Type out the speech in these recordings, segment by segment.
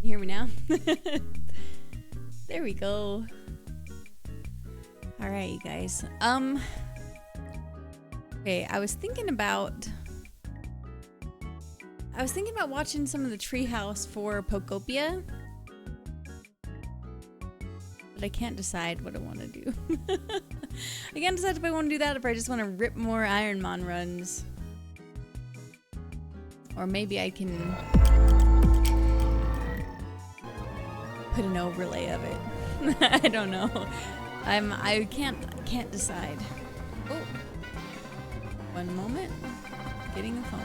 You hear me now? There we go. Alright, you guys. Okay, I was thinking about watching some of the Treehouse for Pokopia. But I can't decide what I want to do. I can't decide if I want to do that or if I just want to rip more IronMON runs. Or maybe I can put an overlay of it. I don't know. I can't decide. Oh. One moment. Getting a phone.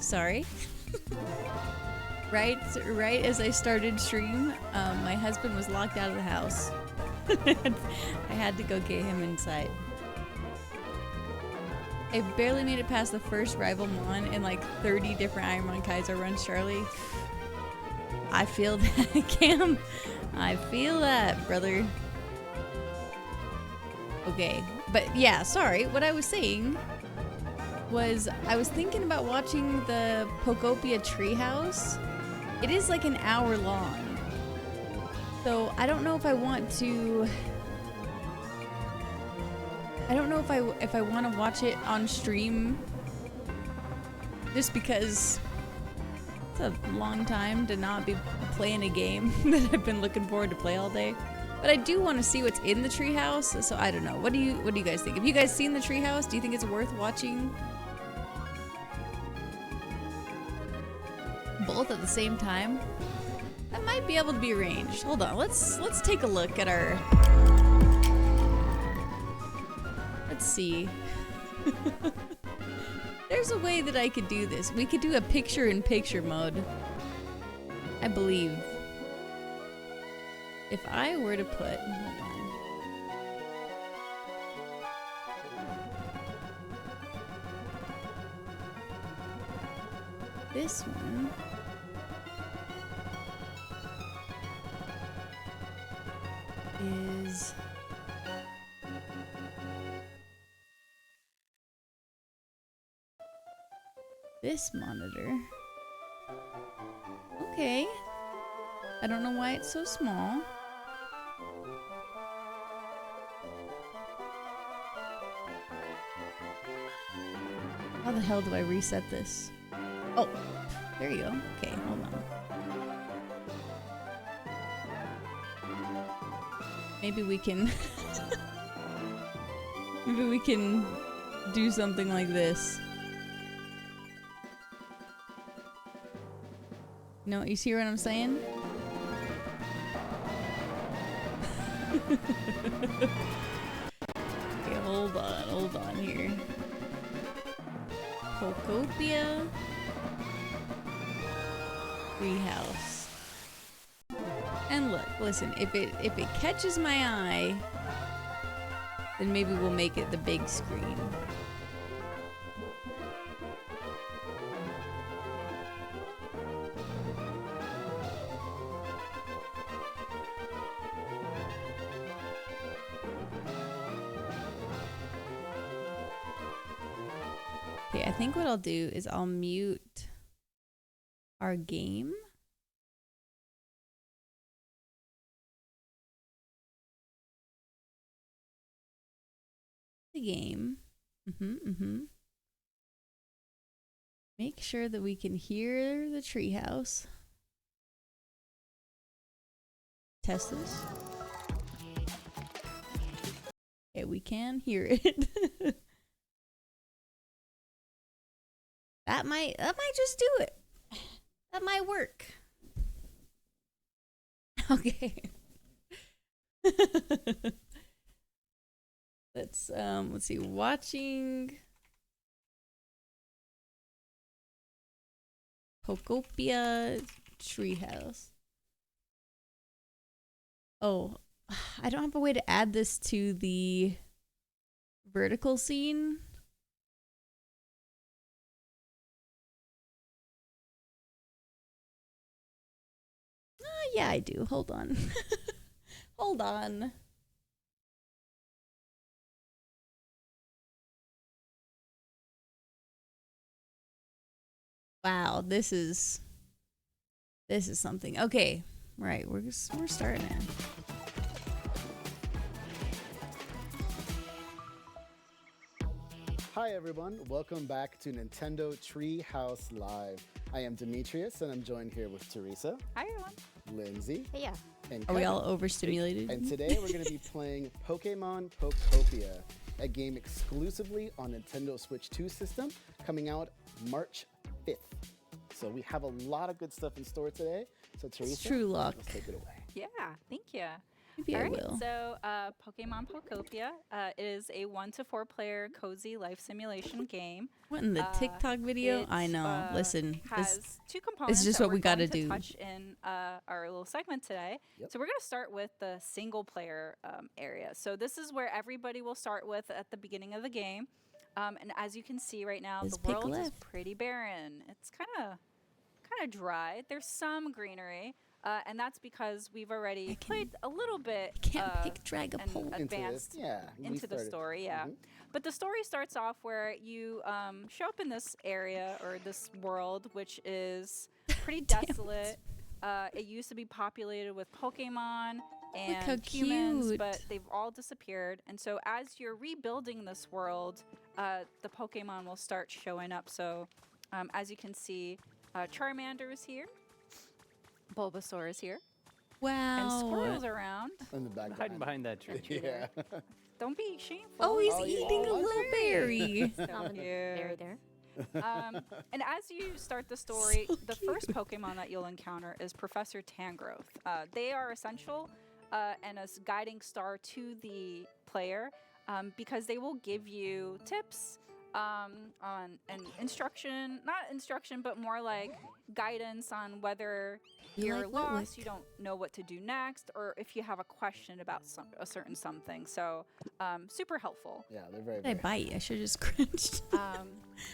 Sorry. Right as I started stream, my husband was locked out of the house. I had to go get him inside. I barely made it past the first rival mon and like 30 different IronMON Kaiser runs, Charlie. I feel that, Cam. I feel that, brother. Okay, but yeah, sorry. What I was saying was I was thinking about watching the Pokopia Treehouse. It is like an hour long. So I don't know if I want to... I don't know if I want to watch it on stream, just because it's a long time to not be playing a game that I've been looking forward to play all day. But I do want to see what's in the treehouse, so I don't know. What do you guys think? Have you guys seen the treehouse? Do you think it's worth watching both at the same time? That might be able to be arranged. Hold on, let's take a look at our. Let's see. There's a way that I could do this. We could do a picture-in-picture mode. I believe. If I were to put... Hold on. This one... is... this monitor. Okay. I don't know why it's so small. How the hell do I reset this? Oh, there you go. Okay, hold on. Maybe we can... maybe we can do something like this. No, you see what I'm saying? Okay, hold on here. Pokopia Treehouse. And look, listen, if it catches my eye, then maybe we'll make it the big screen. Okay, I think what I'll do is I'll mute our game. The game. Make sure that we can hear the treehouse. Test this. Okay, we can hear it. That might just do it. That might work. Okay. Let's see. Watching Pokopia Treehouse. Oh, I don't have a way to add this to the vertical scene. Yeah, I do. Hold on. Hold on. Wow, this is something. Okay, right. We're starting it. Hi everyone, welcome back to Nintendo Treehouse Live. I am Demetrius and I'm joined here with Teresa. Hi everyone. Lindsay. Hey, yeah. And Are we Kevin. all overstimulated? And today we're going to be playing Pokemon Pokopia, a game exclusively on Nintendo Switch 2 system, coming out March 5th. So we have a lot of good stuff in store today. So Teresa, It's true luck. let's take it away. Yeah, thank you. Maybe I will. So, Pokemon Pokopia is a 1 to 4 player cozy life simulation game. What in the TikTok video? It, I know. Listen, has two components. is just that what we we're gotta going to do. touch in our little segment today. Yep. So we're going to start with the single player area. So this is where everybody will start with at the beginning of the game. And as you can see right now, Just the pick world is left. pretty barren. It's kind of dry. There's some greenery. And that's because we've already played a little bit. Can't pick Dragapult. and advanced into the story, But the story starts off where you show up in this area or this world, which is pretty desolate. It used to be populated with Pokemon how and humans, cute. but they've all disappeared. And so as you're rebuilding this world, the Pokemon will start showing up. So as you can see, Charmander is here. Bulbasaur is here. Wow. And Squirrel's around. In the back. Hiding behind that tree. Yeah. Don't be shameful. Oh, he's Oh, yeah. eating a Oh, little berry. So On the cute. berry there. And as you start the story, So the first Pokemon that you'll encounter is Professor Tangrowth. They are essential and a guiding star to the player because they will give you tips on and instruction, not instruction, but more like guidance on whether you're like lost, Litwick. you don't know what to do next, or if you have a question about a certain something. So super helpful. Yeah, they're very, Did I very bite? I should have just cringed. I'm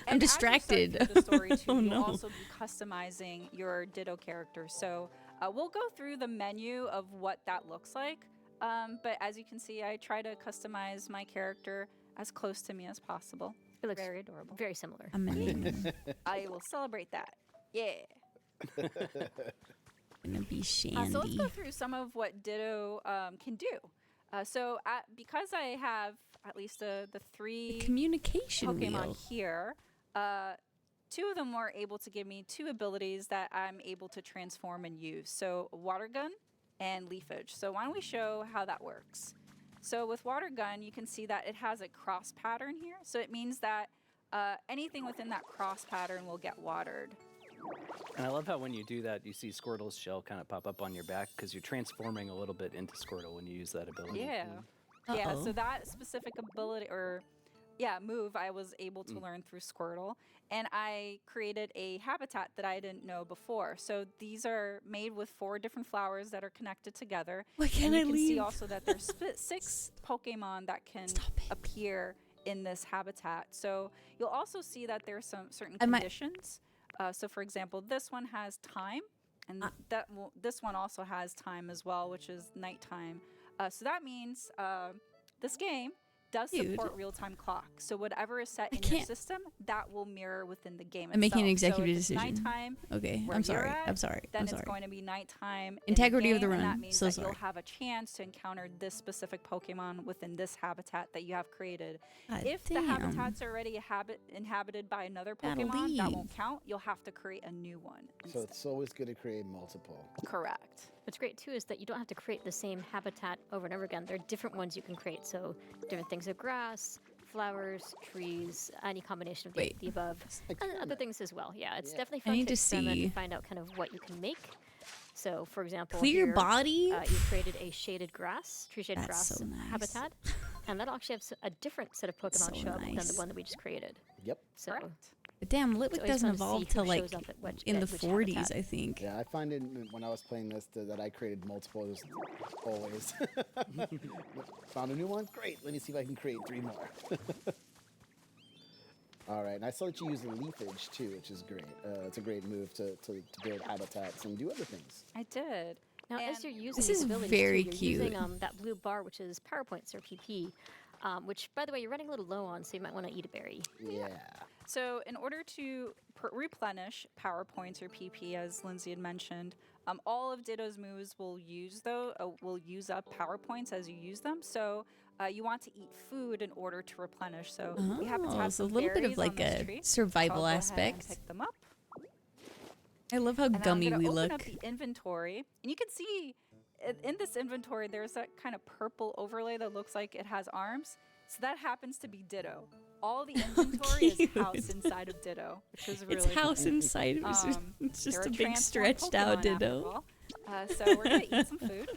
I'm distracted. The story too, Oh, you'll no. also be customizing your Ditto character. So we'll go through the menu of what that looks like. But as you can see, I try to customize my character as close to me as possible. It looks Very adorable. very similar. I'm I will celebrate that. Yeah. gonna be So let's Shandy. go through some of what Ditto can do. Because I have at least the three Communication Pokemon wheel. here, two of them were able to give me two abilities that I'm able to transform and use. So Water Gun and Leafage. So why don't we show how that works? So with Water Gun, you can see that it has a cross pattern here. So it means that anything within that cross pattern will get watered. And I love how when you do that, you see Squirtle's shell kind of pop up on your back because you're transforming a little bit into Squirtle when you use that ability. Yeah. Yeah, Uh-oh. so that specific ability move I was able to learn through Squirtle. And I created a habitat that I didn't know before. So these are made with 4 different flowers that are connected together. Why can't and you I can leave? see also that there's 6 Pokemon that can Stop it. appear in this habitat. So you'll also see that there's some certain I might- conditions. So for example, this one has time, and this one also has time as well, which is nighttime. So that means this game does Dude. support real-time clock. So whatever is set I in your can't- system, that will mirror within the game I'm making an itself. executive so if it's decision. nighttime, Okay, where I'm sorry. you're at, I'm sorry. then I'm it's sorry. going to be nighttime. Integrity in of the game, and run. that means So that sorry. you'll have a chance to encounter this specific Pokemon within this habitat that you have created. God If the damn. habitat's already inhabited by another Gotta Pokemon, that leave. won't count. You'll have to create a new one. So it's always good to create multiple. Correct. What's great too is that you don't have to create the same habitat over and over again. There are different ones you can create. So different things of grass, flowers, trees, any combination of Wait. the above, and other Experiment. things as well. Yeah, it's Yeah. definitely I fun need to to experiment see. and find out kind of what you can make. So, for example, Clear here, body? you created a shaded grass, tree shaded That's grass so nice. habitat, and that'll actually have a different set of Pokemon So show up than nice. the one that we just created. Yep. So Correct. But damn, it's Litwick always doesn't fun to see evolve who till like shows up at which- in the at which 40s, habitat. I think. Yeah, I find it when I was playing this that I created multiple, just always. Found a new one? Great. Let me see if I can create 3 more. All right, and I saw that you use the leafage too, which is great. It's a great move to build habitats and do other things. I did. now, And as you're using This these is abilities very too, you're using cute. that blue bar, which is power points or PP, which, by the way, you're running a little low on, so you might want to eat a berry. Yeah. So in order to replenish power points or PP, as Lindsay had mentioned, all of Ditto's moves will use up power points as you use them. So you want to eat food in order to replenish. So we happen to Oh, have so a some little bit berries of on like this a tree. survival I'll go ahead and aspect. pick them up. I love how And then gummy I'm gonna we open look. up the inventory, and you can see in this inventory there's that kind of purple overlay that looks like it has arms. So that happens to be Ditto. All the inventory is housed cute. inside of Ditto, which is really It's cool. house inside. It's They're just a big transformed stretched out Pokemon after Ditto. all. So we're gonna eat some food.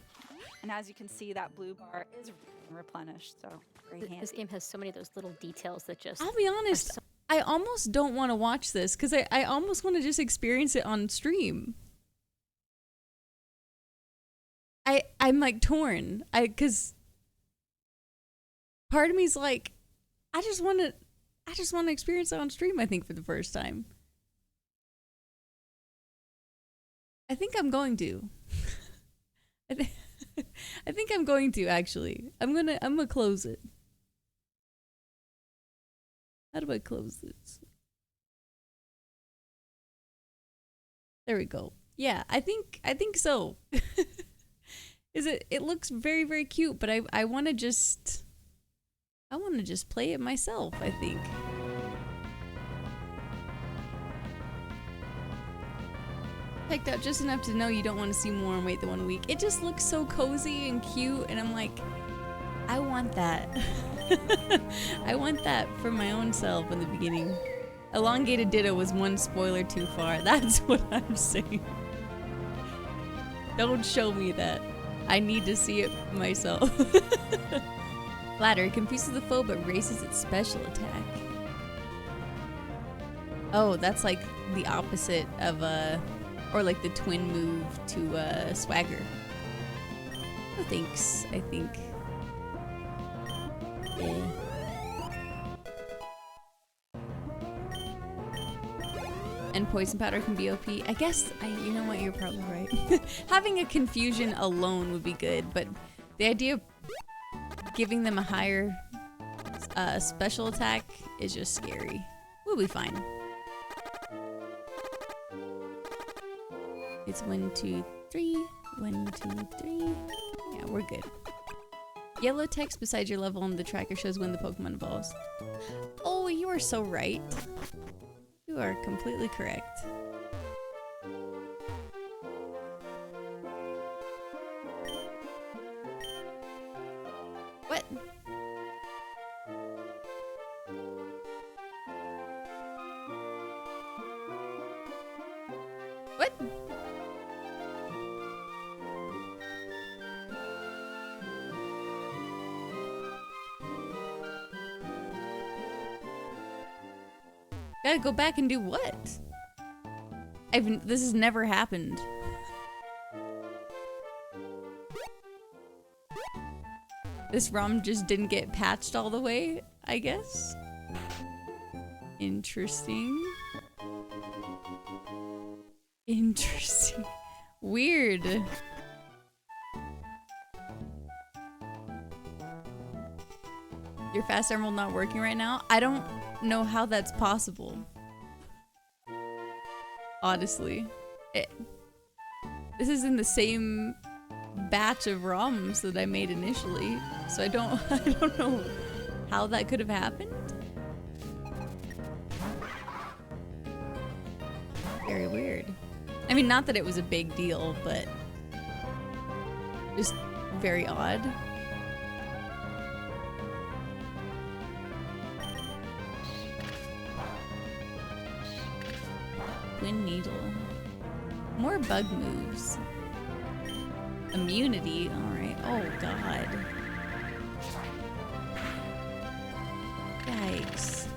And as you can see, that blue bar is replenished, so very handy. This game has so many of those little details that just. I'll be honest, so- I almost don't want to watch this because I almost want to just experience it on stream. I'm like torn. Because part of me's like, I just want to experience it on stream, I think, for the first time. I think I'm going to. I think I'm going to, actually. I'm gonna close it. How do I close this? There we go. Yeah, I think so. It looks very, very cute, but I want to just play it myself, I think. Picked out just enough to know you don't want to see more and wait the 1 week. It just looks so cozy and cute, and I'm like, I want that. I want that for my own self in the beginning. Elongated Ditto was one spoiler too far. That's what I'm saying. Don't show me that. I need to see it myself. Flatter confuses the foe but raises its special attack. Oh, that's like the opposite of or like the twin move to Swagger. No thanks, I think. Yeah. And poison powder can be OP. I guess, you know what, you're probably right. Having a confusion alone would be good, but the idea of giving them a higher special attack is just scary. We'll be fine. It's 1, 2, 3. 1, 2, 3. Yeah, we're good. Yellow text beside your level on the tracker shows when the Pokemon evolves. Oh, you are so right. You are completely correct. What? What? Gotta go back and do what? This has never happened. This ROM just didn't get patched all the way, I guess. Interesting. Interesting. Weird. Your fast emerald not working right now? I don't know how that's possible. Honestly. This is in the same batch of ROMs that I made initially, so I don't know how that could have happened. Very weird. I mean, not that it was a big deal, but just very odd. Twin Needle. More bug moves. Immunity, alright. Oh god. Yikes.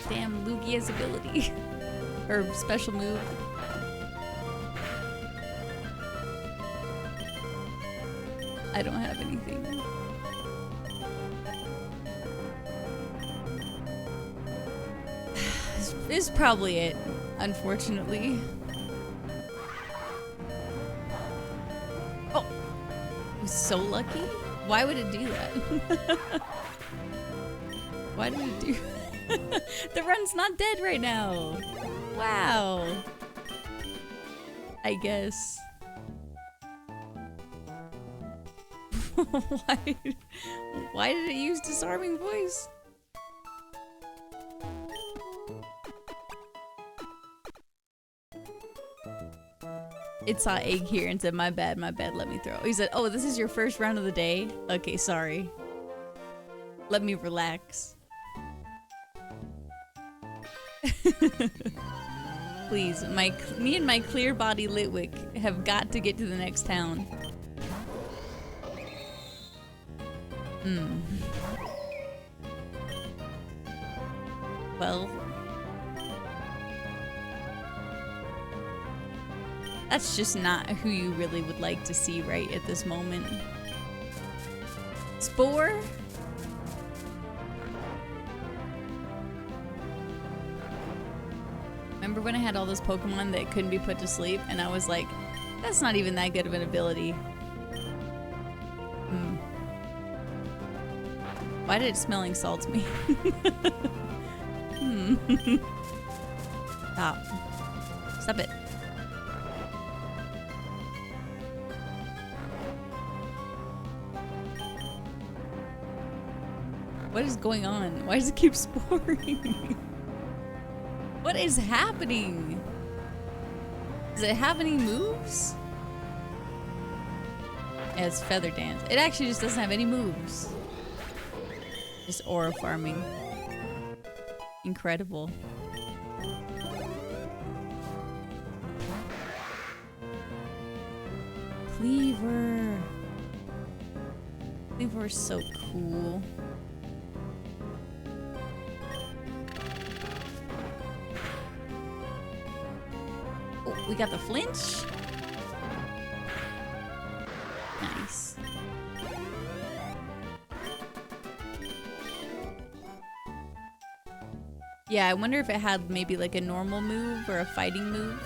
Damn Lugia's ability. Or special move. I don't have anything. This is probably it, unfortunately. Oh! I was so lucky? Why would it do that? Why did it do The run's not dead right now! Wow! I guess. Why did it use Disarming Voice? It saw egg here and said, my bad, let me throw. He said, oh, this is your first round of the day? Okay, sorry. Let me relax. Please, me and my clear body Litwick have got to get to the next town. Well, that's just not who you really would like to see right at this moment. Spore? Remember when I had all those Pokemon that couldn't be put to sleep and I was like, that's not even that good of an ability. Why did it smelling salts me? Stop. Stop it. What is going on? Why does it keep sporing? What is happening? Does it have any moves? Yeah, it's Feather Dance. It actually just doesn't have any moves. Just aura farming. Incredible. Cleaver. Cleaver is so cool. Oh, we got the flinch. Nice. Yeah, I wonder if it had maybe like a normal move or a fighting move.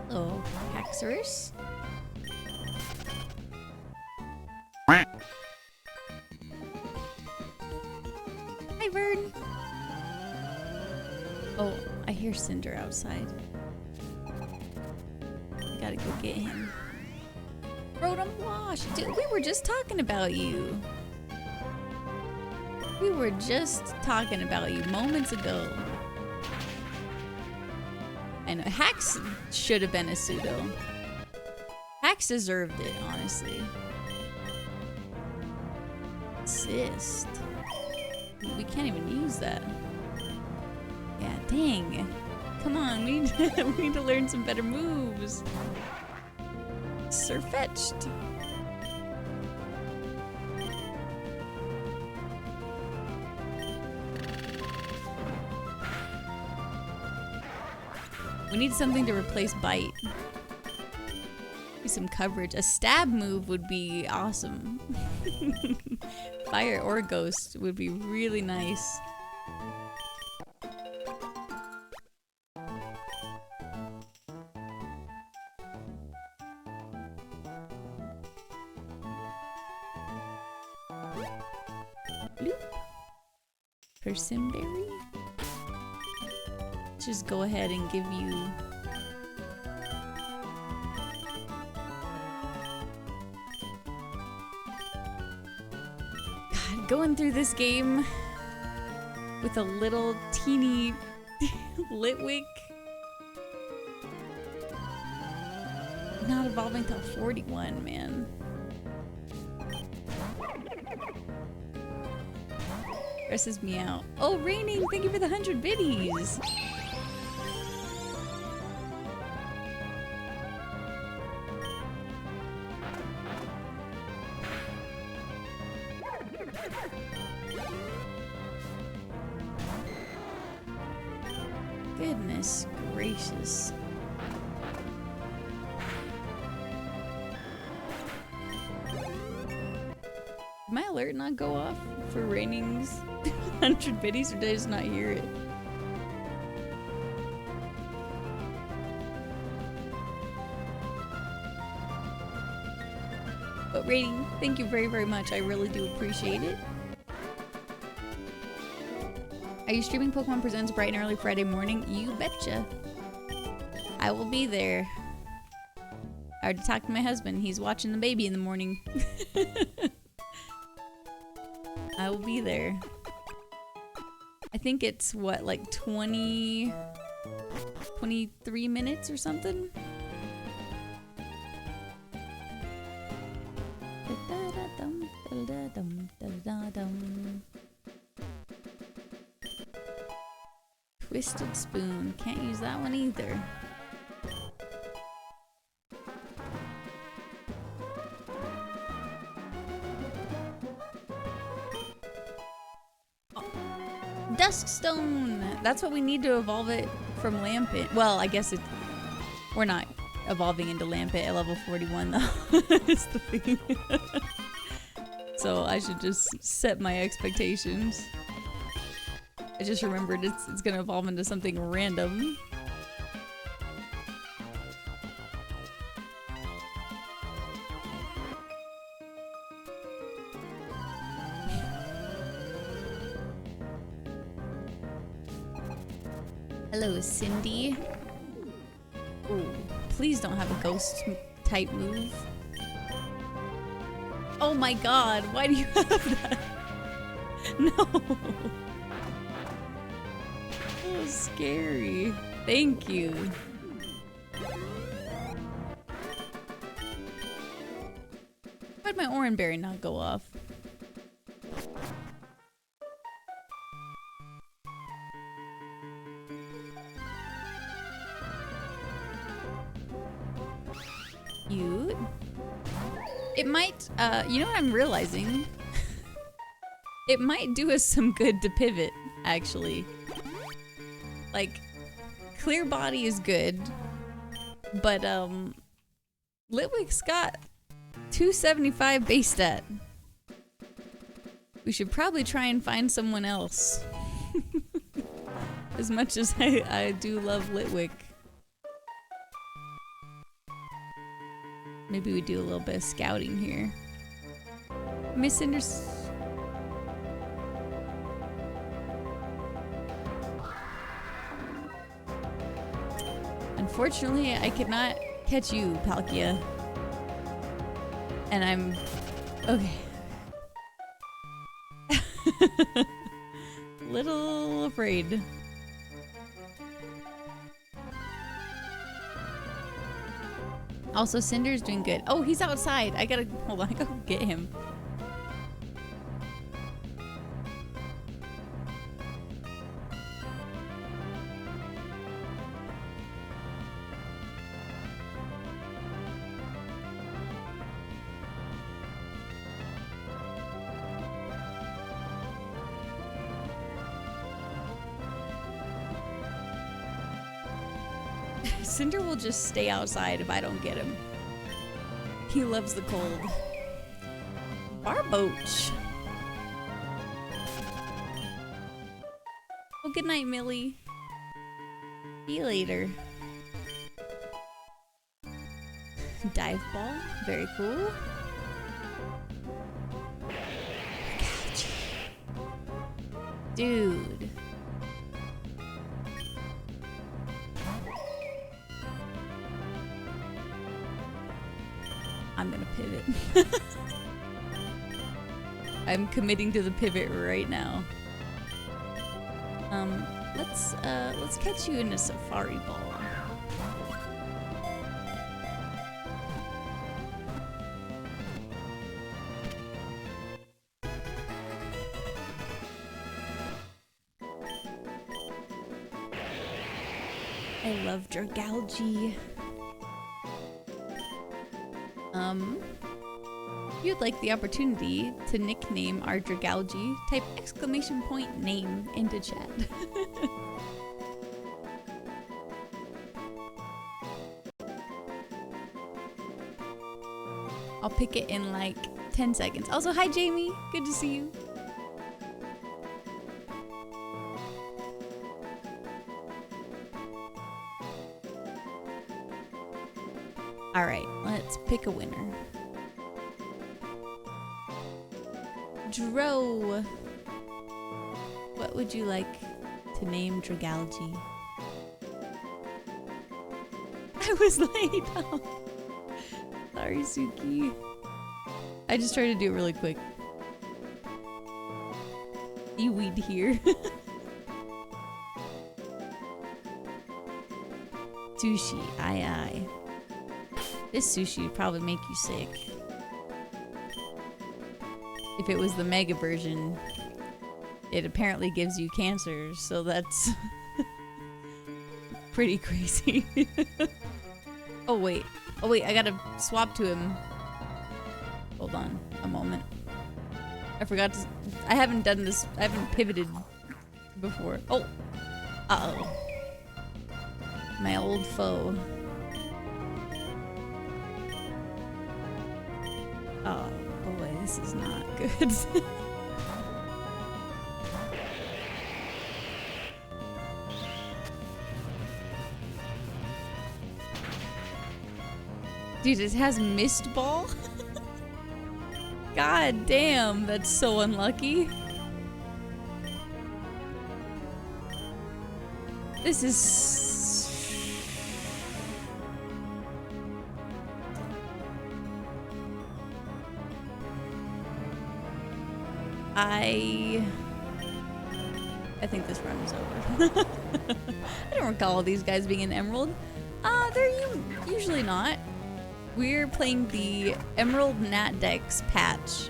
Oh, Haxorus. Hi, Vern. Oh, I hear Cinder outside. I gotta go get him. Rotom Wash. Dude, we were just talking about you. We were just talking about you moments ago. I know. Hax should have been a pseudo. Hax deserved it, honestly. Assist. We can't even use that. Yeah, dang. Come on, we need to learn some better moves. Surfetched. We need something to replace Bite. Need some coverage. A stab move would be awesome. Fire or Ghost would be really nice. Bloop. Persimberry? Just go ahead and give you God, going through this game with a little teeny Litwick not evolving till 41, man. Stresses me out. Oh, Raining, thank you for the 100 biddies. Goodness gracious. Did my alert not go off for Raining's 100 biddies, or did I just not hear it? But Raining, thank you very, very much. I really do appreciate it. Are you streaming Pokemon Presents bright and early Friday morning? You betcha. I will be there. I already talked to my husband. He's watching the baby in the morning. I will be there. I think it's what, like 23 minutes or something? Twisted spoon. Can't use that one either. Duskstone! That's what we need to evolve it from Lampent. Well, I guess we're not evolving into Lampent at level 41 though. Is the thing. So I should just set my expectations. I just remembered it's gonna evolve into something random. Hello, Cindy. Ooh, please don't have a ghost type move. Oh my god, why do you have that? No. That was scary. Thank you. Why'd my orange berry not go off? Cute. It might, you know what I'm realizing? It might do us some good to pivot, actually. Like, clear body is good, but, Litwick's got 275 base stat. We should probably try and find someone else. As much as I do love Litwick. Maybe we do a little bit of scouting here. Misunderstood. Unfortunately, I could not catch you, Palkia. And I'm... okay. Little afraid. Also, Cinder's doing good. Oh, he's outside. I gotta... hold on, I gotta get him. Cinder will just stay outside if I don't get him. He loves the cold. Barboach. Oh, good night, Millie. See you later. Dive ball. Very cool. Dude. I'm gonna pivot. I'm committing to the pivot right now. Let's catch you in a safari ball. I love Dragalge. If you'd like the opportunity to nickname our Dragalge, type !! name into chat. I'll pick it in like 10 seconds. Also, hi Jamie, good to see you. Alright, let's pick a winner. Dro! What would you like to name Dragalge? I was late! Oh. Sorry, Suki. I just tried to do it really quick. Seaweed here. Sushi, aye. This sushi would probably make you sick. If it was the mega version, it apparently gives you cancer, so that's... pretty crazy. Oh wait, I gotta swap to him. Hold on a moment. I forgot to. I haven't done this. I haven't pivoted before. Oh, uh-oh. My old foe. Oh boy, this is not good. Dude, it has mist ball? God damn, that's so unlucky. This is... I think this run is over. I don't recall these guys being an emerald. They're usually not. We're playing the Emerald NatDex patch.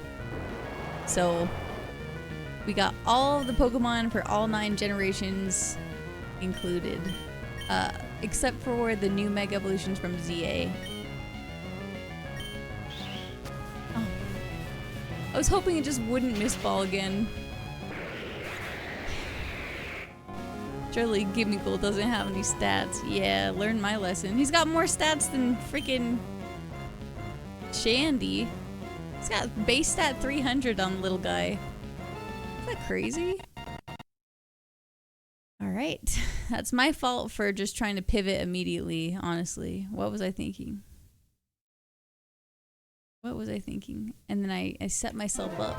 So we got all of the Pokemon for all 9 generations included. Except for the new Mega Evolutions from ZA. Oh. I was hoping it just wouldn't miss ball again. Surely Gimmighoul doesn't have any stats. Yeah, learn my lesson. He's got more stats than freaking Shandy. He's got base stat 300 on the little guy. Is that crazy? Alright. That's my fault for just trying to pivot immediately, honestly. What was I thinking? What was I thinking? And then I set myself up.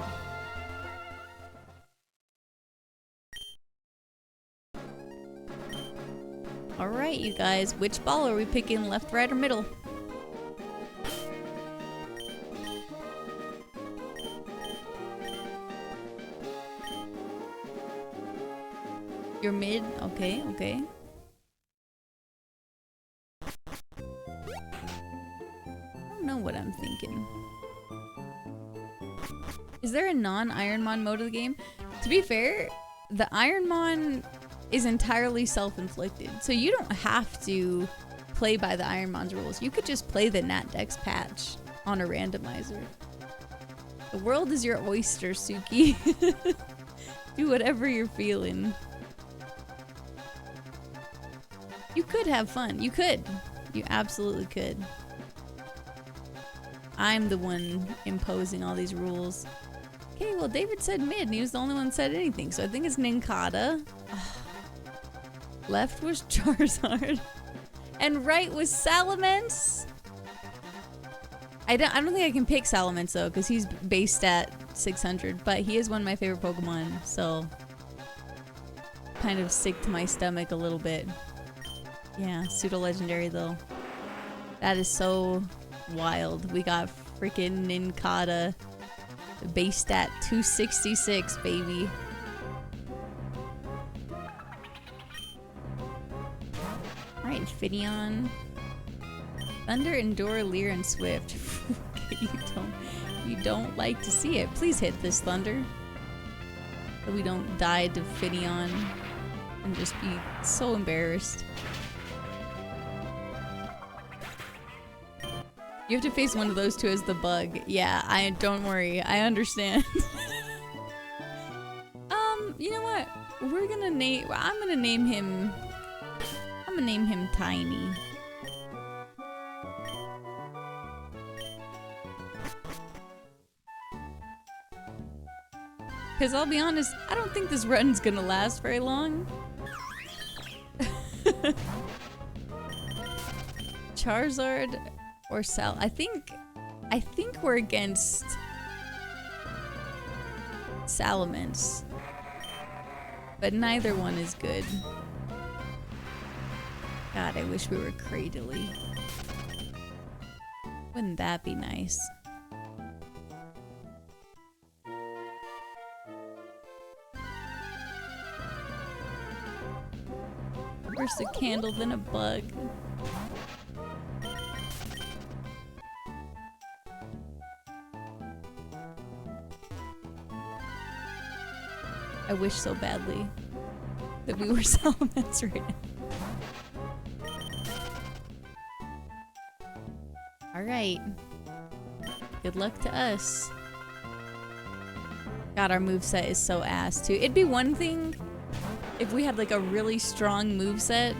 Alright, you guys. Which ball are we picking? Left, right, or middle? You're mid? Okay, okay. I don't know what I'm thinking. Is there a non-IronMON mode of the game? To be fair, the IronMON is entirely self-inflicted. So you don't have to play by the IronMON's rules. You could just play the NatDex patch on a randomizer. The world is your oyster, Suki. Do whatever you're feeling. You could have fun. You could. You absolutely could. I'm the one imposing all these rules. Okay, well, David said mid, and he was the only one that said anything, so I think it's Nincada. Left was Charizard. And right was Salamence. I don't think I can pick Salamence, though, because he's base stat 600, but he is one of my favorite Pokemon, so... kind of sick to my stomach a little bit. Yeah, pseudo-legendary, though. That is so wild. We got freaking Nincada. Base stat 266, baby. Alright, Finneon. Thunder, Endure, Leer, and Swift. You don't like to see it. Please hit this Thunder. So we don't die to Finneon and just be so embarrassed. You have to face one of those two as the bug. Yeah, don't worry. I understand. You know what? I'm gonna name him Tiny. Cause I'll be honest, I don't think this run's gonna last very long. Charizard or Sal. I think we're against Salamence. But neither one is good. God, I wish we were Cradily. Wouldn't that be nice? Worse a candle than a bug. I wish so badly that we were Salamence right now. Alright. Good luck to us. God, our moveset is so ass too. It'd be one thing if we had like a really strong moveset.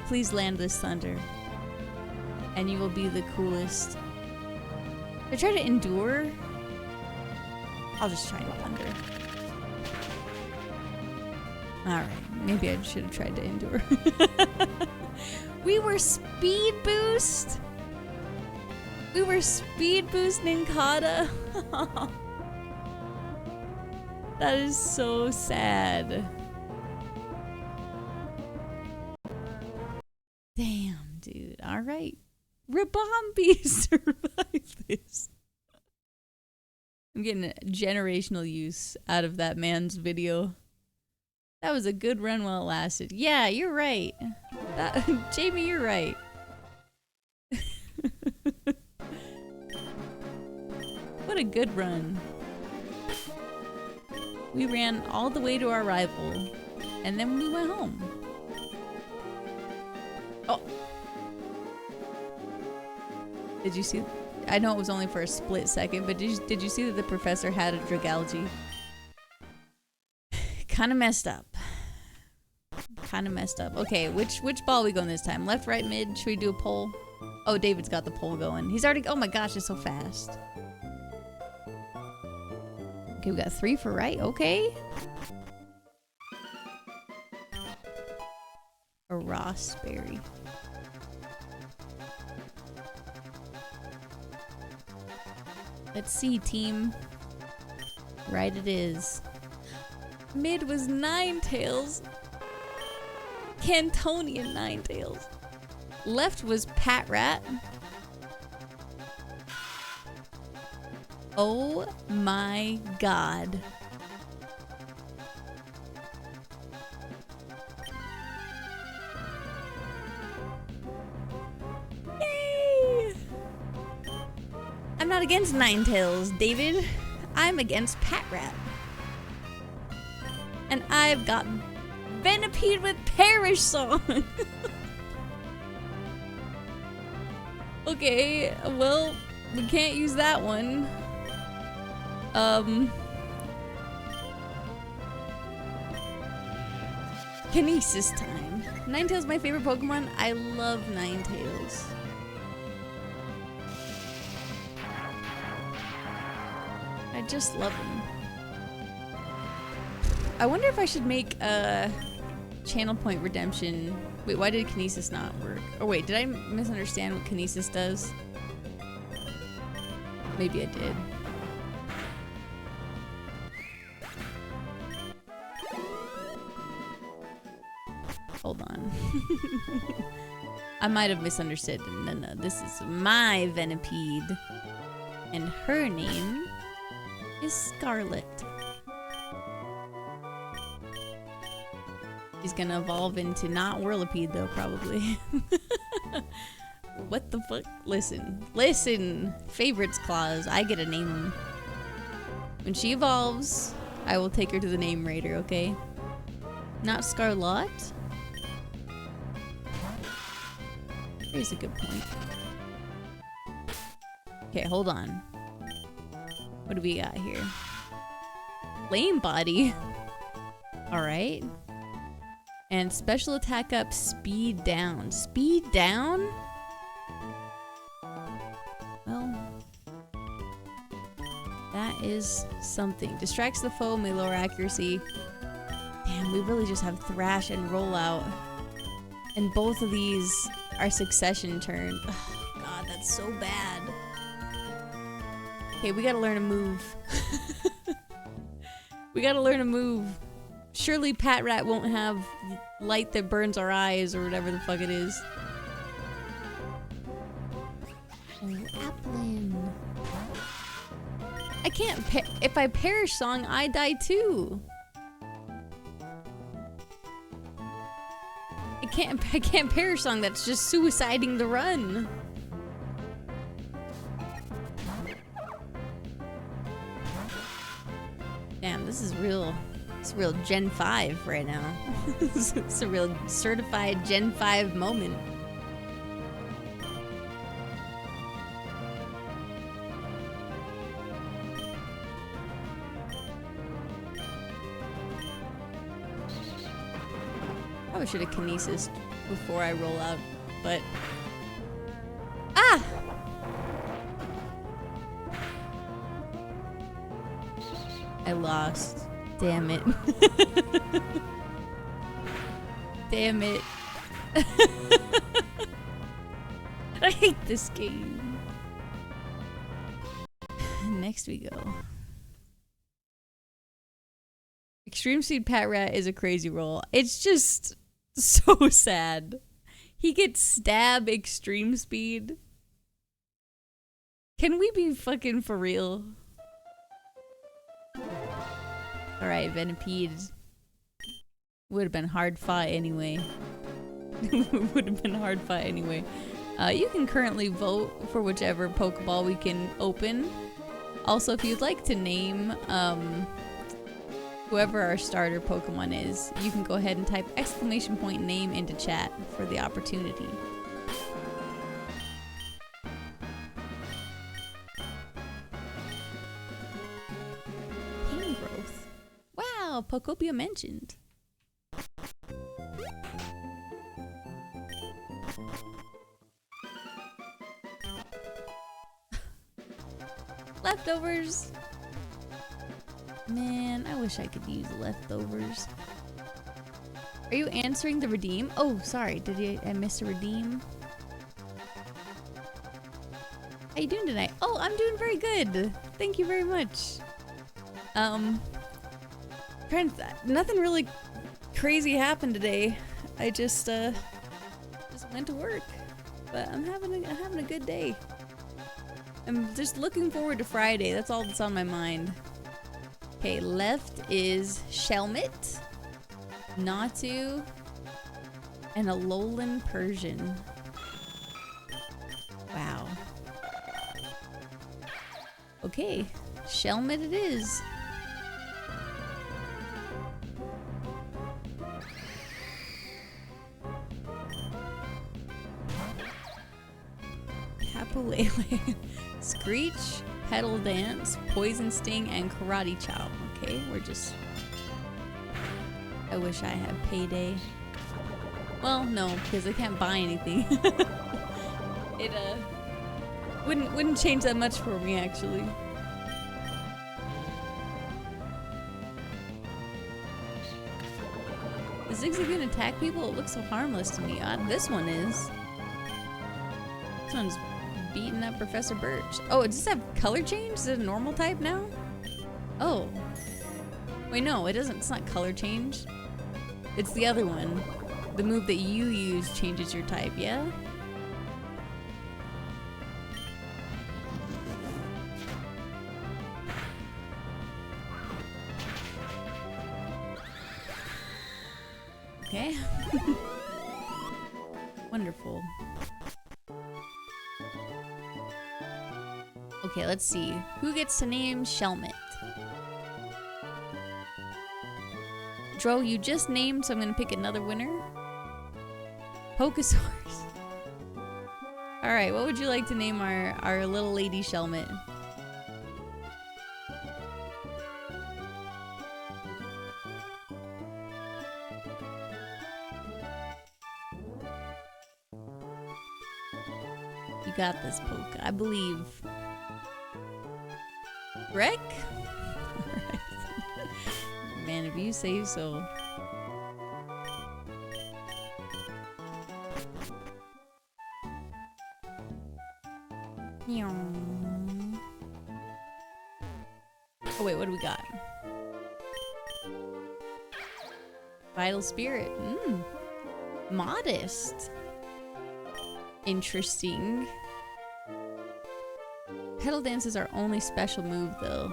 Please land this thunder. And you will be the coolest. I try to endure. I'll just try to thunder. Alright, maybe I should have tried to endure. We were speed boost! We were speed boost Ninkata. That is so sad. Damn, dude. Alright. Rabombi survived this. I'm getting a generational use out of that man's video. That was a good run while it lasted. Yeah, you're right. Jamie, you're right. What a good run. We ran all the way to our rival, and then we went home. Oh. Did you see? I know it was only for a split second, but did you see that the professor had a Dragalge? Kind of messed up. Kind of messed up. Okay, which ball are we going this time? Left, right, mid? Should we do a poll? Oh, David's got the poll going. He's already... Oh my gosh, it's so fast. Okay, we got 3 for right. Okay. A Rossberry. Let's see, team. Right it is. Mid was Ninetales. Cantonian Ninetales. Left was Pat Rat. Oh my god. Yay! I'm not against Ninetales, David. I'm against Pat Rat. And I've got Venipede with Parish Song. Okay, well, we can't use that one. Kinesis time. Ninetales my favorite Pokemon. I love Ninetales. I just love him. I wonder if I should make a channel point redemption. Wait, why did Kinesis not work? Oh wait, did I misunderstand what Kinesis does? Maybe I did. Hold on. I might have misunderstood. No, this is my Venipede. And her name is Scarlet. He's gonna evolve into not Whirlipede though, probably. What the fuck? Listen. Listen! Favorites clause. I get to name him. When she evolves, I will take her to the name raider, okay? Not Scarlet? Here's a good point. Okay, hold on. What do we got here? Flame Body. Alright. And special attack up, speed down. Speed down? Well, that is something. Distracts the foe, may lower accuracy. Damn, we really just have Thrash and Rollout. And both of these are succession turn. Oh, God, that's so bad. Okay, we gotta learn a move. We gotta learn a move. Surely Pat Rat won't have light that burns our eyes or whatever the fuck it is. Oh, Applin. I can't if I perish song, I die too. I can't perish song, that's just suiciding the run. Damn, this is real. It's real Gen 5 right now. It's a real certified Gen 5 moment. Probably should have kinesis before I roll out, but... Ah! I lost. Damn it. Damn it. I hate this game. Next we go. Extreme Speed Pat Rat is a crazy roll. It's just so sad. He gets stab extreme speed. Can we be fucking for real? Alright, Venipede. Would have been hard fought anyway. Would have been hard fight anyway. You can currently vote for whichever Pokeball we can open. Also, if you'd like to name whoever our starter Pokemon is, you can go ahead and type !name into chat for the opportunity. Pain growth. Wow, Pokopia mentioned. Leftovers. Man, I wish I could use leftovers. Are you answering the redeem? Oh, sorry. Did I miss a redeem? How you doing tonight? Oh, I'm doing very good. Thank you very much. Nothing really crazy happened today. I just went to work, but I'm having a good day. I'm just looking forward to Friday. That's all that's on my mind. Okay, left is Shelmet, Natu, and a Alolan Persian. Wow. Okay, Shelmet it is. Capulele. Screech, Petal Dance, Poison Sting, and Karate Chop. Okay, we're just... I wish I had payday. Well, no, because I can't buy anything. It wouldn't change that much for me, actually. Is Zigzag gonna attack people? It looks so harmless to me. This one is. This one's beating up Professor Birch. Oh, does this have color change? Is it a normal type now? Oh. Wait, no, it doesn't. It's not color change. It's the other one. The move that you use changes your type, yeah? Okay. Wonderful. Okay, let's see. Who gets to name Shelmet? Dro, you just named, so I'm gonna pick another winner. Pokesaurus. Alright, what would you like to name our little lady Shelmet? You got this, Poke. I believe. Wreck? Alright. Man, if you say so. Oh wait, what do we got? Vital Spirit. Modest. Interesting. Petal Dance is our only special move, though.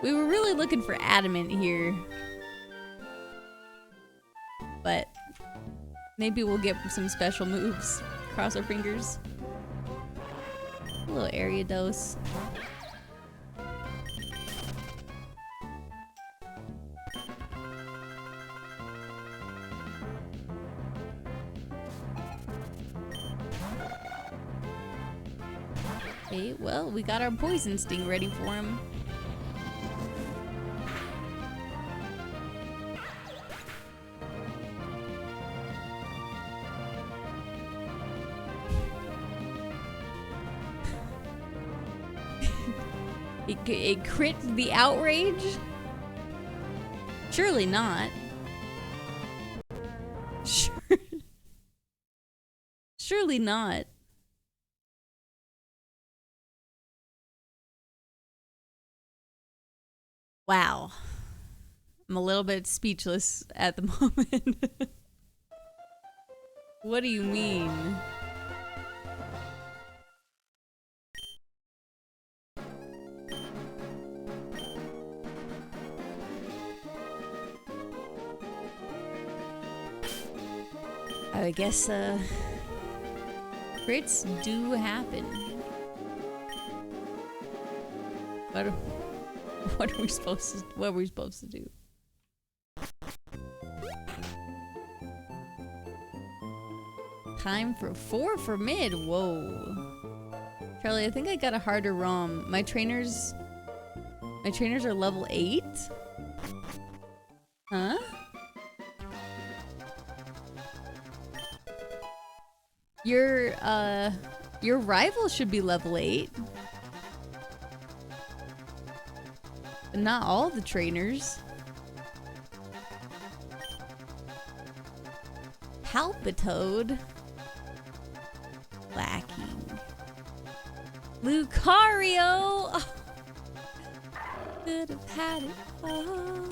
We were really looking for Adamant here. But maybe we'll get some special moves. Cross our fingers. A little area dose. Okay, well, we got our Poison Sting ready for him. It crit the outrage? Surely not. Surely not. Wow. I'm a little bit speechless at the moment. What do you mean? I guess, crits do happen. What are we supposed to do? Time for 4 for mid. Whoa. Charlie, I think I got a harder ROM. My trainers are level 8? Huh? Your rival should be level 8. But not all the trainers. Palpitoad. Lacking. Lucario! Oh. Could have had it all.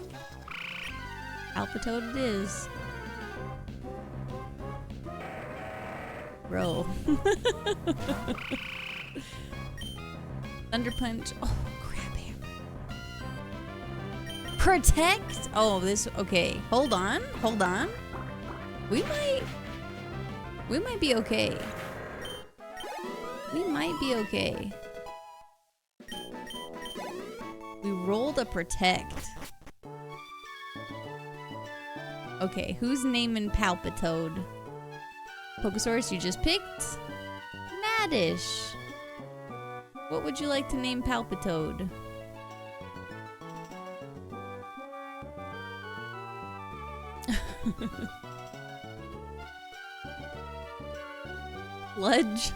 Palpitoad it is. Bro. Thunder Punch. Oh, crab hammer. Protect? Oh, this. Okay. Hold on. Hold on. We might be okay. We might be okay. We rolled a protect. Okay, who's naming Palpitoad? Pokesaurus, you just picked? Madish. What would you like to name Palpitoad? Fludge.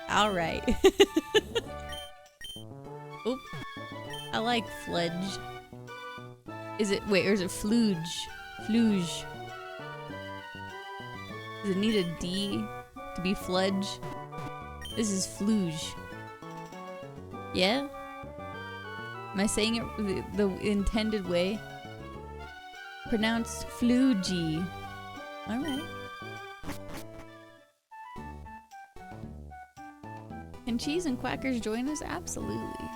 Alright. Oop. I like Fludge. Is it, wait, or is it Fluge? Fluge. Does it need a D to be Fludge? This is Fluge. Yeah? Am I saying it the intended way? Pronounced Flugy. Alright. Can Cheese and Quackers join us? Absolutely.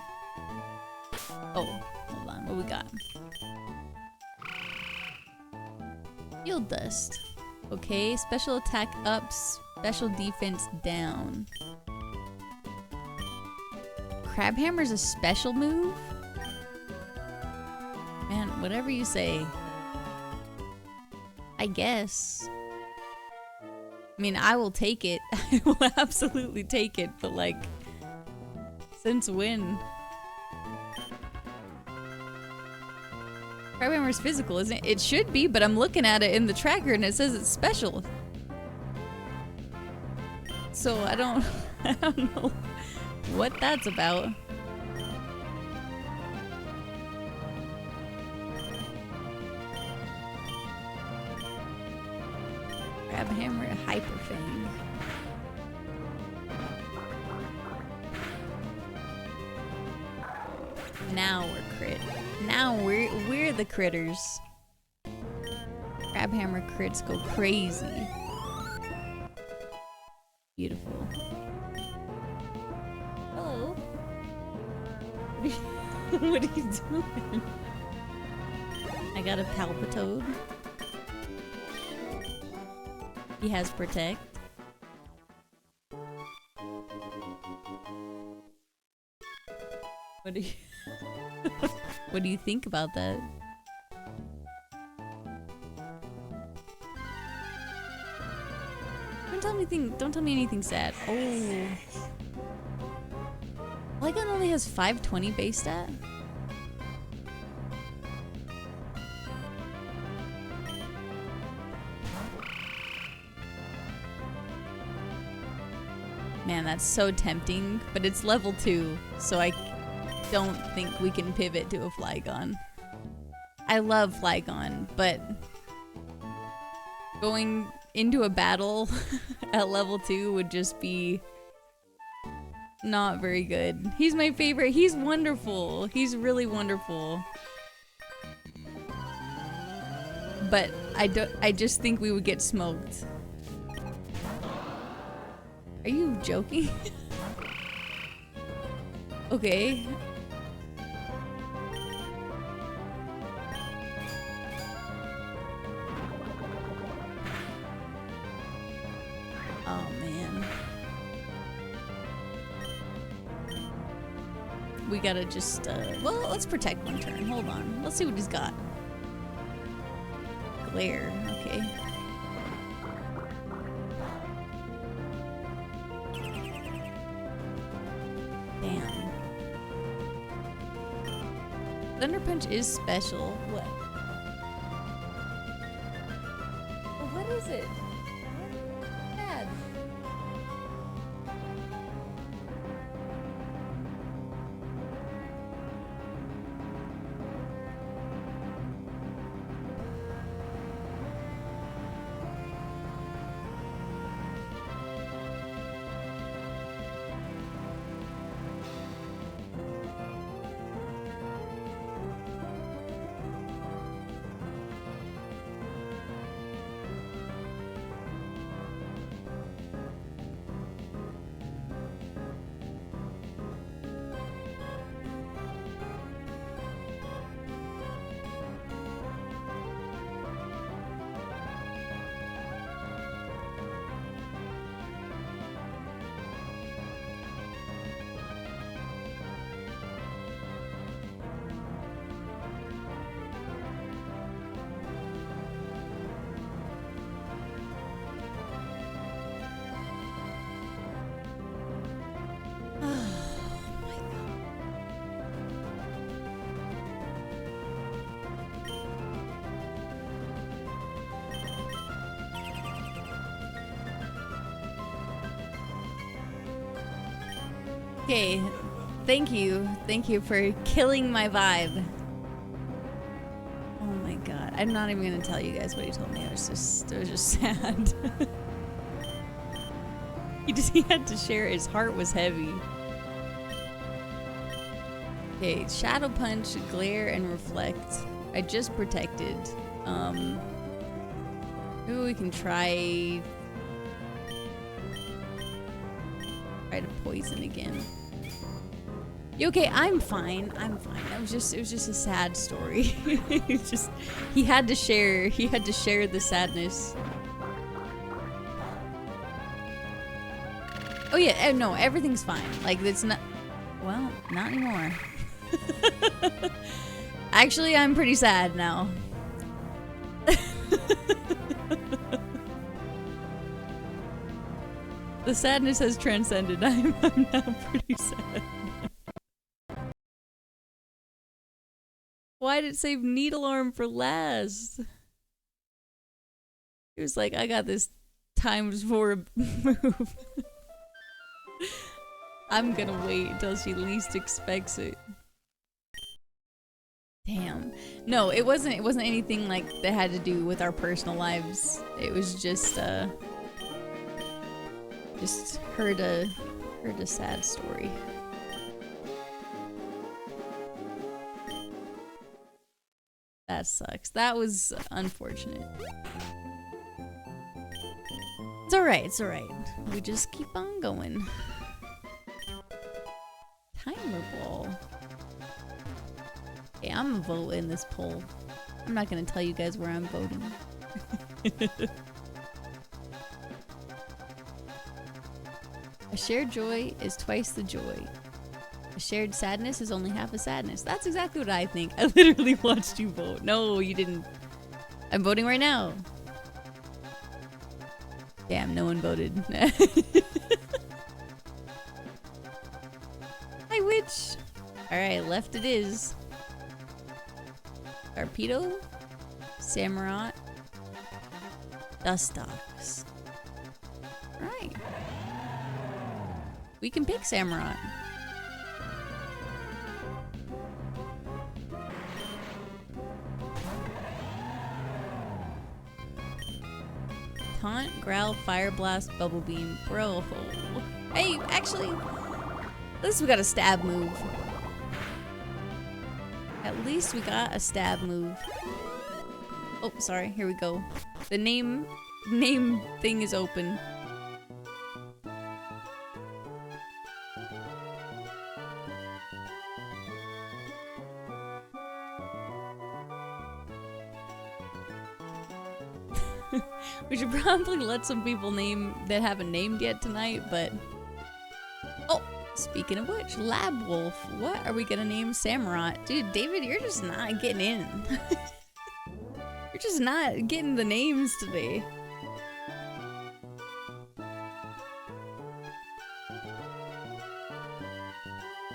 Oh, hold on. What we got? Field Dust. Okay, special attack up, special defense down. Crab Hammer's a special move? Man, whatever you say. I guess. I mean, I will take it. I will absolutely take it, but like, since when? Crab Hammer's physical, isn't it? It should be, but I'm looking at it in the tracker and it says it's special. So I don't know what that's about. Crab Hammer, Hyper Fang. Now we're crit. Now we're the critters. Crab Hammer crits go crazy. Beautiful. Hello. What are you doing? I got a Palpitoad. He has Protect. What do you what do you think about that? Don't tell me anything sad. Oh. Lygon only has 520 base stat? Man, that's so tempting, but it's level 2, so I don't think we can pivot to a Flygon. I love Flygon, but going into a battle at level 2 would just be not very good. He's my favorite. He's wonderful. He's really wonderful. But I just think we would get smoked. Are you joking? Okay. Oh man. We gotta just, well, let's protect one turn. Hold on. Let's see what he's got. Glare. Okay. Damn. Thunder Punch is special. What? Oh, what is it? Bad. Okay, thank you. Thank you for killing my vibe. Oh my god. I'm not even gonna tell you guys what he told me. It was just sad. He had to share. His heart was heavy. Okay, Shadow Punch, Glare, and Reflect. I just protected. Maybe we can try to poison again. You okay? I'm fine. I'm fine. It was just a sad story. He had to share the sadness. Oh yeah, no, everything's fine. Like it's not, well, not anymore. Actually, I'm pretty sad now. The sadness has transcended. I'm now pretty sad. Why did it save Needle Arm for last? He was like, I got this ×4 move. I'm gonna wait until she least expects it. Damn. No, it wasn't anything like that had to do with our personal lives. It was just heard a sad story. That sucks. That was unfortunate. It's alright, it's alright. We just keep on going. Timer ball. Okay, I'm gonna vote in this poll. I'm not gonna tell you guys where I'm voting. A shared joy is twice the joy. A shared sadness is only half a sadness. That's exactly what I think. I literally watched you vote. No, you didn't. I'm voting right now. Damn, no one voted. Hi, witch. Alright, left it is. Torpedo. Samurott. Dustox. Right. We can pick Samurott. Taunt, Growl, Fire Blast, Bubble Beam, Bro. Hey, actually, at least we got a stab move. At least we got a stab move. Oh, sorry. Here we go. The name thing is open. We should probably let some people name that haven't named yet tonight, but... Oh, speaking of which, Lab Wolf. What are we gonna name Samurott? Dude, David, you're just not getting in. You're just not getting the names today.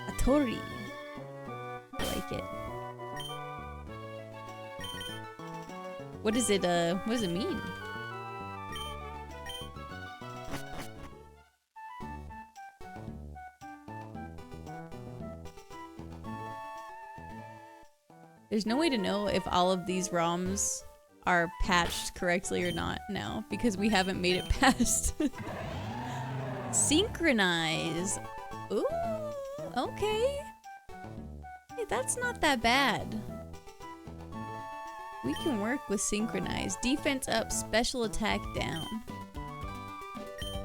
Atori. I like it. What does it mean? There's no way to know if all of these ROMs are patched correctly or not now, because we haven't made it past. Synchronize. Ooh, okay. Hey, that's not that bad. We can work with Synchronize. Defense up, special attack down.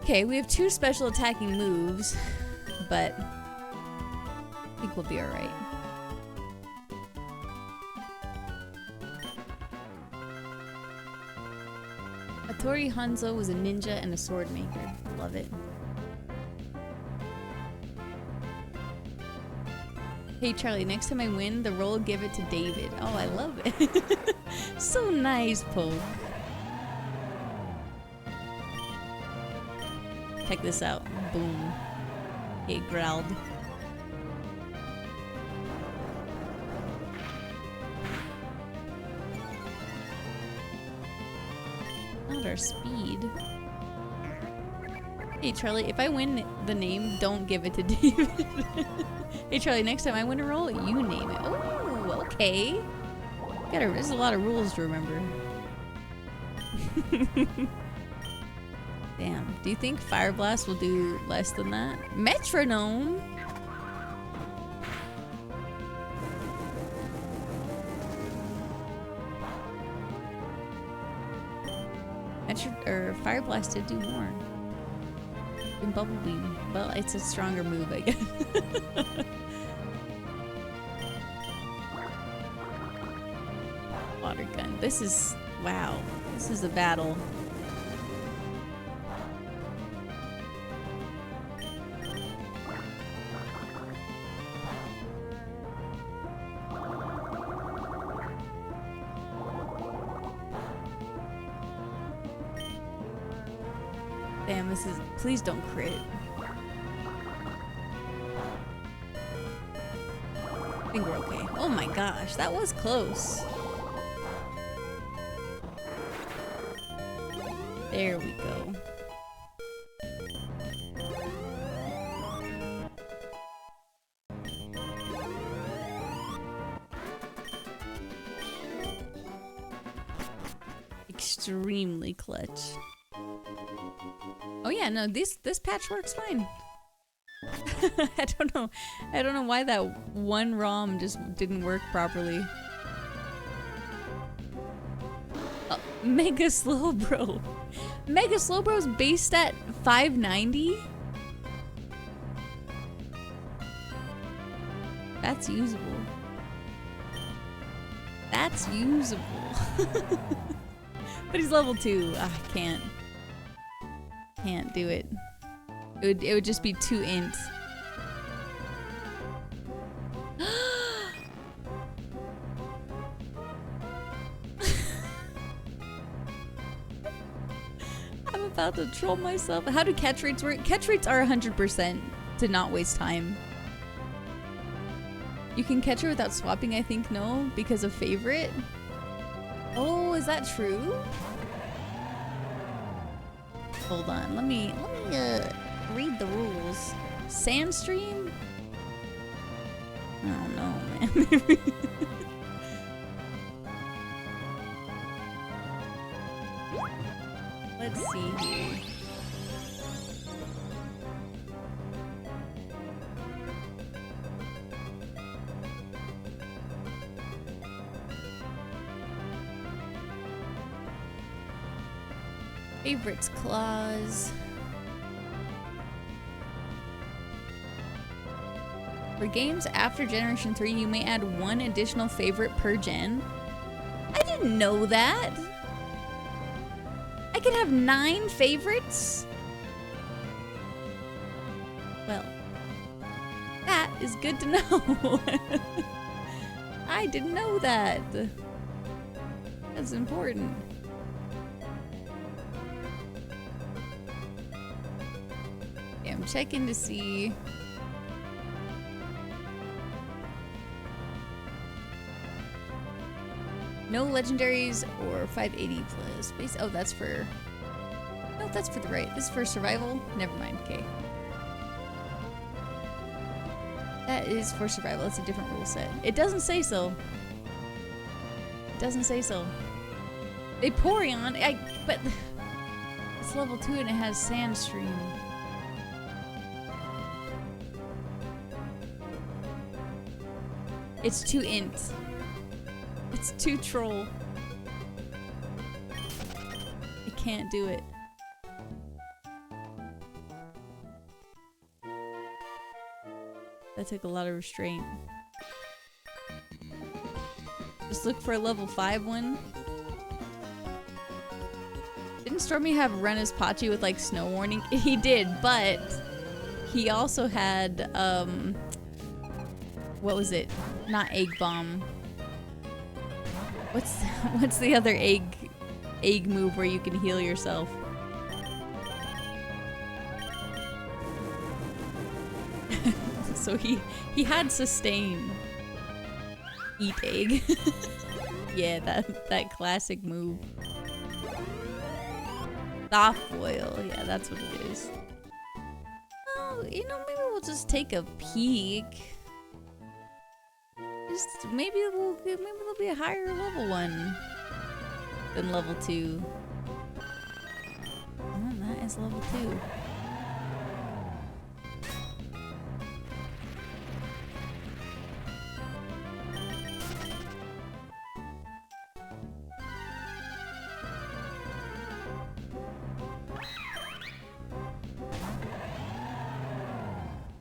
Okay, we have 2 special attacking moves, but I think we'll be alright. Atori Hanzo was a ninja and a sword maker. Love it. Hey Charlie, next time I win, the roll give it to David. Oh, I love it. So nice, Poke. Check this out. Boom. He growled. Not our speed. Hey Charlie, if I win the name, don't give it to David. Hey Charlie, next time I win a roll, you name it. Oh, okay. There's a lot of rules to remember. Damn. Do you think Fire Blast will do less than that? Metronome? Fire Blast did do more. And Bubble Beam. Well, it's a stronger move, I guess. Water gun. This is... wow. This is a battle. Damn, this is... please don't crit. I think we're okay. Oh my gosh, that was close. There we go. Extremely clutch. Oh yeah, no, this patch works fine. I don't know why that one ROM just didn't work properly. Oh, Mega Slowbro. Mega Slowbro's base stat 590? That's usable. That's usable. But he's level 2. I can't do it. It would just be too int. I'm about to troll myself. How do catch rates work? Catch rates are 100% to not waste time. You can catch her without swapping, I think, no? Because of favorite? Oh, is that true? Hold on, let me read the rules. Sandstream? I don't know, man. Let's see here. Favorites clause. For games after Generation 3, you may add one additional favorite per gen. I didn't know that. I could have 9 favorites? Well, that is good to know. I didn't know that. That's important. Yeah, I'm checking to see. No legendaries or 580 plus base. Oh, that's for. No, that's for the right. This is for survival. Never mind. Okay. That is for survival. It's a different rule set. It doesn't say so. It doesn't say so. Vaporeon. But it's level 2 and it has Sandstream. It's too int. It's too troll. I can't do it. That took a lot of restraint. Just look for a level 5 one. Didn't Stormy have Renispachi with like snow warning? He did, but he also had what was it? Not egg bomb. What's the other egg move where you can heal yourself? So he had sustain. Eat egg. Yeah, that classic move. Soft boil. Yeah, that's what it is. Oh, you know, maybe we'll just take a peek. Maybe there'll be a higher level one than level 2. Oh, that is level 2.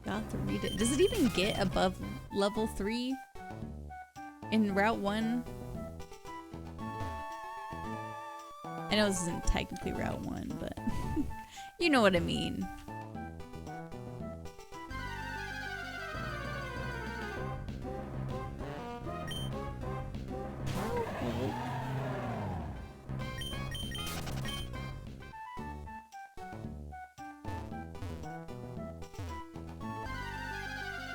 Got to read it. Does it even get above level 3? In Route 1? I know this isn't technically Route 1, but you know what I mean.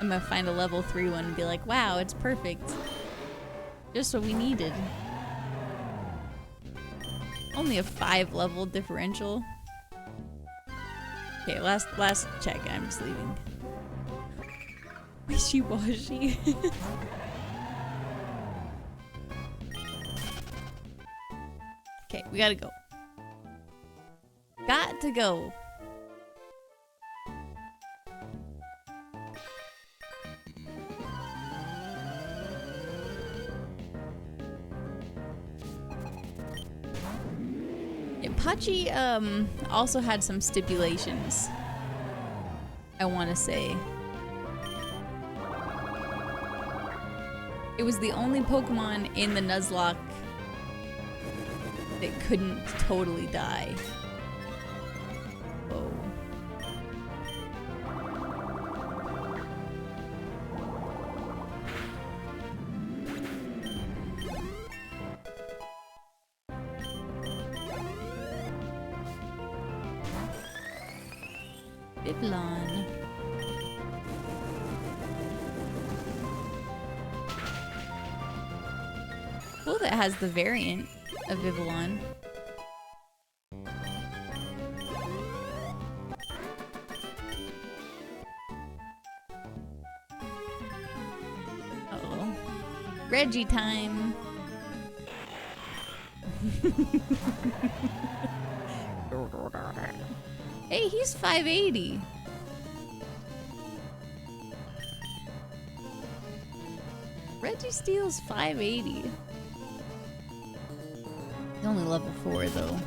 I'm gonna find a level 3 one and be like, wow, it's perfect. Just what we needed. Only a 5 level differential. Okay, last check. I'm just leaving. Wishy-washy. Okay, we gotta go. Got to go. Pachi also had some stipulations, I want to say. It was the only Pokemon in the Nuzlocke that couldn't totally die. Whoa. Biblon. Cool that has the variant of Vivillon. Reggie time. Hey, he's 580. Reggie Steele's 580. He's only level 4 though.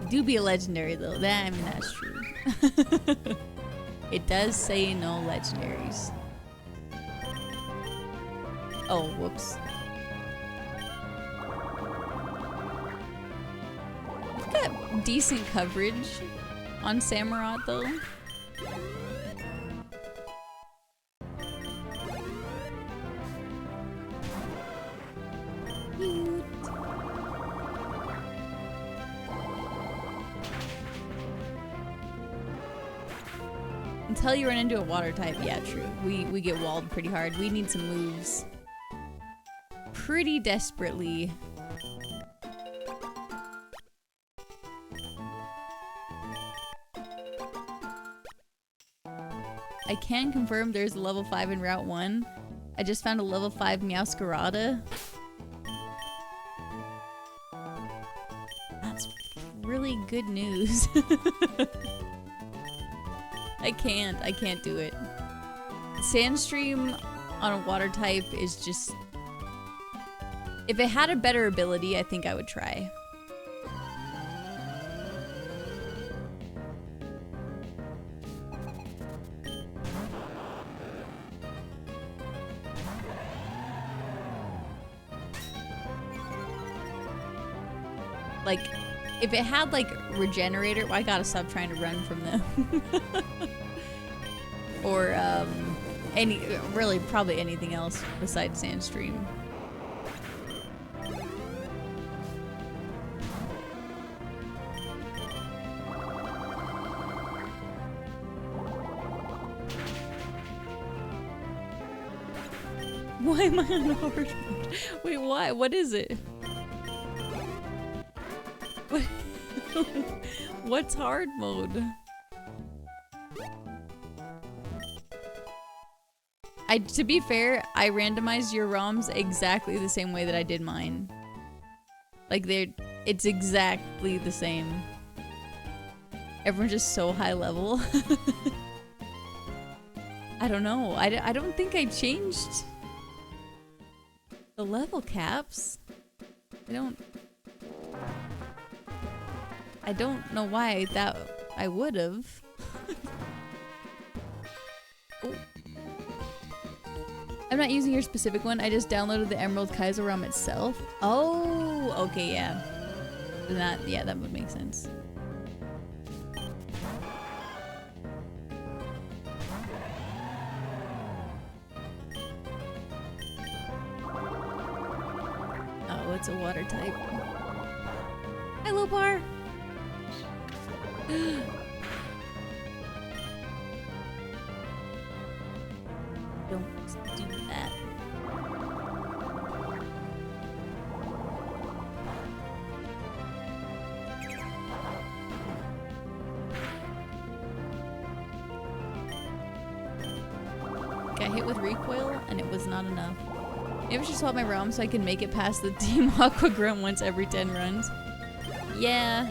Do be a legendary though. That, I mean, that's true. It does say no legendaries. Oh, whoops. We've got decent coverage on Samurott though. Cute. Until you run into a water type, yeah, true. We get walled pretty hard. We need some moves. Pretty desperately. I can confirm there's a level 5 in Route 1. I just found a level 5 Meowscarada. That's really good news. I can't do it. Sandstream on a water type is just... If it had a better ability, I think I would try. Like, if it had, like, Regenerator... Well, I gotta stop trying to run from them. Or, really, probably anything else besides Sandstream. Why am I on hard mode? Wait, why? What is it? What? What's hard mode? To be fair, I randomized your ROMs exactly the same way that I did mine. Like, it's exactly the same. Everyone's just so high level. I don't know. I don't think I changed the level caps. I don't know why I would have. Oh. I'm not using your specific one. I just downloaded the Emerald Kaiser ROM itself. Oh, okay, yeah. That would make sense. Oh, it's a water type. Hi, Lopar. Don't do that. Got hit with recoil and it was not enough. Maybe I should swap my realm so I can make it past the Team Aqua Grunt once every 10 runs. Yeah.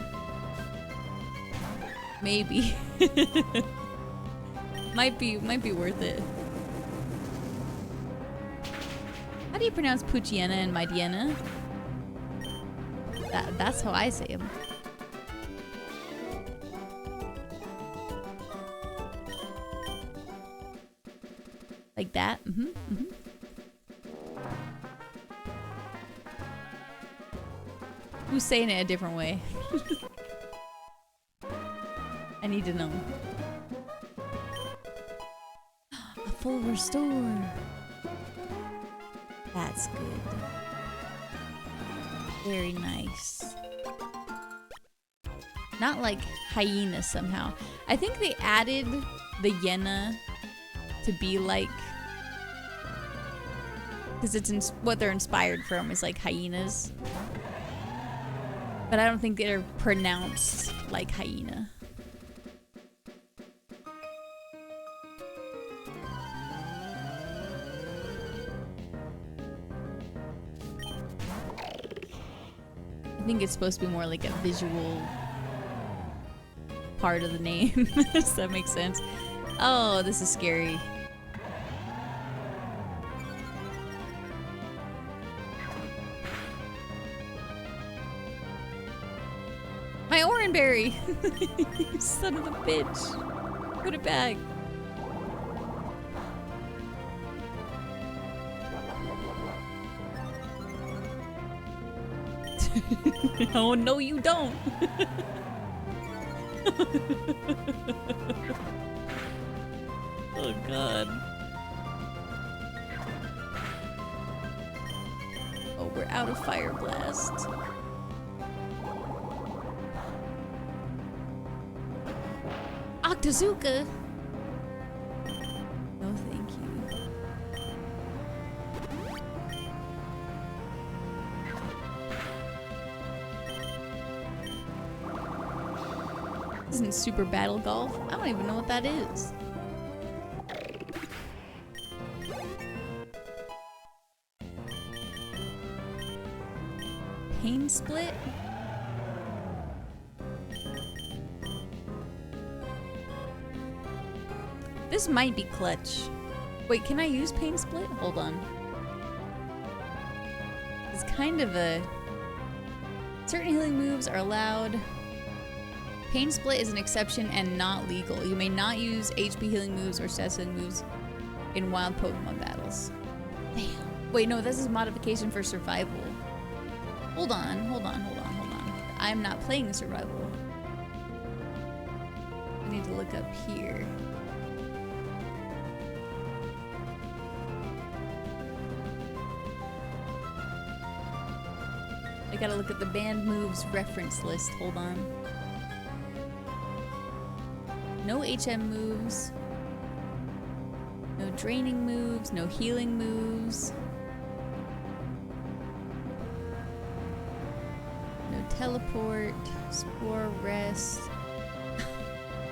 Maybe. might be worth it. How do you pronounce Puchiena and Mightyena? That's how I say them. Like that? Mm-hmm. Mm-hmm. Who's saying it a different way? I need to know. A full restore. That's good. Very nice. Not like hyena somehow. I think they added the Yena to be like... Because it's what they're inspired from is like hyenas. But I don't think they're pronounced like hyena. I think it's supposed to be more like a visual part of the name. Does that make sense? Oh, this is scary. My oranberry! You son of a bitch. Put it back. Oh, no, you don't. Oh, God. Oh, we're out of Fire Blast. Octazooka? No, thank you. This isn't Super Battle Golf. I don't even know what that is. Pain Split? This might be clutch. Wait, can I use Pain Split? Hold on. It's kind of a... Certain healing moves are allowed. Pain Split is an exception and not legal. You may not use HP healing moves or stats healing moves in wild Pokemon battles. Damn. Wait, no, this is modification for survival. Hold on, hold on, hold on, hold on. I'm not playing survival. I need to look up here. I gotta look at the banned moves reference list. Hold on. No HM moves. No draining moves. No healing moves. No teleport. Spore rest.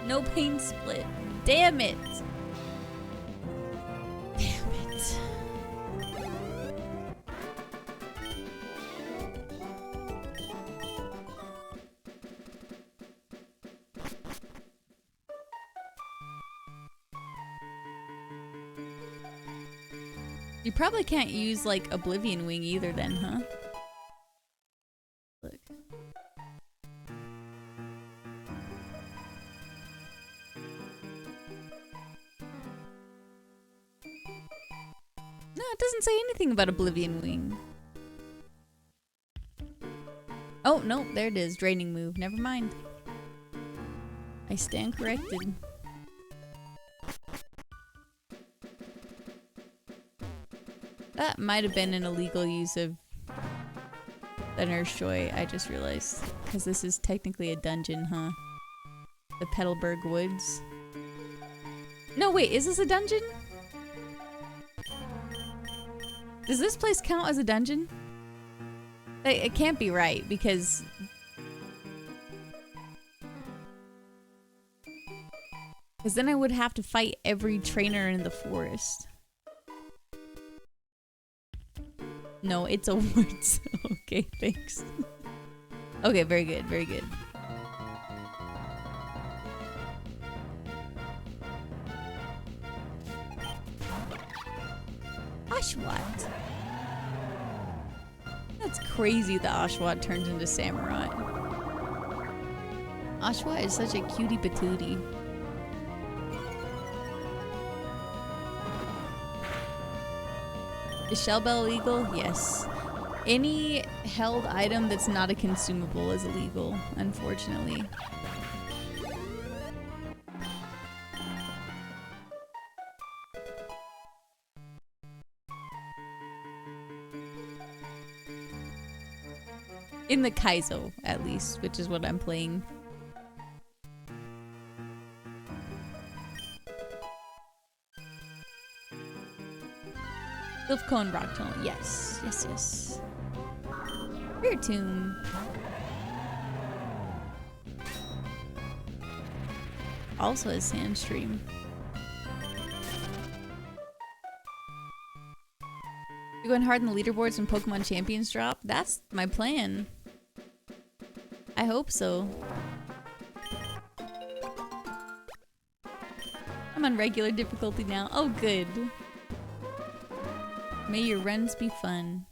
No Pain Split. Damn it! Damn it. You probably can't use, like, Oblivion Wing either then, huh? Look. No, it doesn't say anything about Oblivion Wing. Oh, no, there it is. Draining move. Never mind. I stand corrected. That might have been an illegal use of the Nurse Joy, I just realized. Because this is technically a dungeon, huh? The Petalburg Woods. No, wait, is this a dungeon? Does this place count as a dungeon? It can't be right, because... Because then I would have to fight every trainer in the forest. No, it's a woods. Okay, thanks. Okay, very good, very good. Oshawott. That's crazy that Oshawott turns into Samurai. Oshawott is such a cutie patootie. Is Shell Bell illegal? Yes. Any held item that's not a consumable is illegal, unfortunately. In the Kaizo, at least, which is what I'm playing. Cliff Cone Rock Tunnel, yes, yes, yes. Rear Tomb. also has Sandstream. You're going hard in the leaderboards when Pokemon Champions drop? That's my plan. I hope so. I'm on regular difficulty now. Oh, good. May your runs be fun.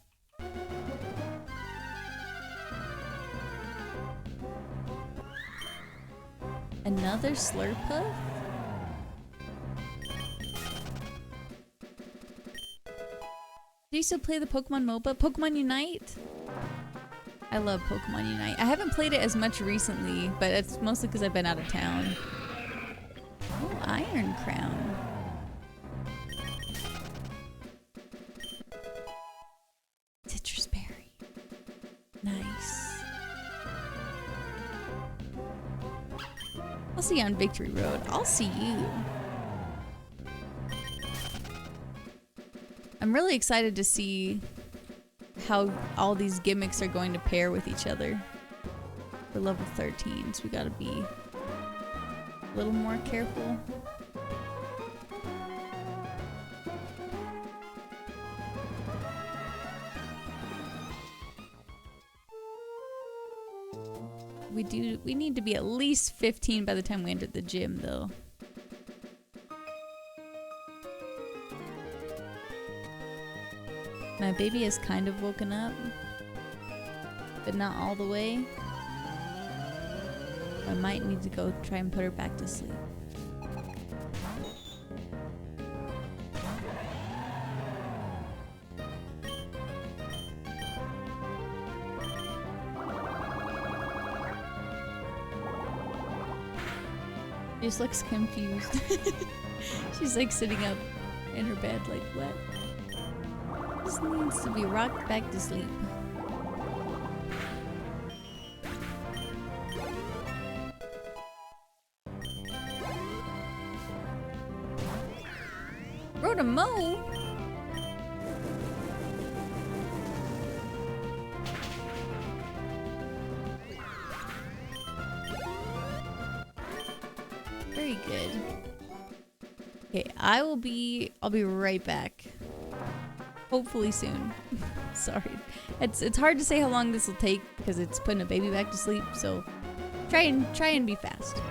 Another Slurpuff? Do you still play the Pokemon MOBA? Pokemon Unite? I love Pokemon Unite. I haven't played it as much recently, but it's mostly because I've been out of town. Oh, Iron Crown. Citrus Berry. Nice. I'll see you on Victory Road. I'll see you. I'm really excited to see how all these gimmicks are going to pair with each other. We're level 13, so we gotta be a little more careful. We need to be at least 15 by the time we enter the gym, though. My baby has kind of woken up, but not all the way. I might need to go try and put her back to sleep. She just looks confused. She's like sitting up in her bed like, what? This needs to be rocked back to sleep. Rhoda Mo? Very good. Okay, I'll be right back. Hopefully soon. Sorry. It's hard to say how long this will take because it's putting a baby back to sleep, so try and be fast.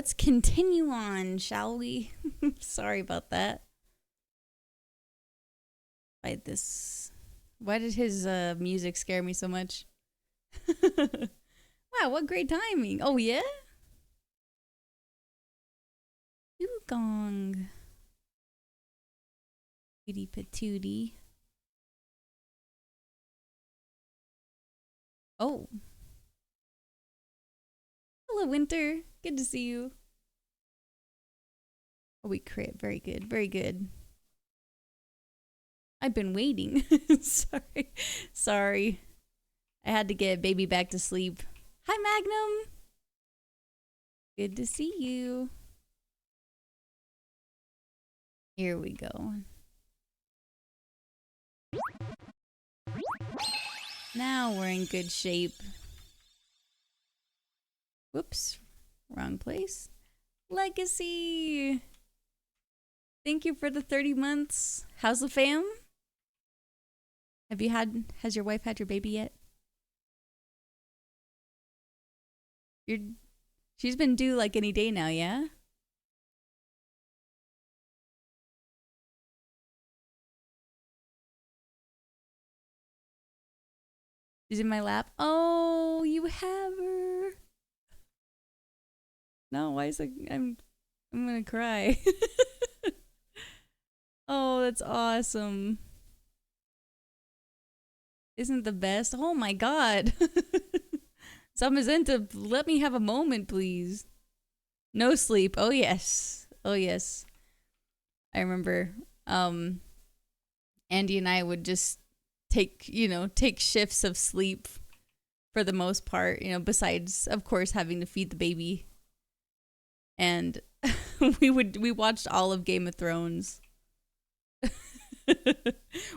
let's continue on, shall we? Sorry about that. Why did his music scare me so much? Wow, what great timing. Oh, yeah? Dugong. Patootie patootie. Oh. Hello, Winter. Good to see you. Oh, we crit. Very good. Very good. I've been waiting. Sorry. Sorry. I had to get baby back to sleep. Hi, Magnum. Good to see you. Here we go. Now we're in good shape. Whoops. Wrong place. Legacy. Thank you for the 30 months. How's the fam? Has your wife had your baby yet? She's been due like any day now, yeah? She's in my lap. Oh, you have her. No, why is it? I'm gonna cry. Oh, that's awesome. Isn't the best? Oh my god. Samazenta, let me have a moment, please. No sleep. Oh yes. Oh yes. I remember Andy and I would just take shifts of sleep for the most part, besides of course having to feed the baby. And we watched all of Game of Thrones.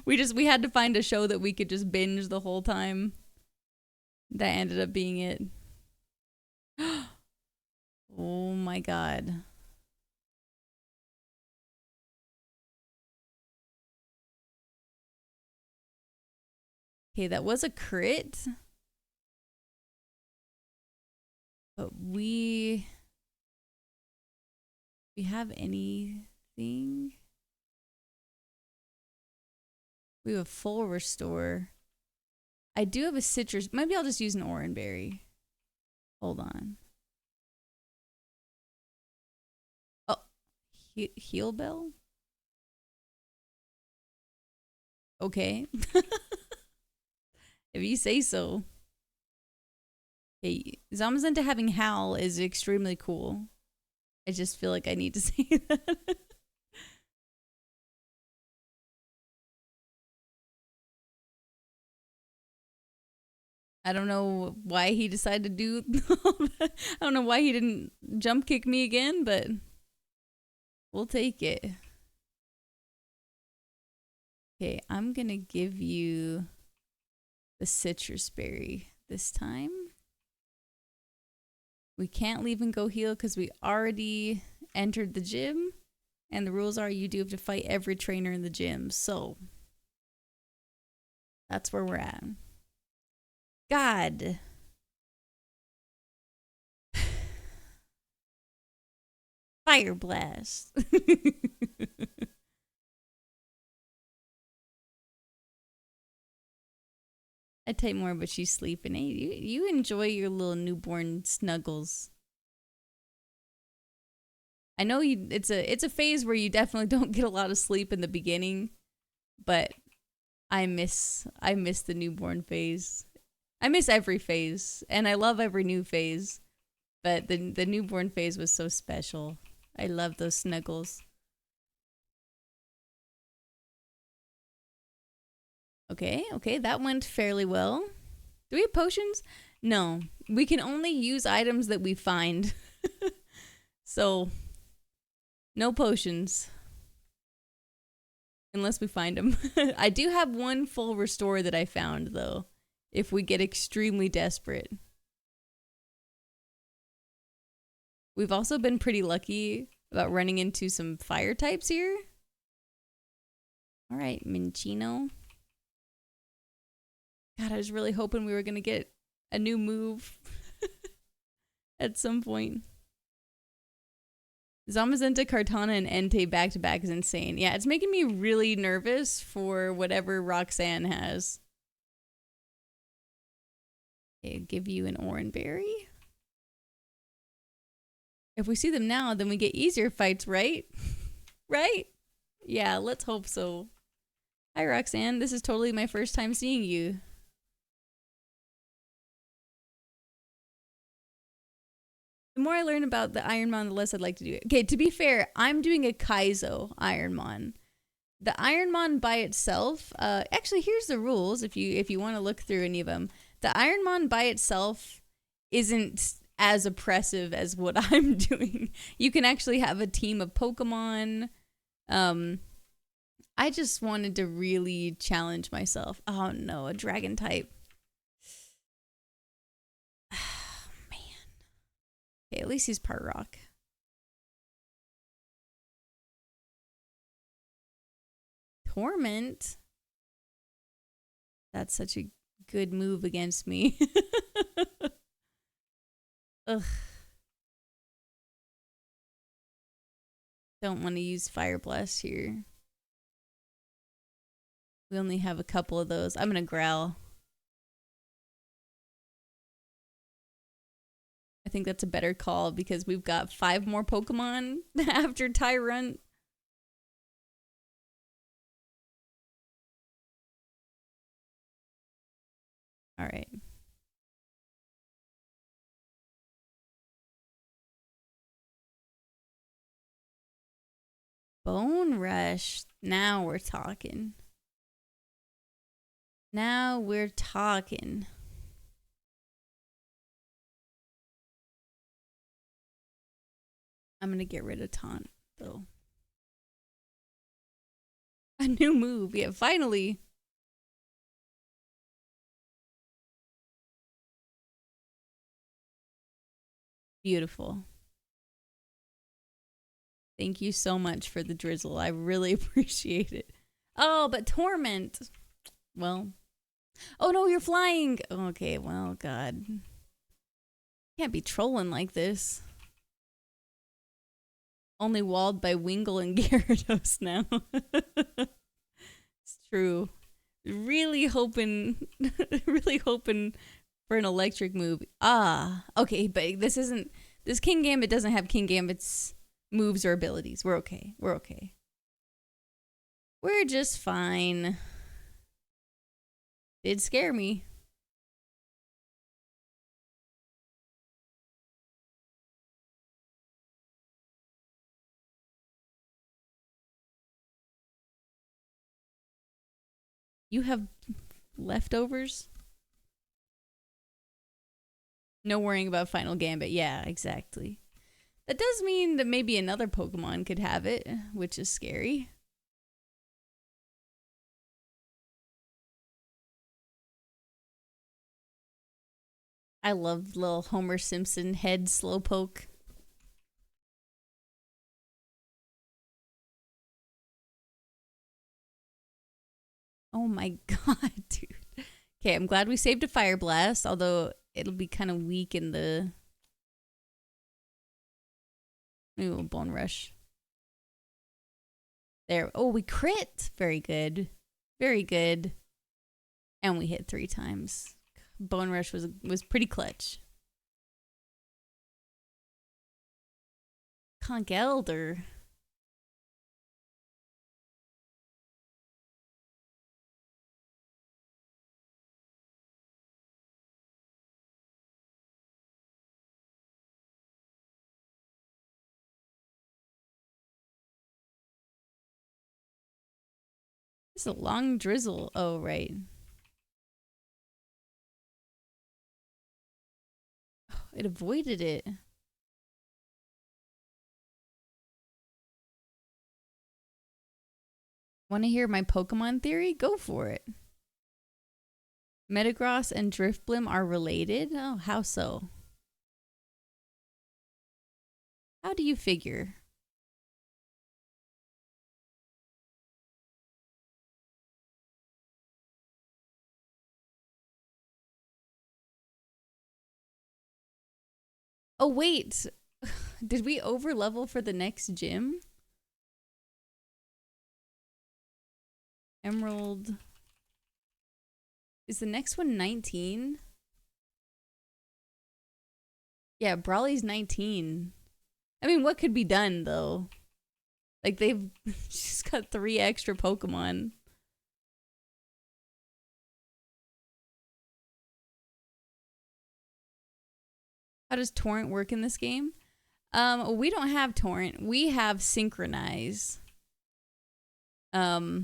we had to find a show that we could just binge the whole time. That ended up being it. Oh my god. Okay, that was a crit. But we have anything? We have a full restore. I do have a citrus. Maybe I'll just use an orange berry. Hold on. Oh, heal bell? Okay. If you say so. Hey, Zamazenta having Howl is extremely cool. I just feel like I need to say that. I don't know why he decided to do I don't know why he didn't jump kick me again, but we'll take it. Okay, I'm gonna give you the citrus berry this time. We can't leave and go heal because we already entered the gym. And the rules are you do have to fight every trainer in the gym. So that's where we're at. God. Fire blast. I type more, but she's sleeping. Hey, you enjoy your little newborn snuggles. I know it's a phase where you definitely don't get a lot of sleep in the beginning, but I miss the newborn phase. I miss every phase, and I love every new phase, but the newborn phase was so special. I love those snuggles. Okay, that went fairly well. Do we have potions? No, we can only use items that we find. So, no potions. Unless we find them. I do have one full restore that I found, though, if we get extremely desperate. We've also been pretty lucky about running into some fire types here. All right, Minchino. God, I was really hoping we were going to get a new move at some point. Zamazenta, Kartana, and Entei back to back is insane. Yeah, it's making me really nervous for whatever Roxanne has. Okay, give you an Oranberry. If we see them now, then we get easier fights, right? Right? Yeah, let's hope so. Hi, Roxanne. This is totally my first time seeing you. The more I learn about the IronMON, the less I'd like to do it. Okay, to be fair, I'm doing a Kaizo IronMON. The IronMON by itself, actually, here's the rules if you want to look through any of them. The IronMON by itself isn't as oppressive as what I'm doing. You can actually have a team of Pokemon. I just wanted to really challenge myself. Oh no, a dragon type. Oh, man. Okay, at least he's part rock. Torment? That's such a good move against me. Ugh. Don't want to use Fire Blast here. We only have a couple of those. I'm gonna growl. I think that's a better call because we've got 5 more Pokemon after Tyrant. All right. Bone Rush. Now we're talking. Now we're talking. I'm going to get rid of Taunt, though. A new move. Yeah, finally. Beautiful. Thank you so much for the drizzle. I really appreciate it. Oh, but Torment. Well. Oh, no, you're flying. Okay, well, God. Can't be trolling like this. Only walled by Wingull and Gyarados now. It's true. Really hoping for an electric move. Ah, okay, but this King Gambit doesn't have King Gambit's moves or abilities. We're okay. We're okay. We're just fine. Did scare me. You have leftovers? No worrying about Final Gambit. Yeah, exactly. That does mean that maybe another Pokemon could have it, which is scary. I love little Homer Simpson head Slowpoke. Oh my god, dude. Okay, I'm glad we saved a Fire Blast, although it'll be kind of weak in the... Maybe we'll Bone Rush. There. Oh, we crit. Very good. Very good. And we hit 3 times. Bone Rush was pretty clutch. Conch Elder. It's a long drizzle. Oh, right. Oh, it avoided it. Want to hear my Pokemon theory? Go for it. Metagross and Drifblim are related? Oh, how so? How do you figure? Oh, wait. did we over level for the next gym? Emerald. Is the next one 19? Yeah, Brawly's 19. I mean, what could be done, though? Like, they've just got 3 extra Pokemon. How does Torrent work in this game? We don't have Torrent. We have Synchronize. That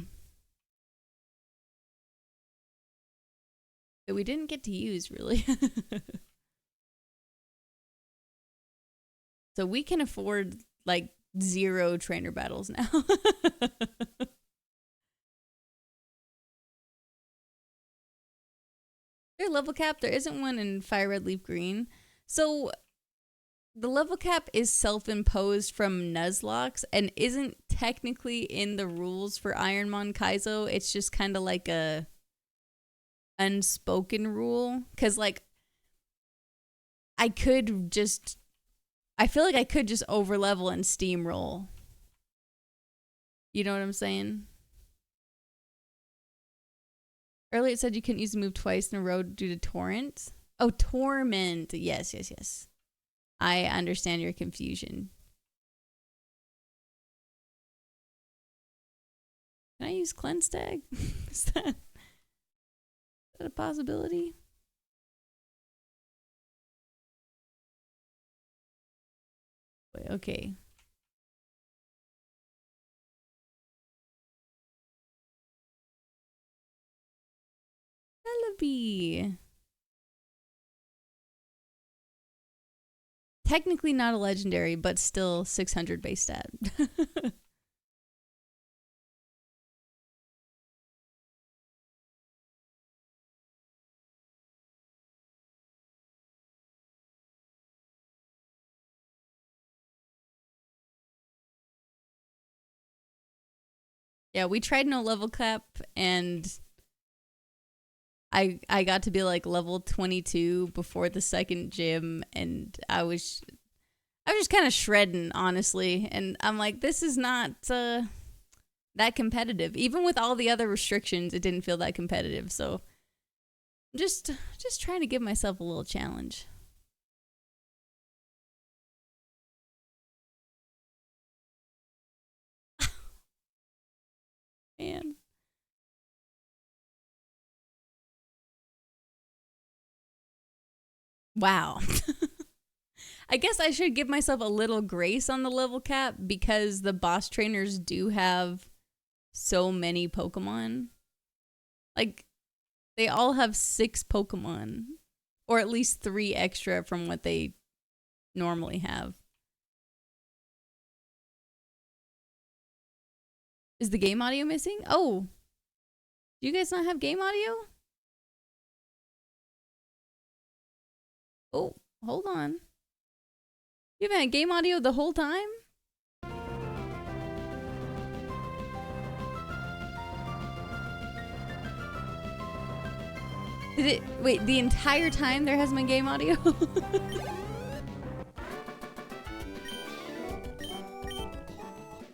we didn't get to use, really. So we can afford, like, 0 trainer battles now. Their level cap, there isn't one in Fire Red Leaf Green. So the level cap is self-imposed from Nuzlocke and isn't technically in the rules for IronMON Kaizo. It's just kind of like a unspoken rule. Because, like, I feel like I could just overlevel and steamroll. You know what I'm saying? Earlier it said you couldn't use the move twice in a row due to Torrent. Oh, Torment. Yes, yes, yes. I understand your confusion. Can I use Cleanse Tag? Is that a possibility? Wait, okay. Celebi. Technically not a legendary, but still 600 base stat. Yeah, we tried no level cap, and I got to be like level 22 before the second gym, and I was just kind of shredding, honestly. And I'm like, this is not that competitive. Even with all the other restrictions, it didn't feel that competitive. So just trying to give myself a little challenge. Man. Wow. I guess I should give myself a little grace on the level cap because the boss trainers do have so many Pokemon. Like, they all have 6 Pokemon, or at least 3 extra from what they normally have. Is the game audio missing? Oh, do you guys not have game audio? Oh, hold on. You haven't had game audio the whole time? Did it, wait, the entire time there hasn't been game audio?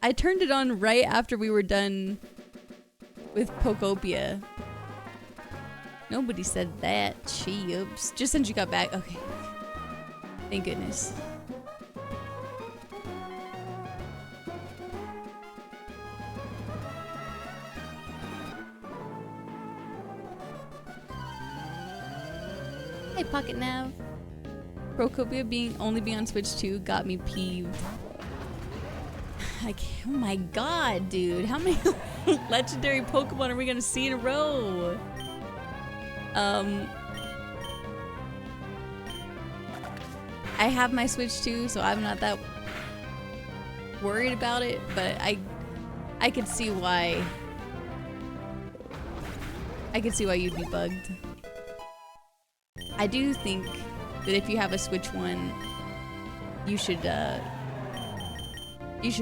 I turned it on right after we were done with Pokopia. Nobody said that. Cheeps. Just since you got back. Okay. Thank goodness. Hey, Pocket Nav. Procopia only being on Switch 2 got me peeved. Oh my god, dude. How many legendary Pokemon are we gonna see in a row? I have my Switch 2, so I'm not that worried about it, but I could see why. I could see why you'd be bugged. I do think that if you have a Switch 1, you should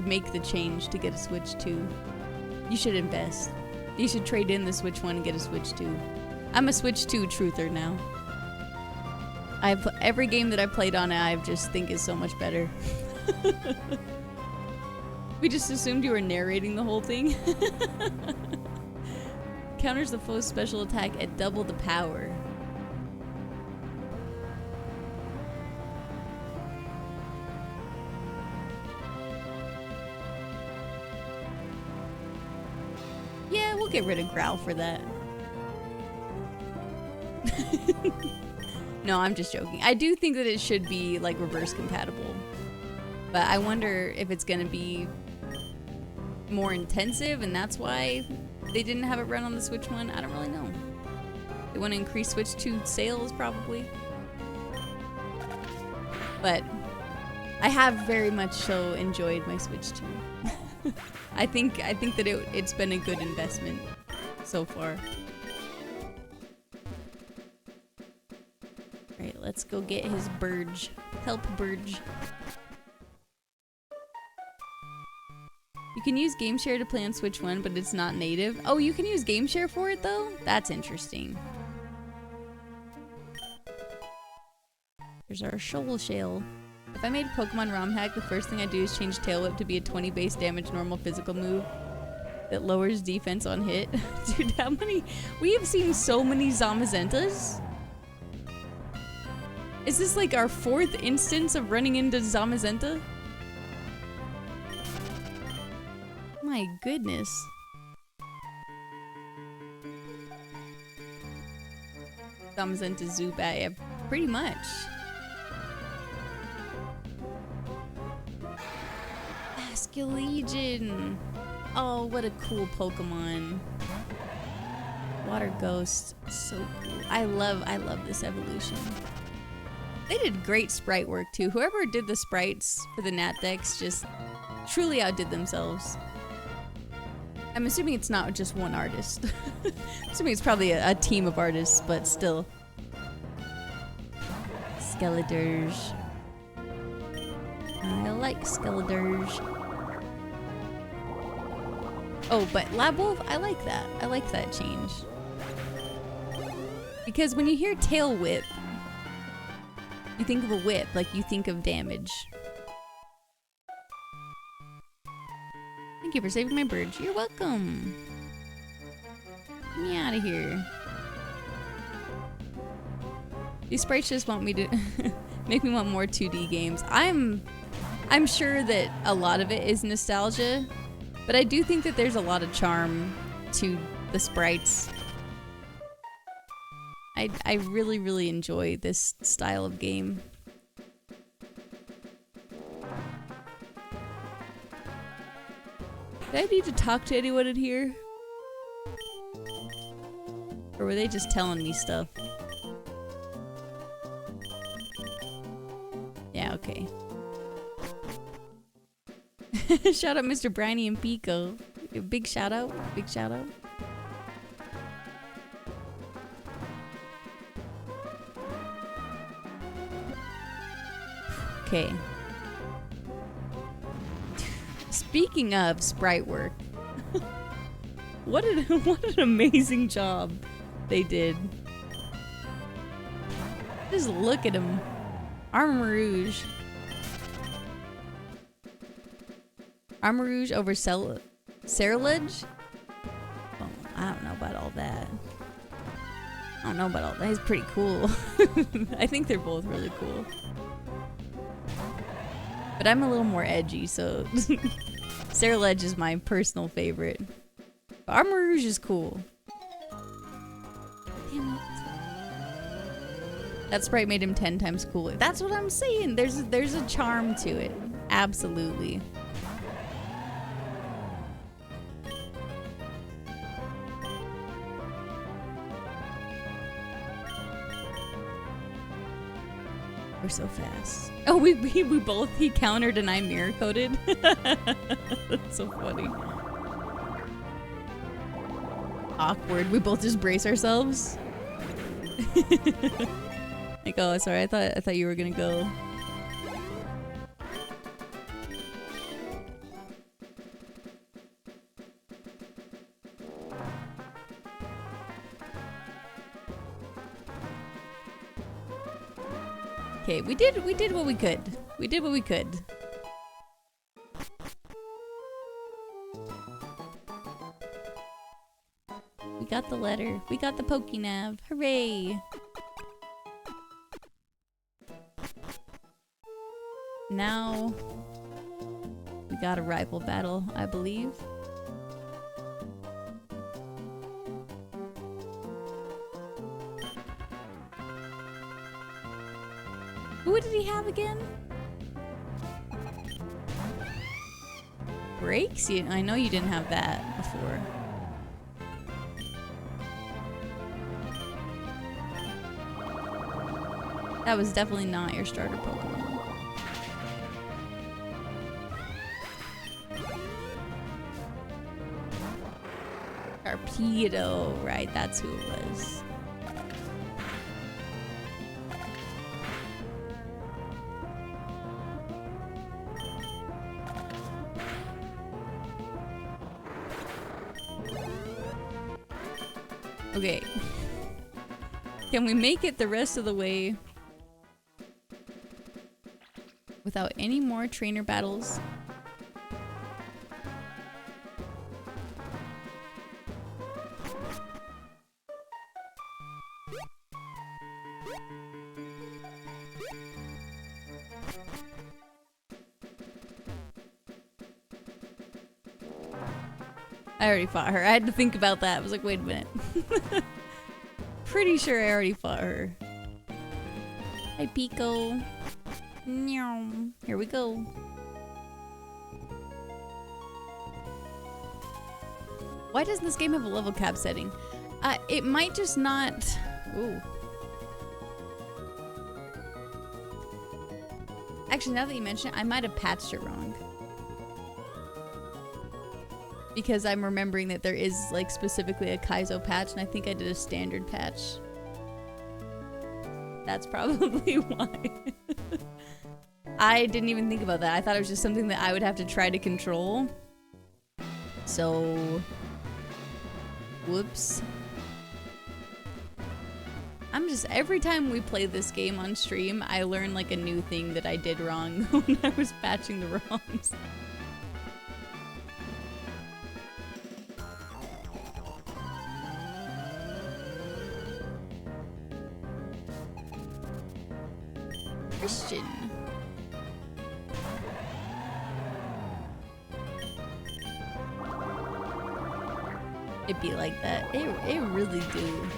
make the change to get a Switch 2. You should invest. You should trade in the Switch 1 and get a Switch 2. I'm a Switch 2 truther now. Every game that I've played on it, I just think is so much better. We just assumed you were narrating the whole thing. Counters the foe's special attack at double the power. Yeah, we'll get rid of Growl for that. No, I'm just joking. I do think that it should be like reverse compatible. But I wonder if it's gonna be more intensive and that's why they didn't have it run on the Switch 1. I don't really know. They want to increase Switch 2 sales probably. But I have very much so enjoyed my Switch 2. I think that it's been a good investment so far. Alright, let's go get his Burge. Help Burge. You can use Game Share to play on Switch 1, but it's not native. Oh, you can use Game Share for it though? That's interesting. Here's our Shoal Shale. If I made a Pokemon ROM hack, the first thing I do is change Tail Whip to be a 20 base damage normal physical move that lowers defense on hit. Dude, how many? We have seen so many Zamazentas. Is this like our 4th instance of running into Zamazenta? My goodness. Zamazenta Zubat, yeah, pretty much. Basculegion. Oh, what a cool Pokemon. Water Ghost, so cool. I love this evolution. They did great sprite work too. Whoever did the sprites for the NatDex just truly outdid themselves. I'm assuming it's not just one artist. I'm assuming it's probably a team of artists, but still. Skeletors. I like Skeletors. Oh, but Lab Wolf, I like that. I like that change. Because when you hear Tail Whip, you think of a whip, like you think of damage. Thank you for saving my bird. You're welcome. Get me out of here. These sprites just want me to make me want more 2D games. I'm sure that a lot of it is nostalgia, but I do think that there's a lot of charm to the sprites. I really, really enjoy this style of game. Did I need to talk to anyone in here? Or were they just telling me stuff? Yeah, okay. Shout out Mr. Briny and Pico. Big shout out. Big shout out. Okay. Speaking of sprite work, what an amazing job they did. Just look at him. Armarouge. Armarouge over Cerulege? Well, I don't know about all that. I don't know about all that. He's pretty cool. I think they're both really cool. But I'm a little more edgy, so Cerulege is my personal favorite. But Armarouge is cool. Damn it. That sprite made him 10 times cooler. That's what I'm saying. There's a charm to it. Absolutely. We're so fast. Oh, we both, he countered and I mirror coded. That's so funny. Awkward. We both just brace ourselves. Like, oh, sorry. I thought you were gonna go. Okay, we did what we could. We did what we could. got the letter. We got the Pokénav. Hooray! Now we got a rival battle, I believe. Who did he have again? Brakes? I know you didn't have that before. That was definitely not your starter Pokemon. Torpedo, right, that's who it was. Okay. Can we make it the rest of the way without any more trainer battles? I already fought her. I had to think about that. I was like, wait a minute. Pretty sure I already fought her. Hi, Pico. Meow. Here we go. Why doesn't this game have a level cap setting? It might just not... Ooh. Actually, now that you mention it, I might have patched it wrong. Because I'm remembering that there is, like, specifically a Kaizo patch, and I think I did a standard patch. That's probably why. I didn't even think about that. I thought it was just something that I would have to try to control. So... Whoops. I'm just... Every time we play this game on stream, I learn, like, a new thing that I did wrong when I was patching the ROMs. Christian. It'd be like that. It really do.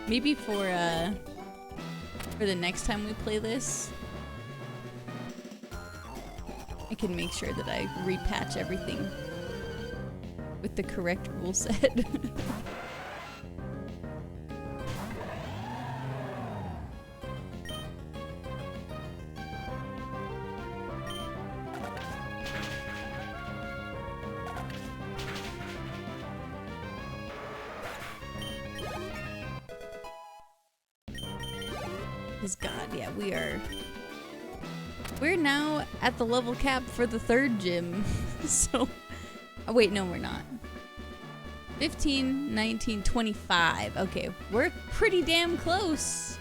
Maybe for the next time we play this, I can make sure that I repatch everything with the correct rule set. God, yeah, we're now at the level cap for the third gym. So, oh wait, no, we're not. 15, 19, 25. Okay, we're pretty damn close.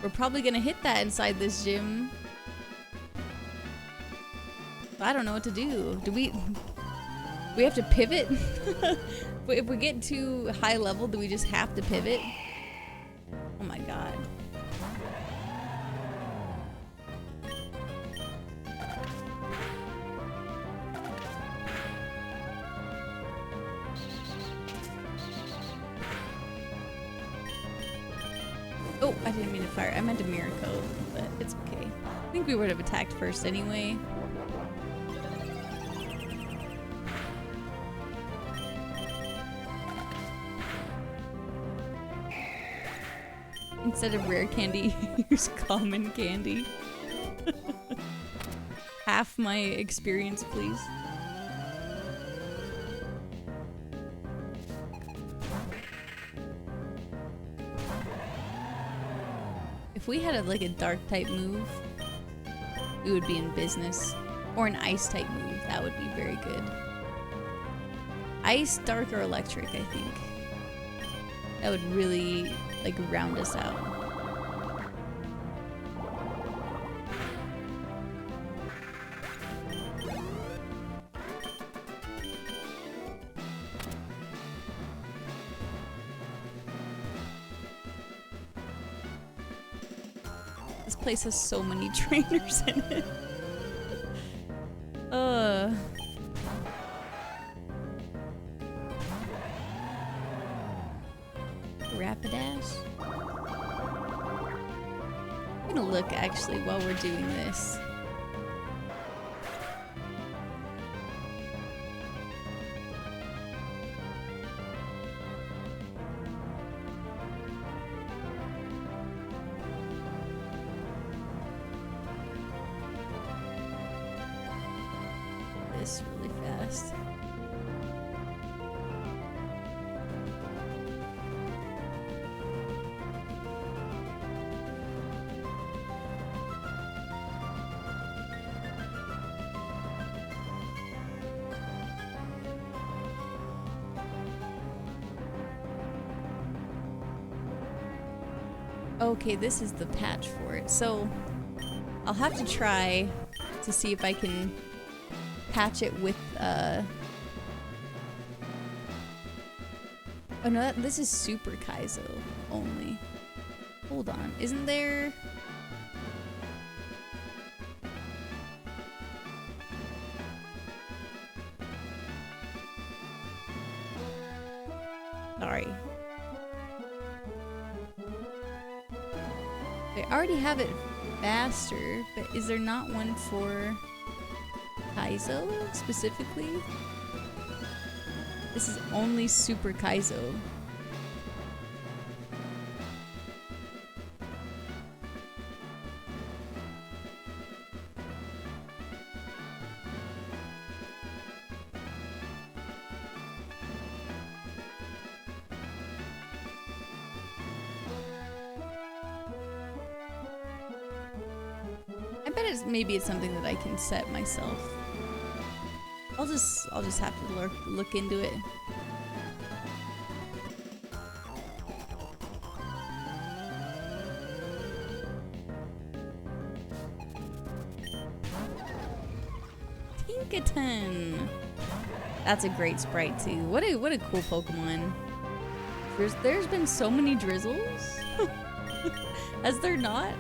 We're probably gonna hit that inside this gym. I don't know what to do. Do we have to pivot? If we get too high level, do we just have to pivot? Oh my god. Oh, I didn't mean to fire. I meant to mirror code, but it's okay. I think we would have attacked first anyway. Instead of rare candy, use common candy. Half my experience, please. If we had like a dark type move, we would be in business. Or an ice type move, that would be very good. Ice, dark, or electric, I think. That would really like round us out. This place has so many trainers in it. Rapidash. I'm gonna look actually while we're doing this. This really fast. Okay, this is the patch for it. So I'll have to try to see if I can patch it with oh no, this is Super Kaizo only. Hold on, isn't there? Sorry. I already have it faster, but is there not one for Kaizo specifically? This is only Super Kaizo. I bet maybe it's something that I can set myself. I'll just have to look into it. Tinkaton. That's a great sprite too. What a cool Pokemon. There's been so many Drizzles. Has there not?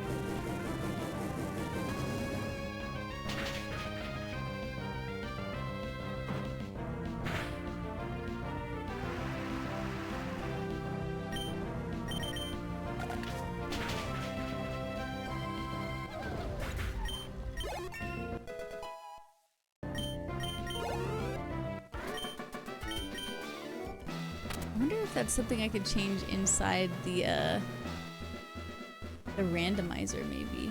I wonder if that's something I could change inside the randomizer, maybe.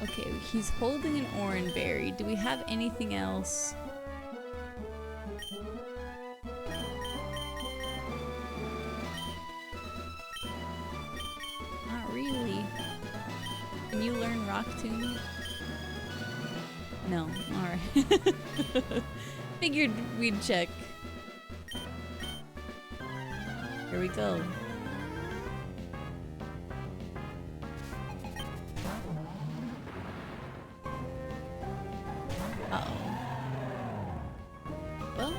Okay, he's holding an orange berry. Do we have anything else? Not really. Can you learn Rock Tomb? No. Alright. Figured we'd check. Here we go. Uh-oh. Well.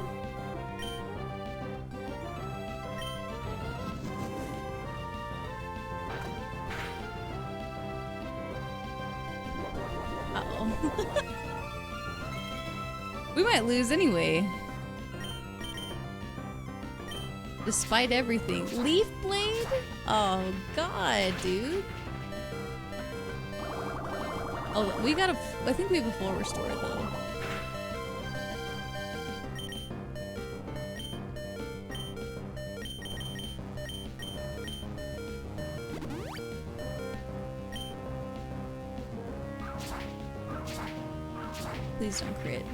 Uh-oh. We might lose anyway. Despite everything. Leaf Blade? Oh god, dude. Oh, we gotta... I think we have a full restore though. Please don't crit.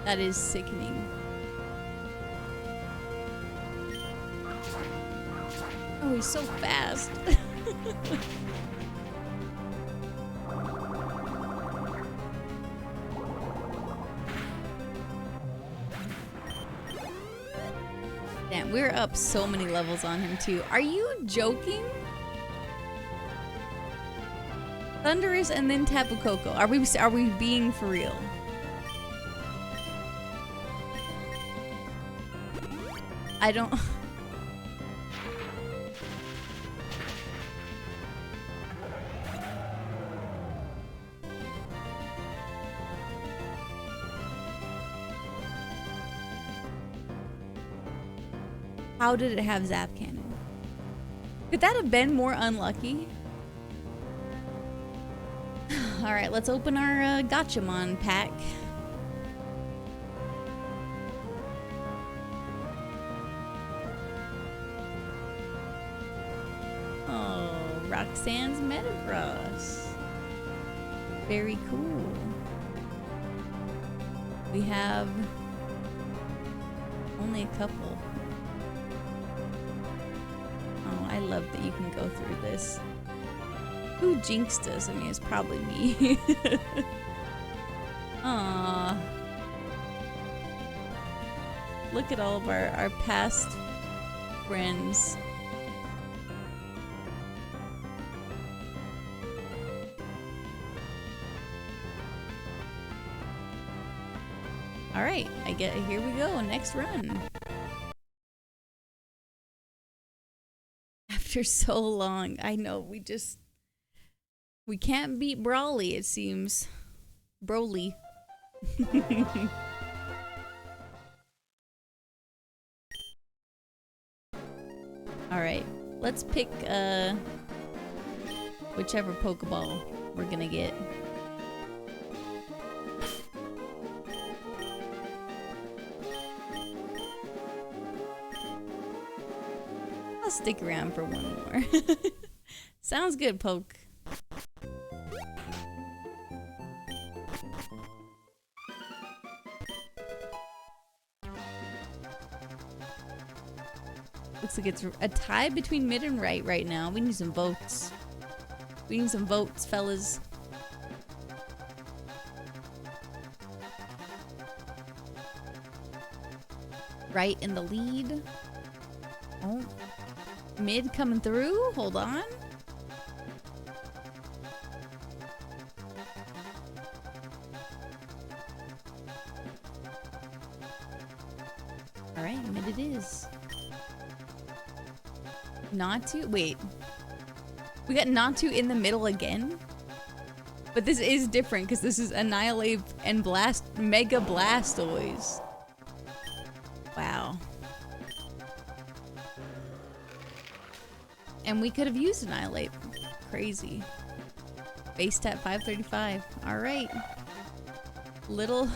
That is sickening. Oh, he's so fast. Damn, we're up so many levels on him too. Are you joking? Thundurus and then Tapu Koko. Are we being for real? I don't. How did it have Zap Cannon? Could that have been more unlucky? Alright, let's open our Gachamon pack. Oh, Roxanne's Metagross. Very cool. We have only a couple. Oh, I love that you can go through this. Who jinxed us? I mean, it's probably me. Aww. Look at all of our past friends. Alright, here we go, next run. After so long, I know, we can't beat Brawly, it seems. Broly. Alright, let's pick whichever Pokeball we're gonna get. I'll stick around for one more. Sounds good, Poke. Looks like it's a tie between mid and right now. We need some votes. We need some votes, fellas. Right in the lead. Oh. Mid coming through? Hold on. Alright, mid it is. Natu? Wait. We got Natu in the middle again? But this is different because this is Annihilate and Blast Mega Blastoise. Wow. And we could have used Annihilate. Crazy. Base stat 535. Alright. Little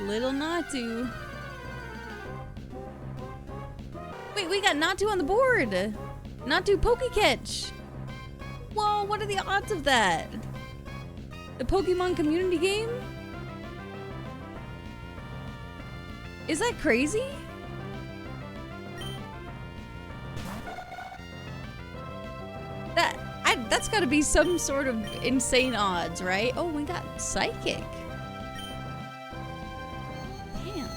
Natu. Wait, we got Natu on the board! Natu Pokecatch! Whoa, what are the odds of that? The Pokemon community game? Is that crazy? That's gotta be some sort of insane odds, right? Oh, we got Psychic. Damn.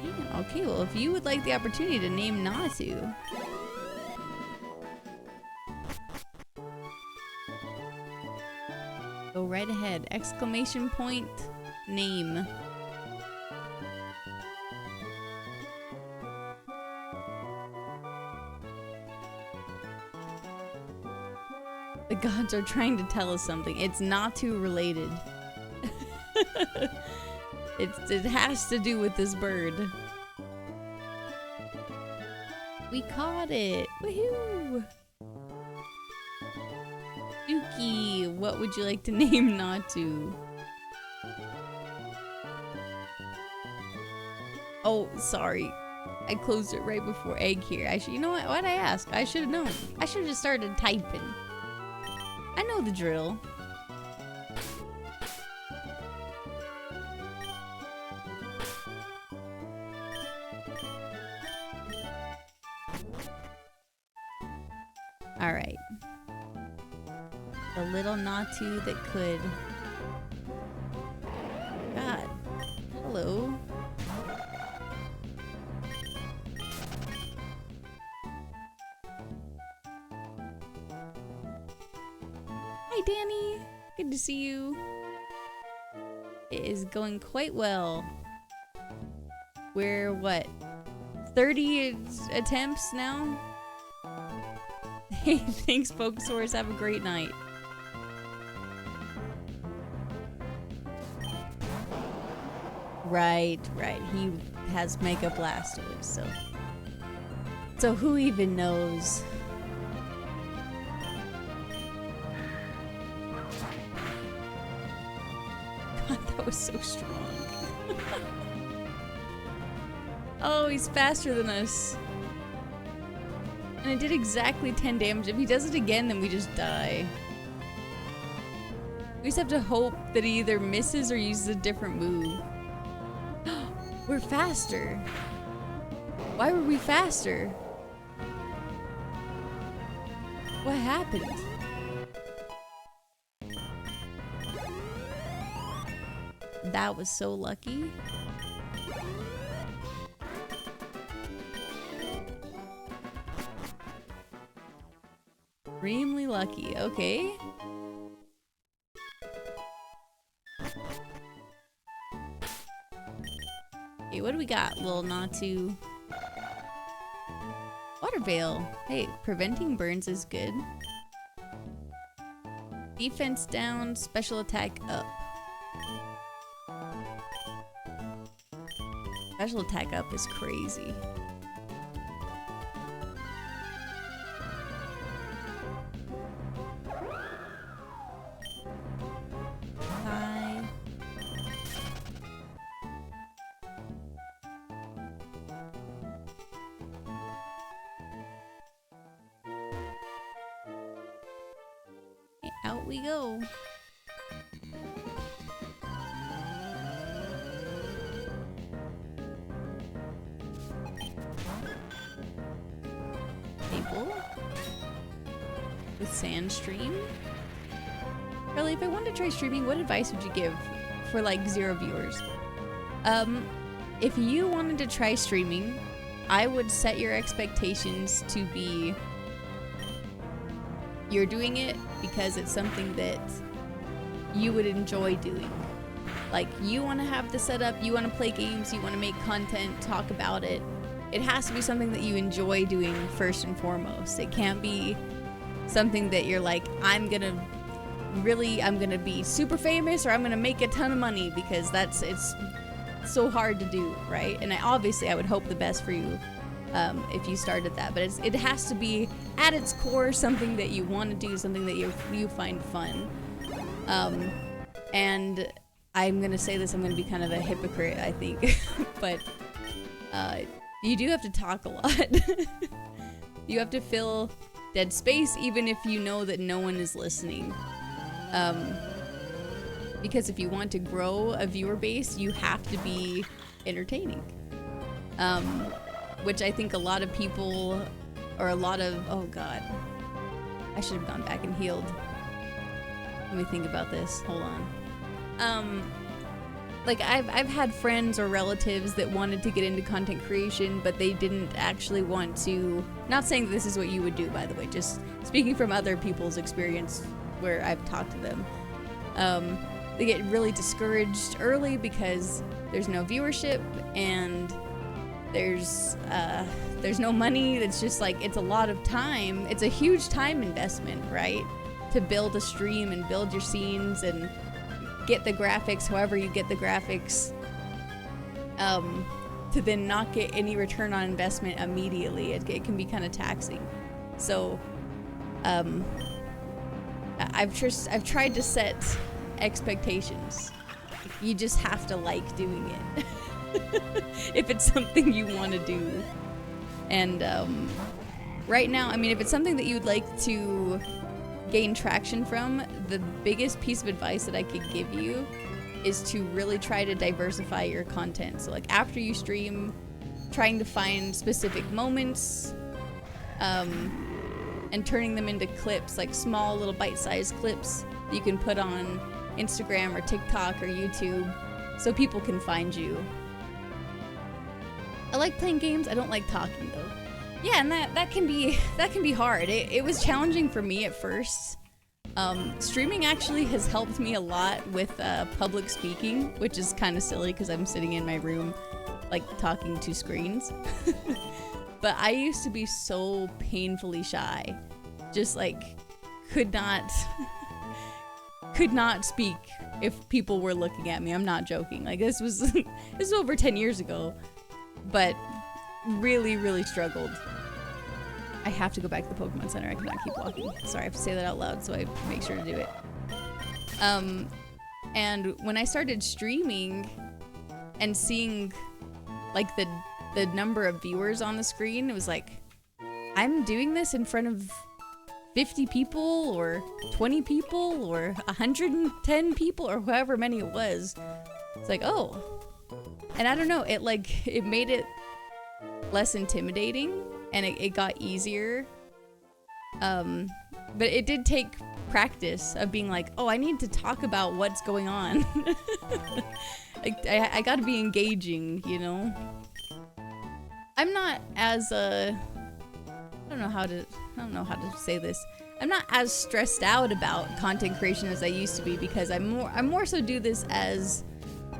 Damn. Okay, well, if you would like the opportunity to name Natu. Go right ahead. Exclamation point, name. The gods are trying to tell us something. It's not too related. It has to do with this bird. We caught it! Woohoo! Yuki, what would you like to name Natu? Oh, sorry. I closed it right before egg here. You know what? Why'd I ask? I should have known. I should have just started typing. I know the drill. Alright. The little Natu that could. God. Hello. Danny. Good to see you. It is going quite well. We're what? 30 attempts now? Hey, thanks, Pokesaurus. Have a great night. Right. He has Mega Blastoise, so who even knows? God, that was so strong. Oh, he's faster than us. And it did exactly 10 damage. If he does it again, then we just die. We just have to hope that he either misses or uses a different move. We're faster. Why were we faster? What happened? That was so lucky. Extremely lucky. Okay. Okay, what do we got, Lil Natu? Water Veil. Hey, preventing burns is good. Defense down, special attack up. Special attack up is crazy. Hi. Okay, out we go. With Sandstream. Really, if I wanted to try streaming, what advice would you give for like 0 viewers? If you wanted to try streaming, I would set your expectations to be you're doing it because it's something that you would enjoy doing. Like, you want to have the setup, you want to play games, you want to make content, talk about it. It has to be something that you enjoy doing first and foremost. It can't be something that you're like, I'm gonna be super famous or I'm gonna make a ton of money, because it's so hard to do, right? And I would hope the best for you if you started that, but it has to be at its core something that you want to do, something that you find fun. And I'm gonna say this, I'm gonna be kind of a hypocrite, I think, but you do have to talk a lot. You have to fill dead space, even if you know that no one is listening. Because if you want to grow a viewer base, you have to be entertaining. Which I think a lot of people, or oh god, I should have gone back and healed. Let me think about this, hold on. Like, I've had friends or relatives that wanted to get into content creation, but they didn't actually want to, not saying that this is what you would do, by the way, just speaking from other people's experience where I've talked to them. They get really discouraged early because there's no viewership and there's no money. It's just like, it's a lot of time. It's a huge time investment, right? To build a stream and build your scenes and get the graphics, however you get the graphics, to then not get any return on investment immediately. It can be kind of taxing. So, I've tried to set expectations. You just have to like doing it. If it's something you want to do. And, right now, I mean, if it's something that you'd like to gain traction from, the biggest piece of advice that I could give you is to really try to diversify your content. So like, after you stream, trying to find specific moments, and turning them into clips, like small little bite-sized clips that you can put on Instagram or TikTok or YouTube so people can find you. I like playing games, I don't like talking though. Yeah, and that can be hard. It was challenging for me at first, Streaming actually has helped me a lot with public speaking, which is kind of silly because I'm sitting in my room, like talking to screens. But I used to be so painfully shy, just like could not speak if people were looking at me. I'm not joking. Like this was over 10 years ago, but really struggled. I have to go back to the Pokemon Center. I cannot keep walking. Sorry, I have to say that out loud so I make sure to do it. And when I started streaming and seeing like the number of viewers on the screen, it was like, I'm doing this in front of 50 people or 20 people or 110 people or however many it was. It's like, oh. And I don't know, it made it less intimidating and it got easier. But it did take practice of being like, oh, I need to talk about what's going on. I gotta be engaging, you know? I'm not as I don't know how to say this. I'm not as stressed out about content creation as I used to be because I more so do this as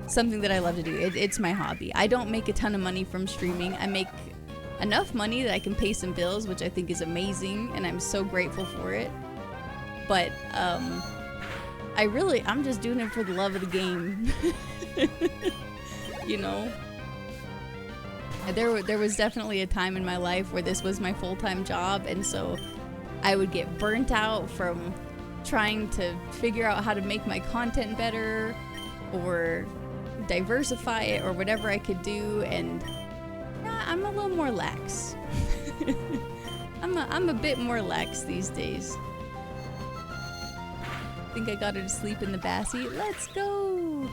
something that I love to do. It's my hobby. I don't make a ton of money from streaming. I make enough money that I can pay some bills, which I think is amazing, and I'm so grateful for it. But I'm just doing it for the love of the game. You know? There was definitely a time in my life where this was my full-time job, and so I would get burnt out from trying to figure out how to make my content better or diversify it or whatever I could do, and I'm a little more lax. I'm a bit more lax these days. I think I got her to sleep in the backseat. Let's go!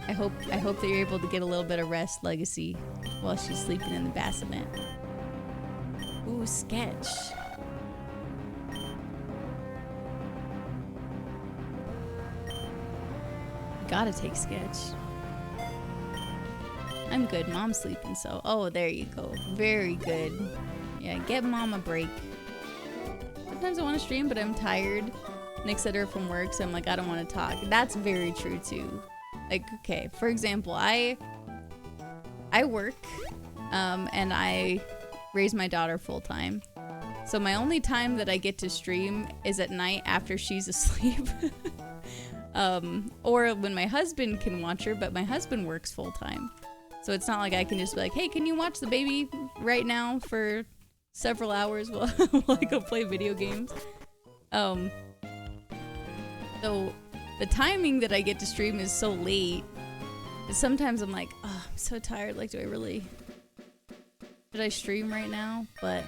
I hope that you're able to get a little bit of rest, Legacy, while she's sleeping in the bassinet. Ooh, sketch. Gotta take sketch. I'm good. Mom's sleeping, so... Oh, there you go. Very good. Yeah, get Mom a break. Sometimes I want to stream, but I'm tired. Nick said her from work, so I'm like, I don't want to talk. That's very true, too. Like, okay, for example, I work, and I raise my daughter full-time. So my only time that I get to stream is at night after she's asleep. Or when my husband can watch her, but my husband works full-time. So it's not like I can just be like, hey, can you watch the baby right now for several hours while I go play video games? So the timing that I get to stream is so late that sometimes I'm like, oh, I'm so tired. Like, should I stream right now? But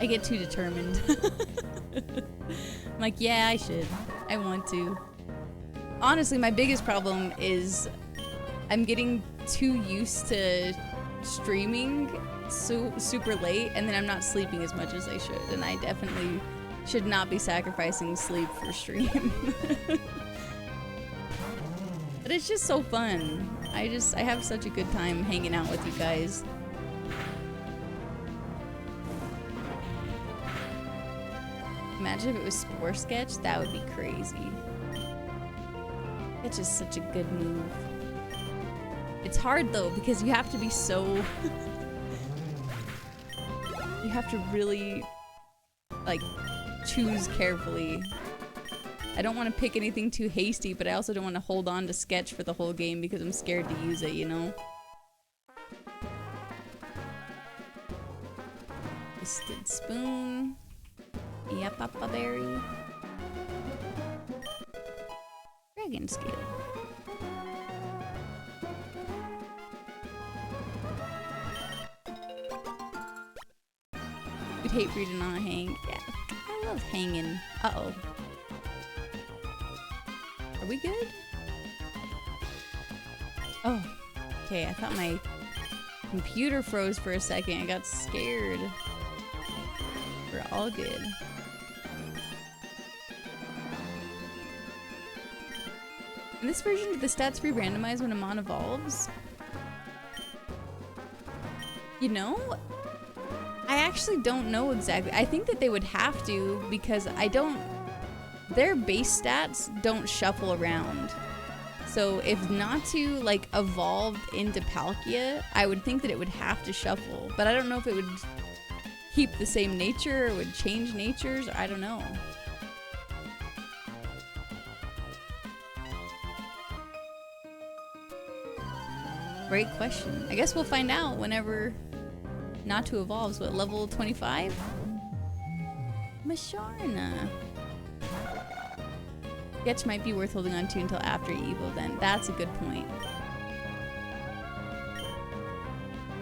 I get too determined. I'm like, yeah, I should. I want to. Honestly, my biggest problem is I'm getting too used to streaming so super late, and then I'm not sleeping as much as I should, and I definitely should not be sacrificing sleep for stream. But it's just so fun. I have such a good time hanging out with you guys. Imagine if it was Spore Sketch, that would be crazy. It's just such a good move. It's hard though, because you have to be so... you have to really, like, choose carefully. I don't want to pick anything too hasty, but I also don't want to hold on to Sketch for the whole game because I'm scared to use it, you know? Twisted Spoon. Yep, Papa Berry. Dragon Scale. We'd hate for you to not hang. Yeah, I love hanging. Uh-oh. Are we good? Oh, okay. I thought my computer froze for a second. I got scared. We're all good. In this version, do the stats re-randomize when a mon evolves? You know, I actually don't know exactly. I think that they would have to because their base stats don't shuffle around. So if Natu like evolved into Palkia, I would think that it would have to shuffle. But I don't know if it would keep the same nature or would change natures. I don't know. Great question. I guess we'll find out whenever Natu evolves. What, level 25? Masharna. Sketch might be worth holding on to until after Evo then. That's a good point.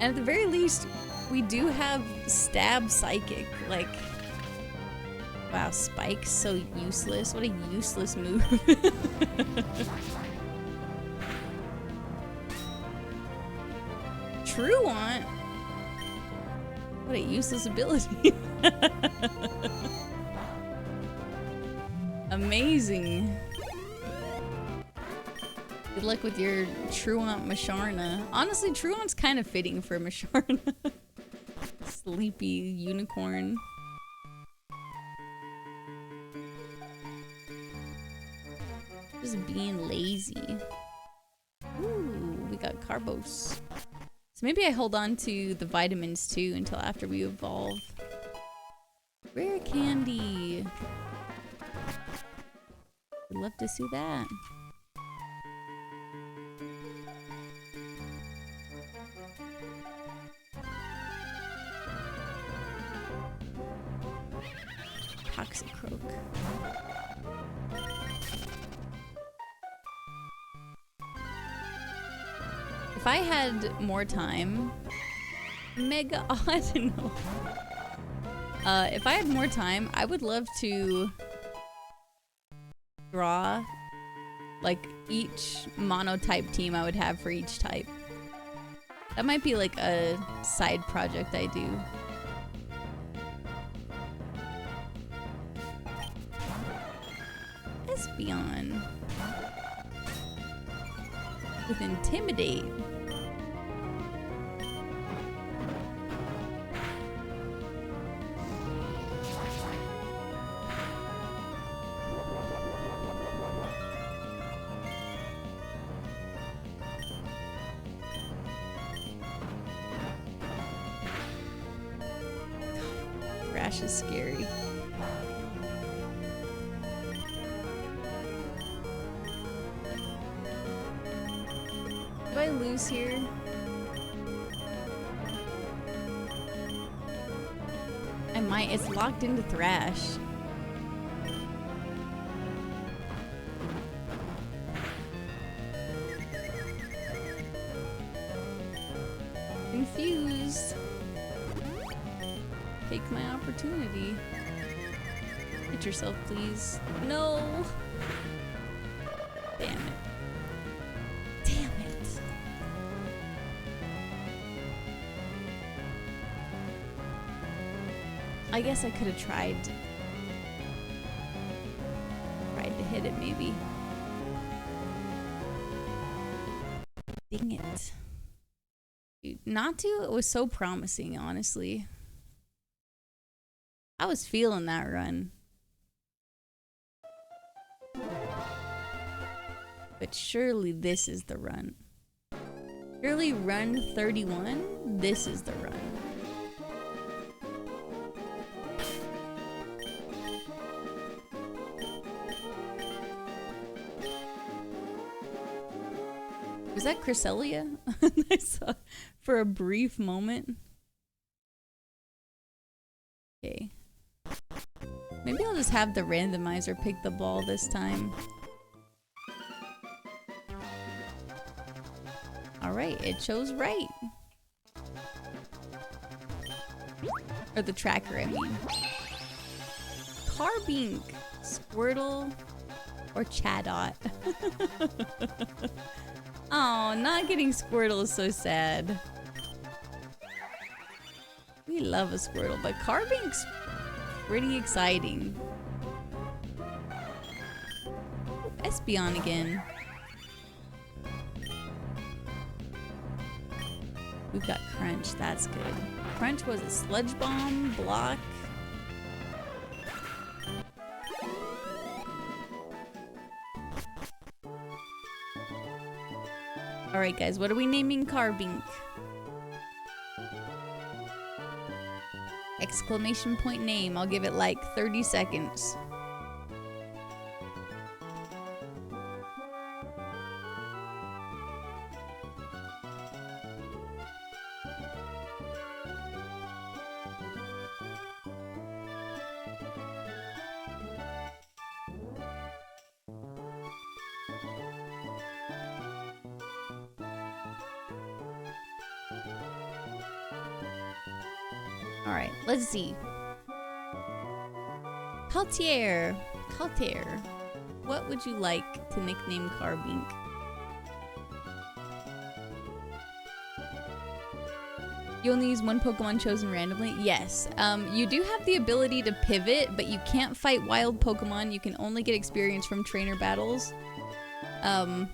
And at the very least, we do have Stab Psychic. Like, wow, Spike's so useless. What a useless move. Truant? What a useless ability. Amazing. Good luck with your Truant Masharna. Honestly, Truant's kind of fitting for Masharna. Sleepy unicorn. Just being lazy. Ooh, we got Carbos. So maybe I hold on to the vitamins too until after we evolve. Rare candy. Would love to see that. Toxicroak. If I had more time, mega odd. No. If I had more time, I would love to draw like each monotype team I would have for each type. That might be like a side project I do. Espeon. With Intimidate. Rash is scary. Do I lose here? I might. It's locked into Thrash. Confused. Take my opportunity. Hit yourself, please. No! Damn it. Damn it. I guess I could have tried to hit it, maybe. Dang it. Dude, Natu was so promising, honestly. I was feeling that run. But surely this is the run. Surely run 31, this is the run. Was that Cresselia? I saw for a brief moment. Okay. Maybe I'll just have the randomizer pick the ball this time. Alright, it chose right. Or the tracker, I mean. Carbink, Squirtle, or Chatot. Oh, not getting Squirtle is so sad. We love a Squirtle, but Carbink's pretty exciting. Espeon again. We've got Crunch. That's good. Crunch was a Sludge Bomb, Block. Alright guys, what are we naming Carbink? Exclamation point name. I'll give it like 30 seconds. Alright, let's see. Caltier. What would you like to nickname Carbink? You only use one Pokemon chosen randomly? Yes. You do have the ability to pivot, but you can't fight wild Pokemon. You can only get experience from trainer battles. And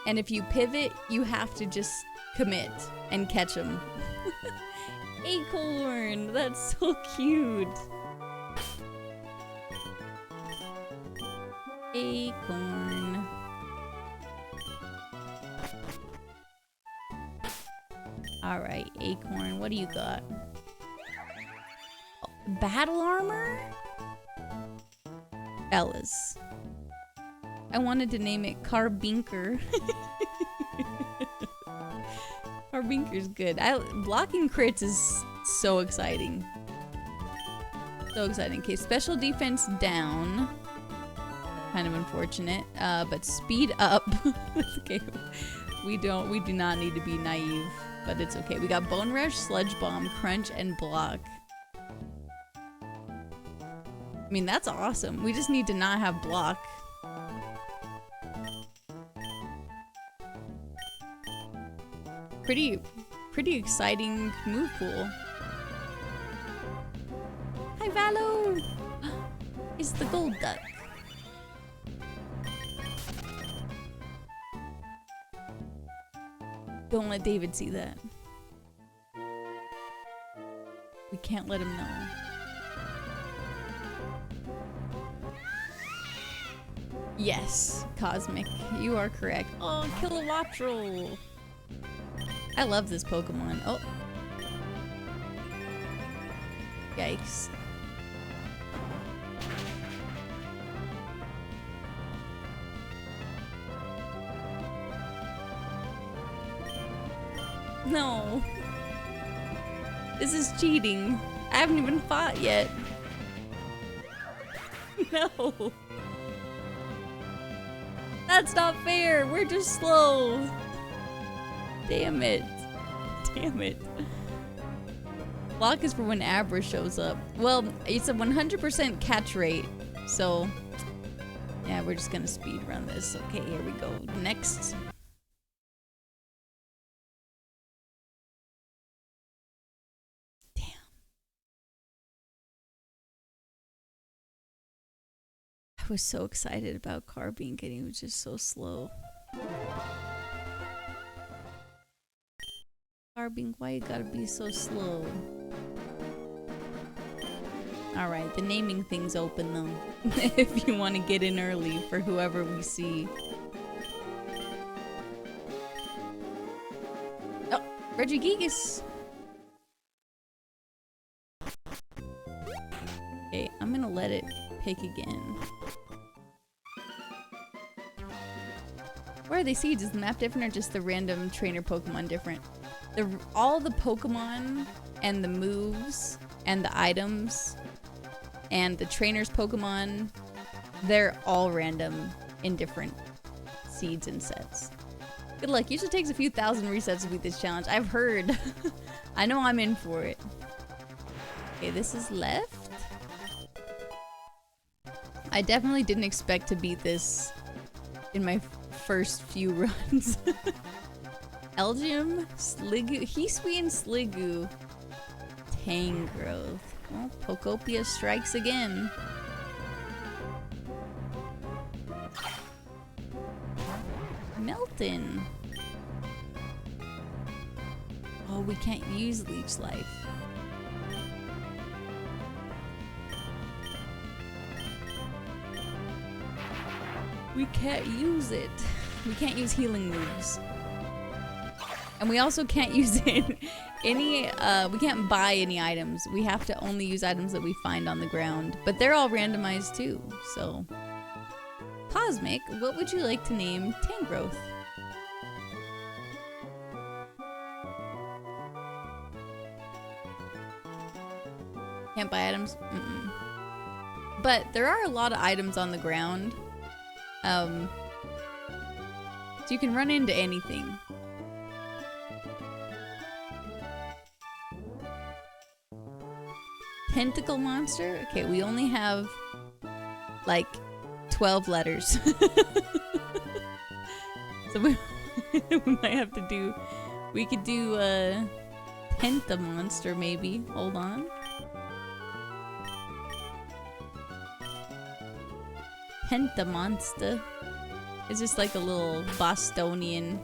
if you pivot, you have to just commit and catch them. Acorn! That's so cute! Acorn. Alright, Acorn, what do you got? Oh, battle armor? Ellis. I wanted to name it Carbinker. Carbinker's good. Blocking crits is so exciting. So exciting. Okay, special defense down. Kind of unfortunate. But speed up. Okay. We do not need to be naive, but it's okay. We got Bone Rush, Sludge Bomb, Crunch, and Block. I mean, that's awesome. We just need to not have Block. Pretty exciting move pool. Hi, Valo! It's the gold duck. Don't let David see that. We can't let him know. Yes, Cosmic. You are correct. Oh, Kilowattrel! I love this Pokemon. Oh. Yikes. No. This is cheating. I haven't even fought yet. No. That's not fair. We're just slow. Damn it. Damn it. Block is for when Abra shows up. Well, it's a 100% catch rate. So, yeah, we're just gonna speed run this. Okay, here we go. Next. Damn. I was so excited about Carbink and he was just so slow. Carbink, why you gotta be so slow? Alright, the naming thing's open though. If you want to get in early for whoever we see. Oh, Regigigas! Okay, I'm gonna let it pick again. Where are they seeds? Is the map different or just the random trainer Pokemon different? All the Pokemon and the moves and the items and the trainers Pokemon, they're all random in different seeds and sets. Good luck. Usually takes a few thousand resets to beat this challenge. I've heard. I know I'm in for it. Okay, this is left. I definitely didn't expect to beat this in my first few runs. Elgium, Sliggoo, Hisui and Sliggoo. Tangrowth. Well, Pokopia strikes again. Melton. Oh, we can't use Leech Life. We can't use it. We can't use healing moves. And we also can't use it we can't buy any items. We have to only use items that we find on the ground. But they're all randomized too, so. Cosmic, what would you like to name Tangrowth? Can't buy items? Mm-mm. But there are a lot of items on the ground. So you can run into anything. Tentacle monster? Okay, we only have like 12 letters. So we might have to do, we could do a Penta monster maybe. Hold on. Penta monster. It's just like a little Bostonian.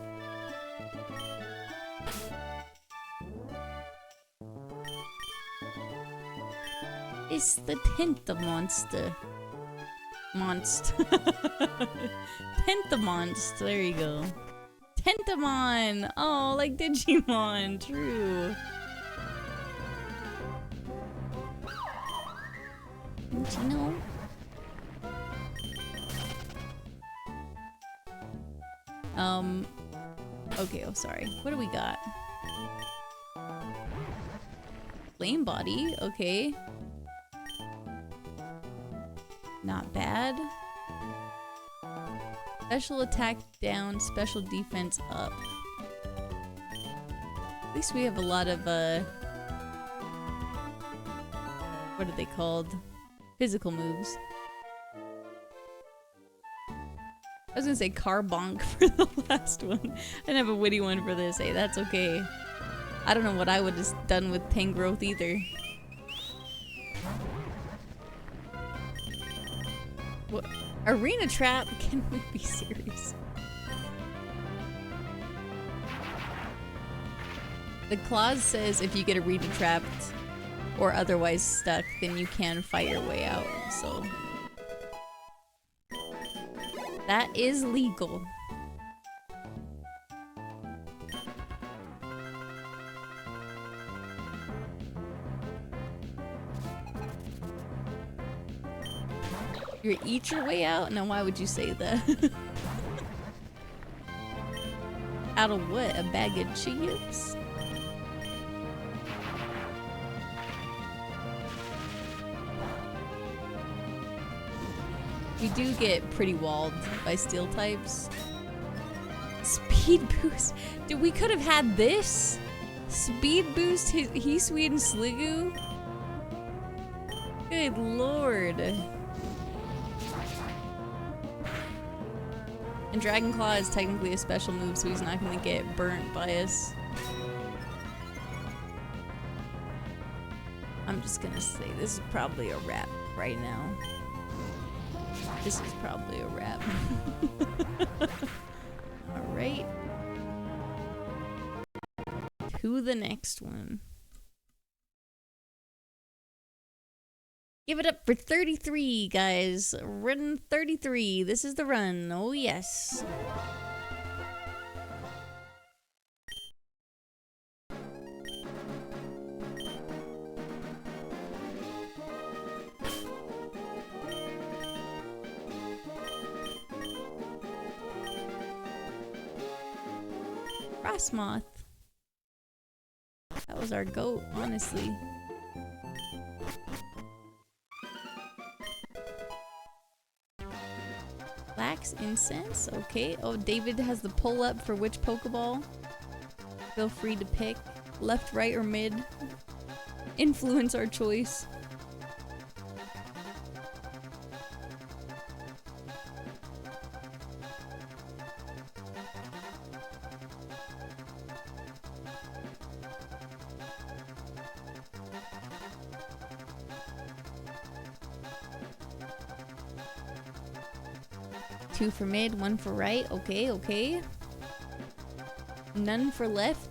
It's the Penta monster. Pentamonst, there you go. Tentamon! Oh, like Digimon, true. Don't you know? Okay, oh sorry. What do we got? Flame body, okay. Not bad. Special attack down, special defense up. At least we have a lot of, what are they called? Physical moves. I was gonna say Carbonk for the last one. I didn't have a witty one for this. Hey, that's okay. I don't know what I would have done with Tangrowth either. What? Arena trap? Can we be serious? The clause says if you get arena trapped or otherwise stuck, then you can fight your way out, so. That is legal. You eat your way out? Now why would you say that? Out of what? A bag of chips? We do get pretty walled by steel types. Speed boost. Dude, we could have had this. Speed boost Hisui and Sliggoo. Good lord. And Dragon Claw is technically a special move, so he's not gonna get burnt by us. I'm just gonna say this is probably a wrap right now. This is probably a wrap. Alright. To the next one. Give it up for 33, guys. Run 33. This is the run. Oh, yes. Frostmoth. That was our goat, honestly. Wax incense, okay. Oh, David has the pull up for which Pokeball. Feel free to pick. Left, right, or mid. Influence our choice. Two for mid, one for right. Okay, okay. None for left.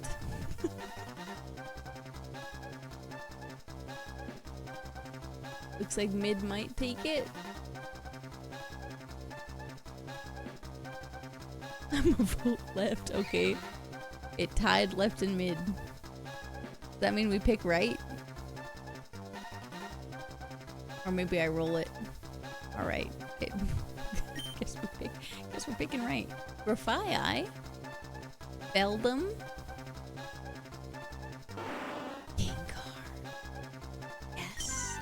Looks like mid might take it. I'm a vote left, okay. It tied left and mid. Does that mean we pick right? Or maybe I roll it. Alright. Okay. Guess we're picking right. Grafii. Beldum. Gengar. Yes.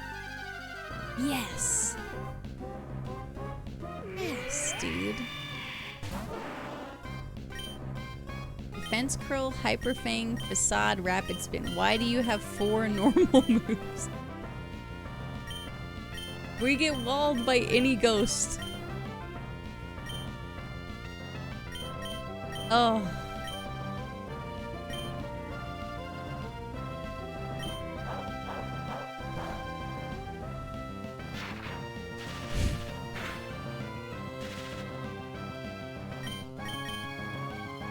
Yes. Yes, dude. Defense Curl, Hyper Fang, Facade, Rapid Spin. Why do you have 4 normal moves? We get walled by any ghost. Oh.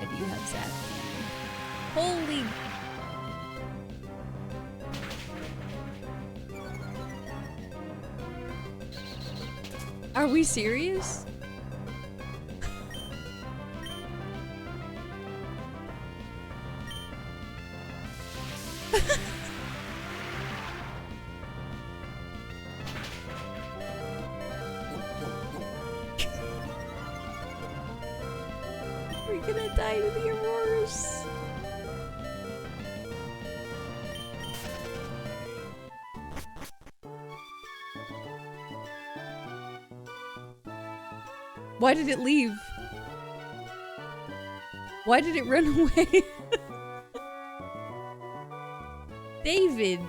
I do have Zap. Holy. Are we serious? We're gonna die to the Auroras. Why did it leave? Why did it run away? David!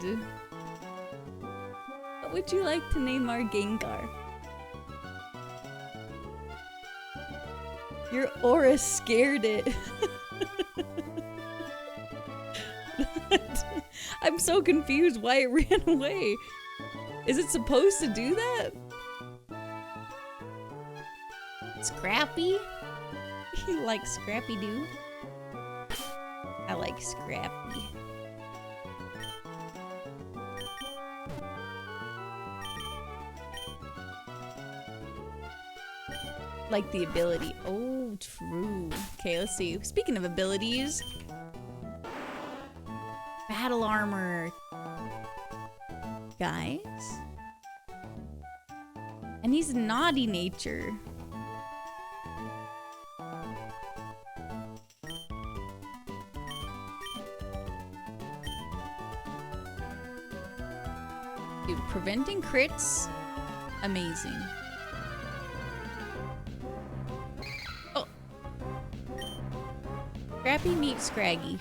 What would you like to name our Gengar? Your aura scared it. I'm so confused why it ran away. Is it supposed to do that? Scrappy? You like Scrappy Doo? I like Scrappy. Like the ability. Oh, true. Okay, let's see. Speaking of abilities. Battle armor. Guys. And he's naughty nature. Dude, preventing crits, amazing. Oh. Scrappy meets Scraggy.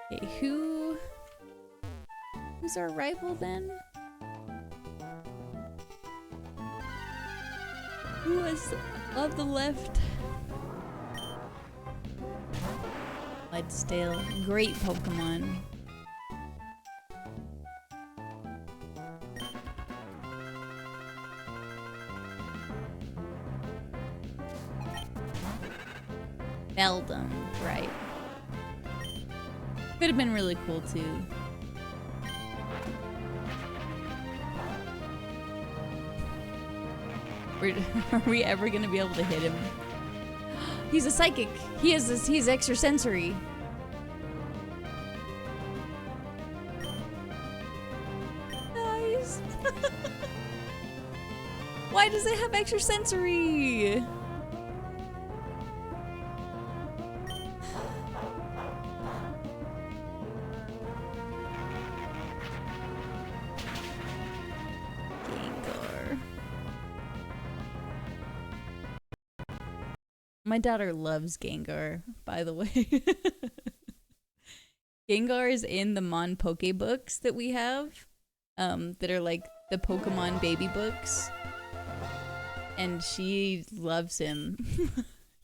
Okay, who's our rival then? Who was of the left? Mudstale, great Pokemon. Beldum, right. Could have been really cool too. Are we ever gonna be able to hit him? He's a psychic. He's extrasensory. Nice. Why does it have extrasensory? Gengar. My daughter loves Gengar, by the way. Gengar is in the Mon Poke books that we have, that are like the Pokemon baby books. And she loves him.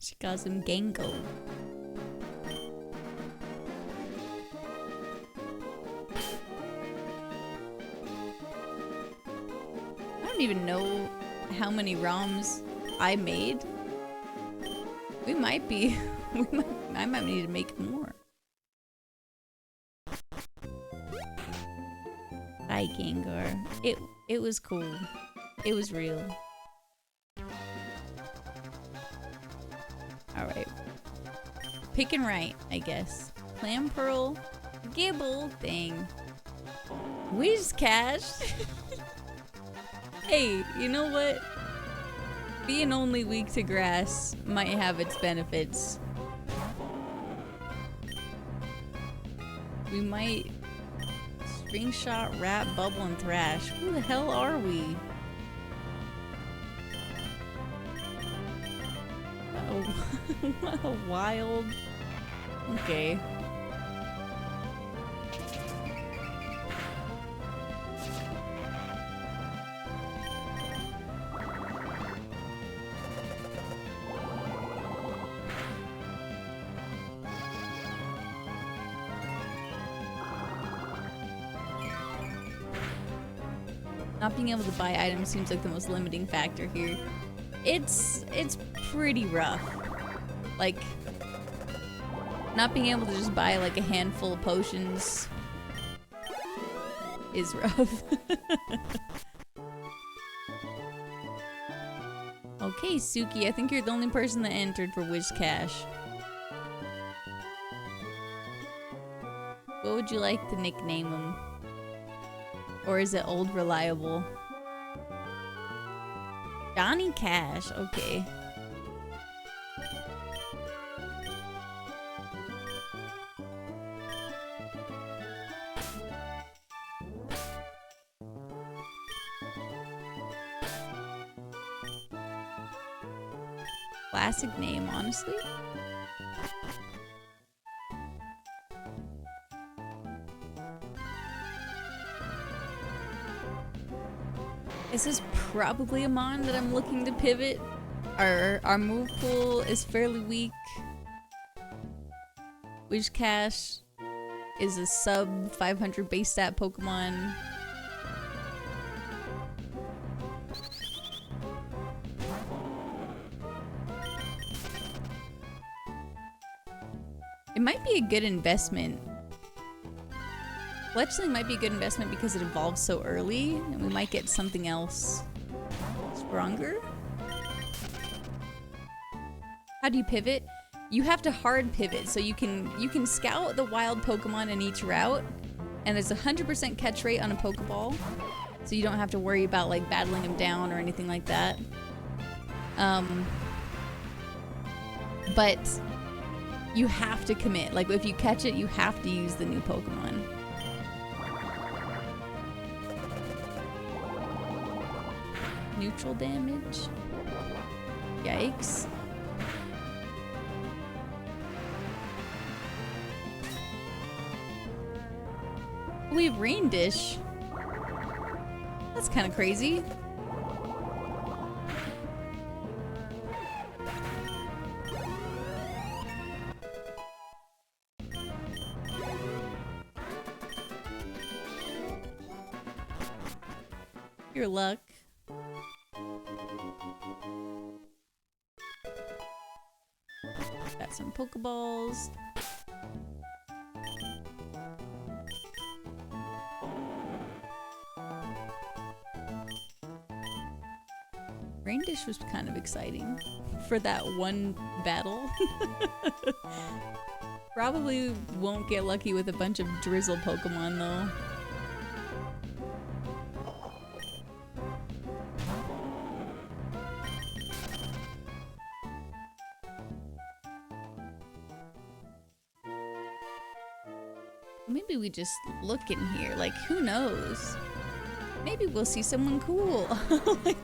She calls him Gengo. I don't even know how many ROMs I made. We might be. I might need to make more. Hi, Gengar. It was cool. It was real. Alright. Pick and right, I guess. Clam Pearl. Gibble. Dang. Whiscash. Hey, you know what? Being only weak to grass might have its benefits. We might string shot, rat, bubble, and thrash. Who the hell are we? Oh, what a wild. Okay. Not being able to buy items seems like the most limiting factor here. It's pretty rough. Like, not being able to just buy like a handful of potions is rough. Okay, Suki, I think you're the only person that entered for Whiscash. What would you like to nickname him? Or is it Old Reliable? Johnny Cash, okay. Classic name, honestly. This is probably a mon that I'm looking to pivot. Our move pool is fairly weak. Whiscash is a sub 500 base stat Pokemon. It might be a good investment. Fletchling might be a good investment because it evolves so early, and we might get something else stronger. How do you pivot? You have to hard pivot, so you can scout the wild Pokemon in each route, and there's a 100% catch rate on a Pokeball, so you don't have to worry about like battling them down or anything like that. But you have to commit. Like if you catch it, you have to use the new Pokemon. Neutral damage. Yikes. We have Rain Dish. That's kind of crazy. Your luck. Got some Pokeballs. Rain Dish was kind of exciting for that one battle. Probably won't get lucky with a bunch of Drizzle Pokemon though. Maybe we just look in here, like who knows? Maybe we'll see someone cool, like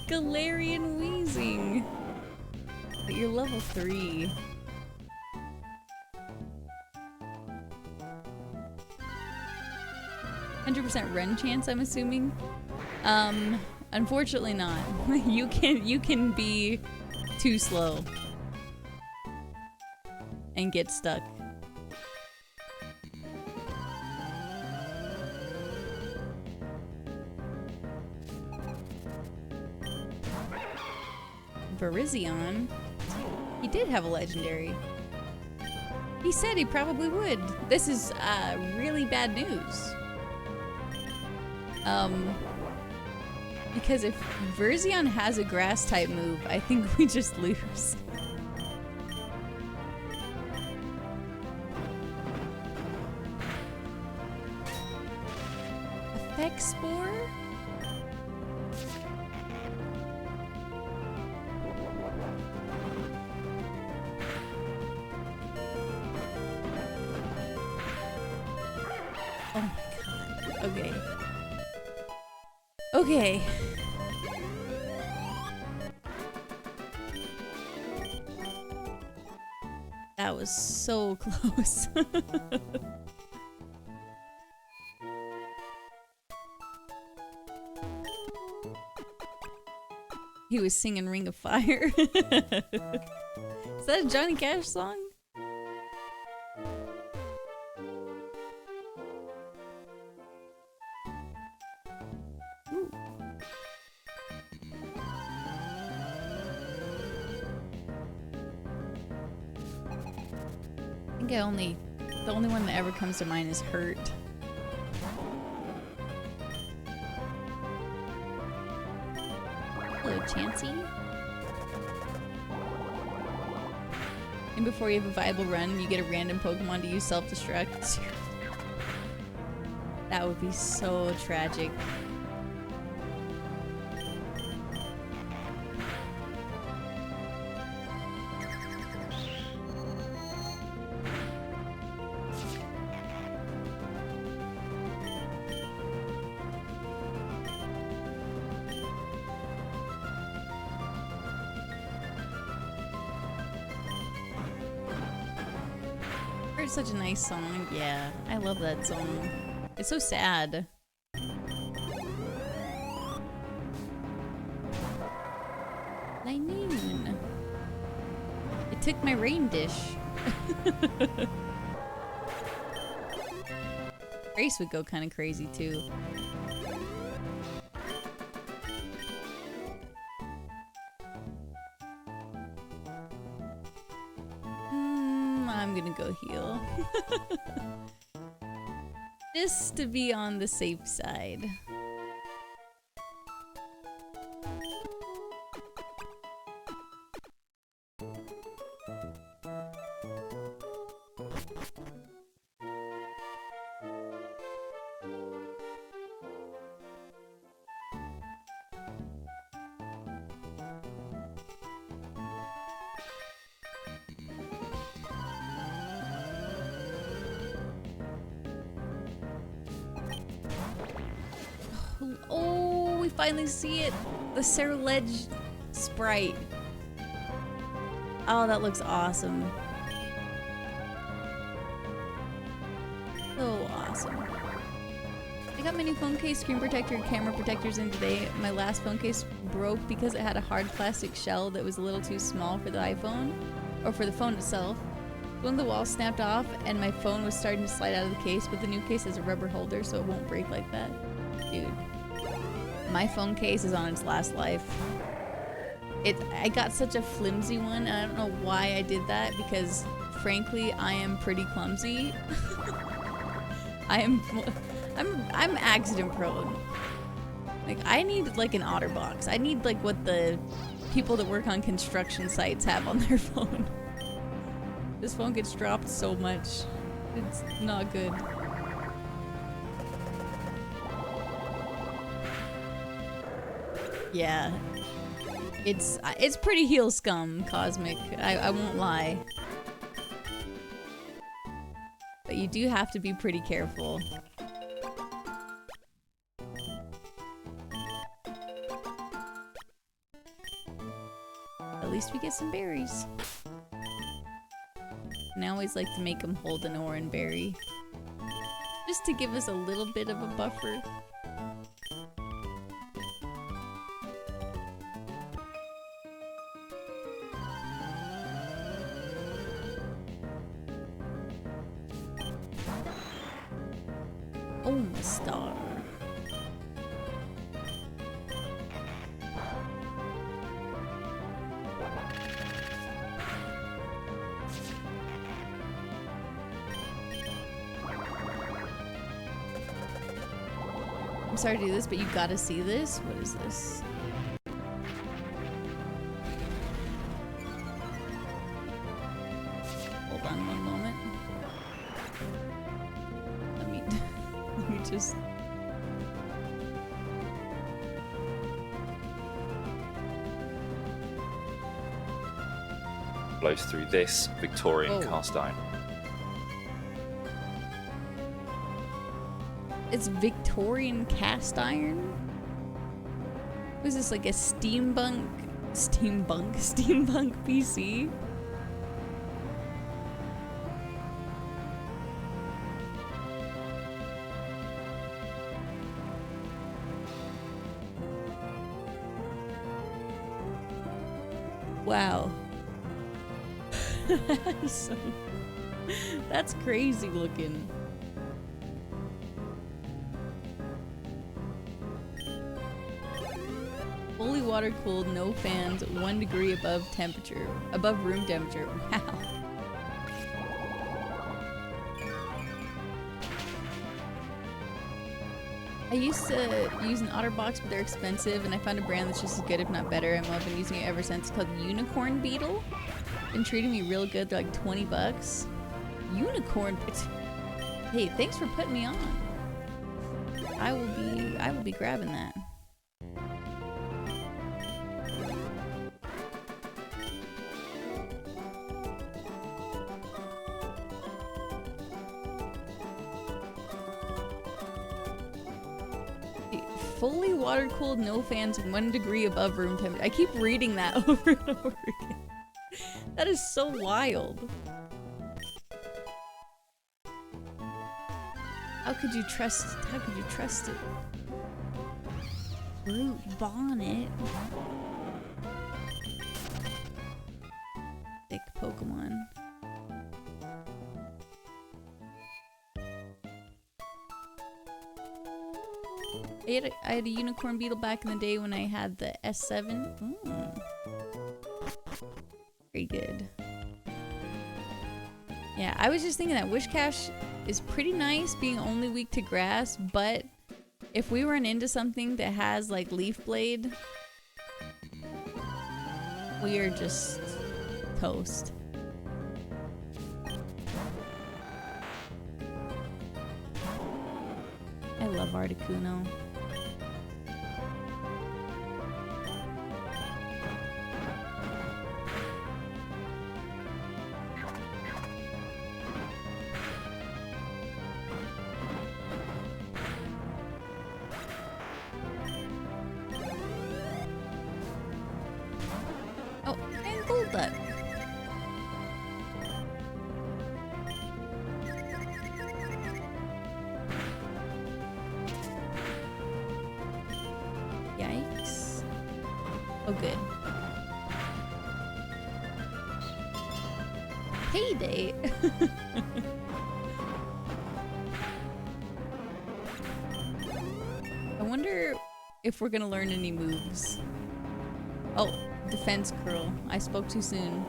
Galarian Weezing. But you're level 3. %100% run chance, I'm assuming. Unfortunately not. You can be too slow and get stuck. Virizion? He did have a legendary. He said he probably would. This is really bad news. Because if Verzion has a grass type move, I think we just lose. Effect Spore? Oh my god. Okay. Okay. That was so close. He was singing Ring of Fire. Is that a Johnny Cash song? Ooh. I think the only one that ever comes to mind is Hurt. Hello, Chansey. And before you have a viable run, you get a random Pokemon to use self-destruct. That would be so tragic. It's such a nice song. Yeah, I love that song. It's so sad. Lightning. It took my rain dish. Grace would go kind of crazy too. I'm gonna go heal. Just to be on the safe side. Oh, we finally see it. The Ceruledge sprite. Oh, that looks awesome. So awesome. I got my new phone case, screen protector, and camera protectors in today. My last phone case broke because it had a hard plastic shell that was a little too small for the iPhone, or for the phone itself. One of the walls snapped off and my phone was starting to slide out of the case, but the new case has a rubber holder so it won't break like that. Dude. My phone case is on its last life. I got such a flimsy one, and I don't know why I did that, because frankly, I am pretty clumsy. I'm accident prone. Like, I need like an OtterBox. I need like what the people that work on construction sites have on their phone. This phone gets dropped so much. It's not good. Yeah. It's pretty heel scum, Cosmic. I won't lie. But you do have to be pretty careful. At least we get some berries. And I always like to make them hold an orange berry. Just to give us a little bit of a buffer. Oh, my star. I'm sorry to do this, but you gotta see this. What is this? Hold on one moment. Let me just... Blows through this Victorian Oh. cast iron. It's Victorian cast iron? What is this, like a steampunk PC? Wow. So, that's crazy looking. Fully water cooled, no fans, 1 degree above room temperature. Wow. I used to use an OtterBox, but they're expensive, and I found a brand that's just as good, if not better, and I've been using it ever since. It's called Unicorn Beetle. Been treating me real good. They're like 20 bucks. Unicorn. Hey, thanks for putting me on. I will be grabbing that. Fully water cooled, no fans, 1 degree above room temperature. I keep reading that over and over again. That is so wild. How could you trust it? Brute bonnet. Thick Pokemon. I had a unicorn beetle back in the day when I had the S7. Very good. Yeah, I was just thinking that Wishcash is pretty nice being only weak to grass, but if we run into something that has like Leaf Blade, we are just toast. I love Articuno. Oh, and Golduck. Yikes. Oh, good. Payday. I wonder if we're gonna learn any moves. Oh, defense curl. I spoke too soon.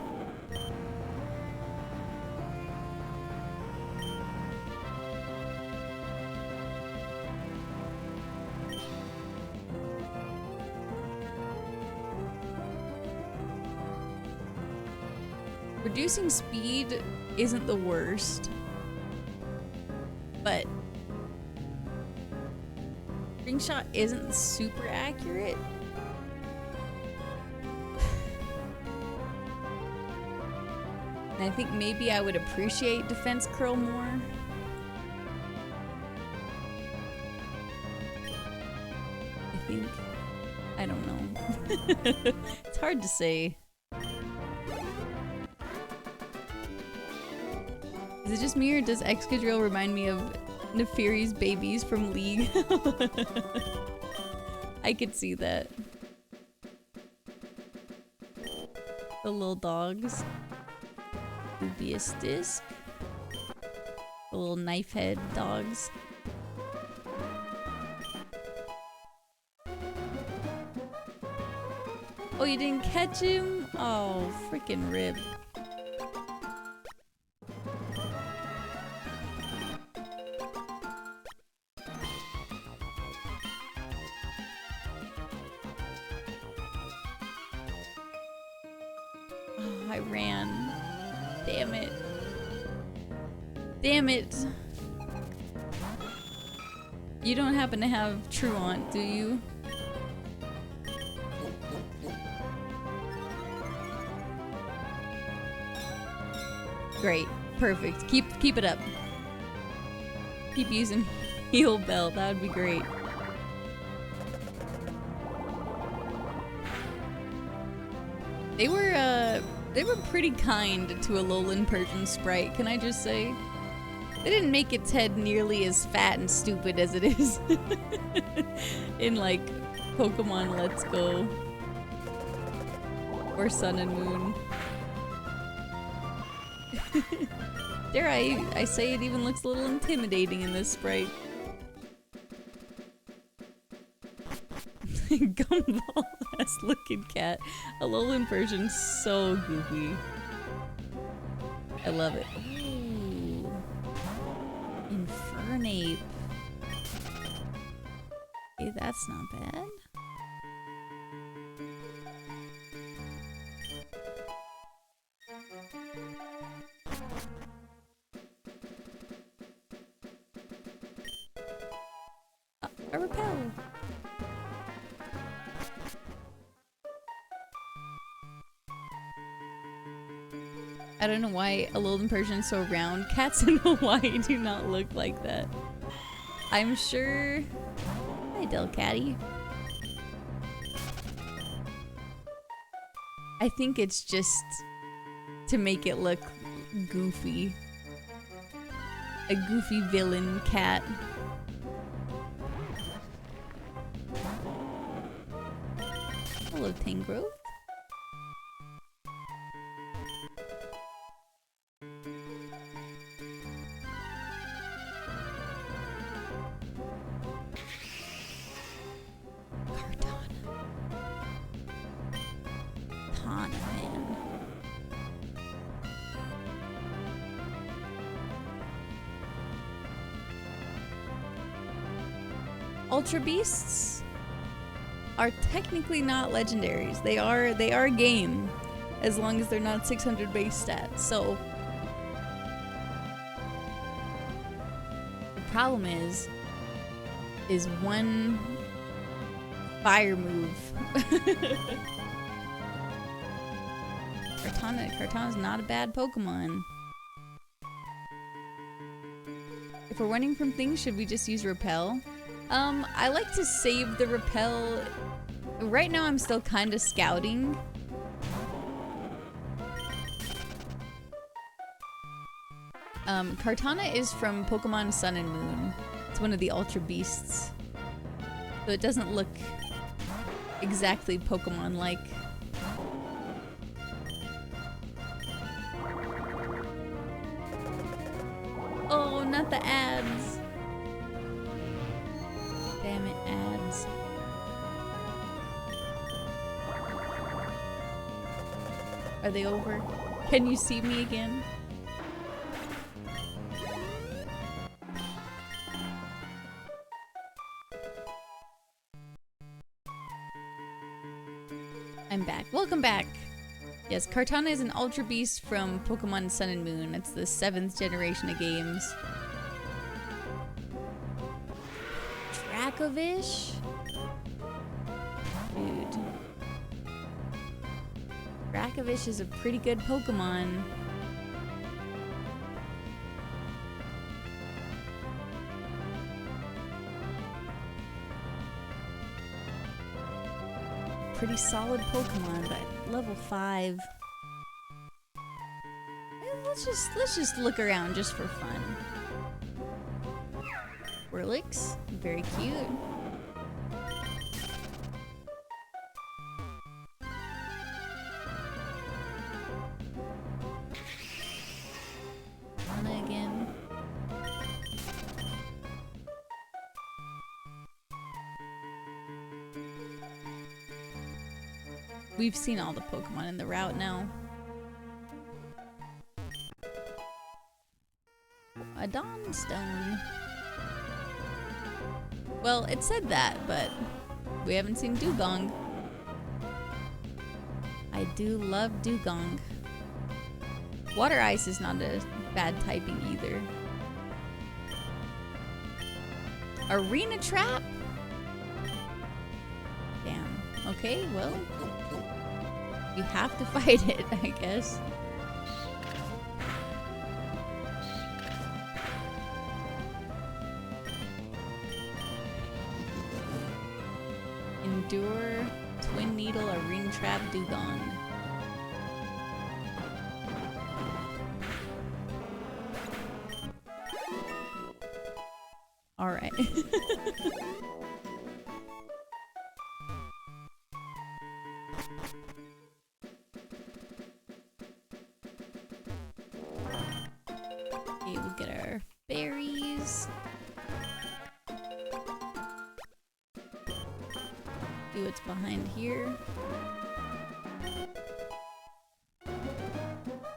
Reducing speed isn't the worst, but ring shot isn't super accurate. And I think maybe I would appreciate defense curl more. I don't know. It's hard to say. Is it just me, or does Excadrill remind me of Neferi's babies from League? I could see that. The little dogs. Dubious Disc. The little knife head dogs. Oh, you didn't catch him? Oh, freaking rip. man. Damn it. Damn it. You don't happen to have Truant, do you? Great. Perfect. Keep it up. Keep using Heal Bell. That would be great. They were pretty kind to a Alolan Persian sprite, can I just say? They didn't make its head nearly as fat and stupid as it is in, like, Pokemon Let's Go. Or Sun and Moon. Dare I say it even looks a little intimidating in this sprite. Gumball ass looking cat. Alolan Persian's so goofy. I love it. Ooh. Infernape. Hey, that's not bad. A repel. I don't know why Alolan Persian is so round. Cats in Hawaii do not look like that. I'm sure... Hi, Delcatty. I think it's just to make it look goofy. A goofy villain cat. Hello, Tangrowth. Ultra Beasts are technically not legendaries. They are game, as long as they're not 600 base stats. So the problem is one fire move. Kartana's not a bad Pokemon. If we're running from things, should we just use Repel? I like to save the Repel. Right now I'm still kind of scouting. Kartana is from Pokemon Sun and Moon. It's one of the Ultra Beasts. So it doesn't look exactly Pokemon-like. Oh, not the ads. Damn it, ads. Are they over? Can you see me again? I'm back. Welcome back! Yes, Kartana is an Ultra Beast from Pokemon Sun and Moon. It's the 7th generation of games. Dracovish? Dude. Dracovish is a pretty good Pokemon. Pretty solid Pokemon, but level 5. Let's just look around just for fun. Whirlix, very cute. Anna again. We've seen all the Pokemon in the route now. A Dawnstone. Well, it said that, but we haven't seen Dugong. I do love Dugong. Water ice is not a bad typing either. Arena trap? Damn. Okay, well. You have to fight it, I guess. Endure, Twin Needle, or Ring Trap Dugong. Alright. Okay, we'll get our berries. See what's behind here.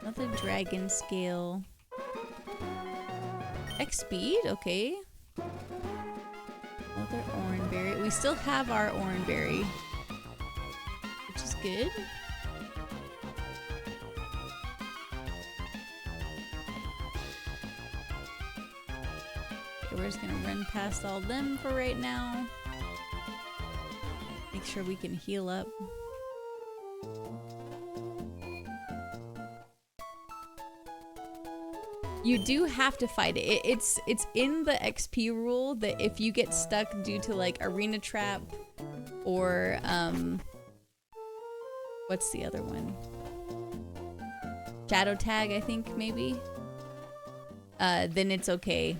Another dragon scale. X speed, okay. Another oranberry. We still have our oranberry, which is good. Okay, we're just gonna run past all them for right now. Make sure we can heal up. You do have to fight it. It's in the XP rule that if you get stuck due to like arena trap or what's the other one? Shadow tag, I think maybe. Then it's okay.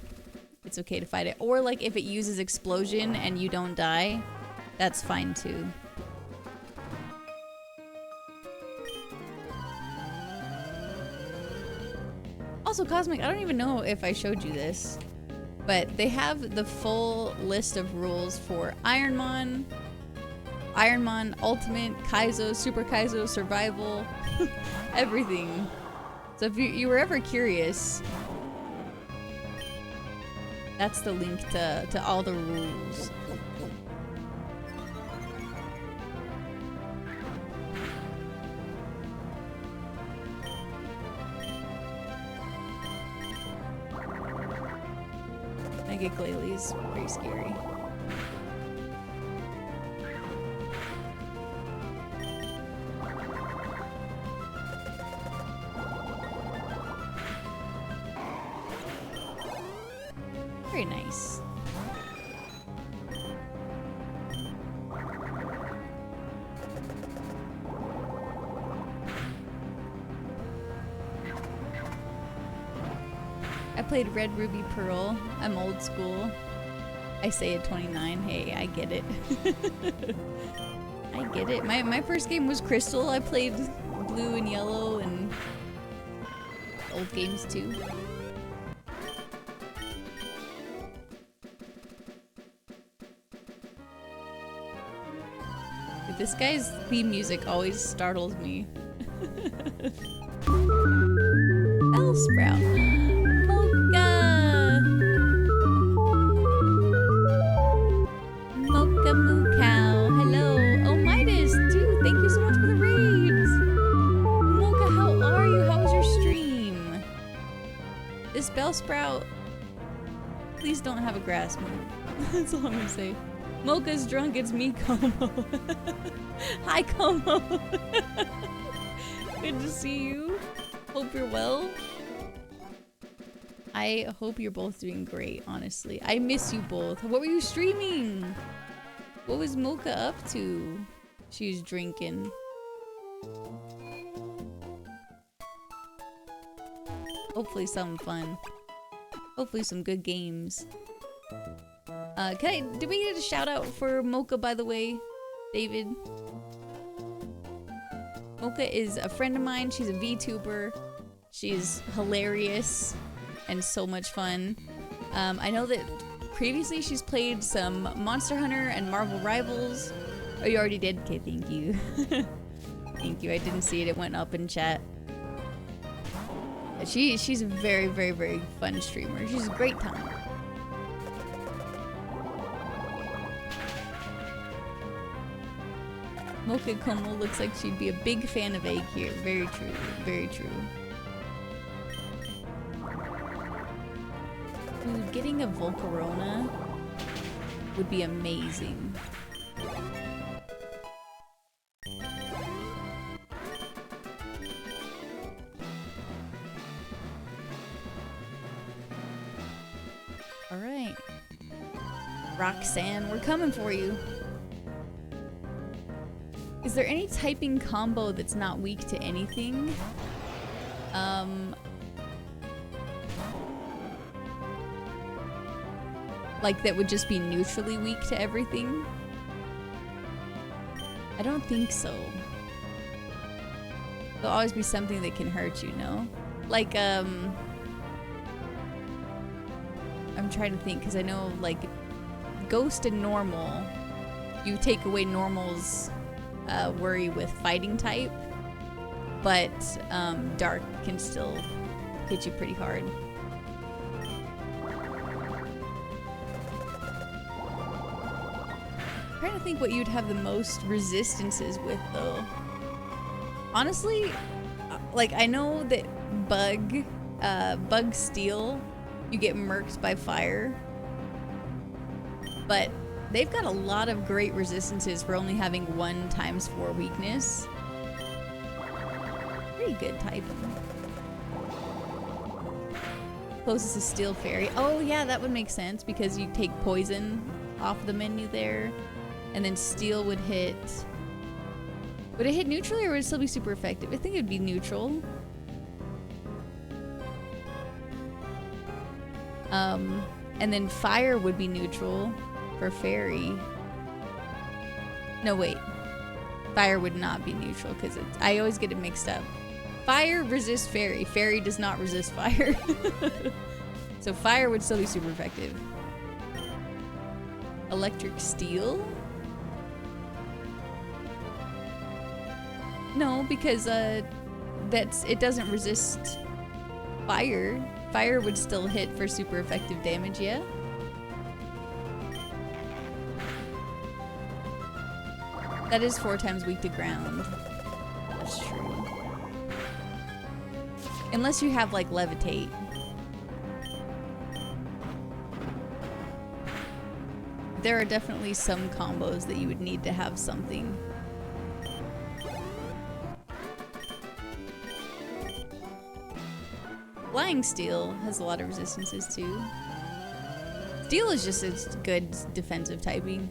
It's okay to fight it. Or like if it uses explosion and you don't die, that's fine too. Also, Cosmic, I don't even know if I showed you this, but they have the full list of rules for IronMON, IronMON Ultimate, Kaizo, Super Kaizo, Survival, everything. So if you were ever curious, that's the link to all the rules. Mega Glalie is pretty scary. Very nice. I played Red Ruby Pearl. I'm old school. I say at 29. Hey, I get it. I get it. My first game was Crystal. I played Blue and Yellow and old games too. Dude, this guy's theme music always startles me. Bellsprout. Mocha Moo Cow. Hello. Oh, Midas, too. Thank you so much for the raids. Mocha, how are you? How was your stream? This Bellsprout, please don't have a grass move. That's all I'm gonna say. Mocha's drunk. It's me, Como. Hi, Como. Good to see you. Hope you're well. I hope you're both doing great, honestly. I miss you both. What were you streaming? What was Mocha up to? She was drinking. Hopefully something fun. Hopefully some good games. Did we get a shout out for Mocha, by the way, David? Mocha is a friend of mine. She's a VTuber. She's hilarious and so much fun. I know that previously she's played some Monster Hunter and Marvel Rivals. Oh, you already did? Okay, thank you. Thank you. I didn't see it. It went up in chat. She's a very, very, very fun streamer. She's a great time. Mocha Como looks like she'd be a big fan of egg here. Very true. Very true. Dude, getting a Volcarona would be amazing. All right. Roxanne, we're coming for you. Is there any typing combo that's not weak to anything? Like that would just be neutrally weak to everything? I don't think so. There'll always be something that can hurt you, no? Like, I'm trying to think, because I know, like, Ghost and Normal, you take away Normal's worry with fighting type, but Dark can still hit you pretty hard. I'm trying to think what you'd have the most resistances with, though. Honestly, like, I know that Bug Steel, you get murked by fire, but they've got a lot of great resistances for only having 1 × 4 weakness. Pretty good typing. Closest is Steel Fairy. Oh yeah, that would make sense because you take poison off the menu there, and then Steel would hit... Would it hit neutrally or would it still be super effective? I think it would be neutral. And then Fire would be neutral for Fairy. No, wait. Fire would not be neutral because it's... I always get it mixed up. Fire resists Fairy. Fairy does not resist Fire. So Fire would still be super effective. Electric Steel? No, because it doesn't resist Fire. Fire would still hit for super effective damage, yeah? That is 4 times weak to ground. That's true. Unless you have, like, Levitate. There are definitely some combos that you would need to have something. Flying Steel has a lot of resistances too. Steel is just as good defensive typing.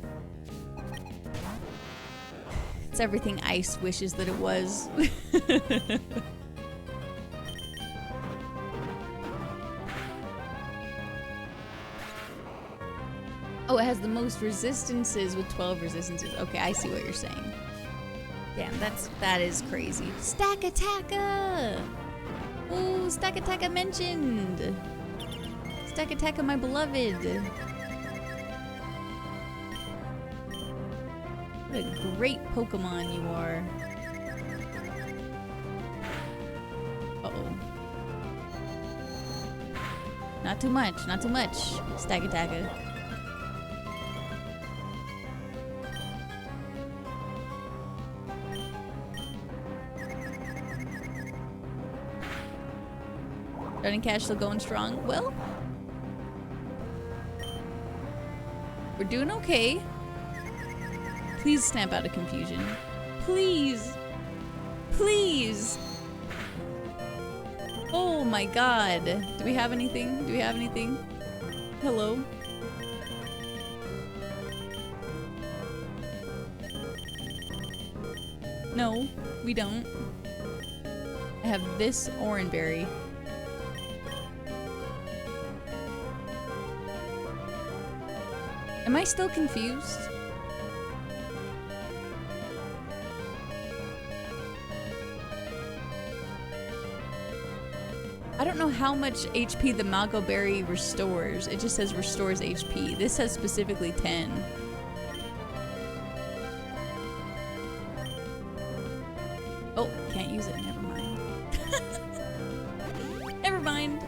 It's everything Ice wishes that it was. Oh, it has the most resistances with 12 resistances. Okay, I see what you're saying. Damn, that is crazy. Stack Attacka! Ooh, Stack Attacka mentioned! Stack Attacka, my beloved! What a great Pokemon you are. Uh-oh. Not too much, not too much. Stack Attacka. Johnny Cash still going strong? Well, we're doing okay. Please snap out of confusion. Please. Please. Oh my god. Do we have anything? Do we have anything? Hello? No, we don't. I have this Oranberry. Am I still confused? I don't know how much HP the Malgo Berry restores. It just says restores HP. This says specifically 10. Oh, can't use it. Never mind. Never mind.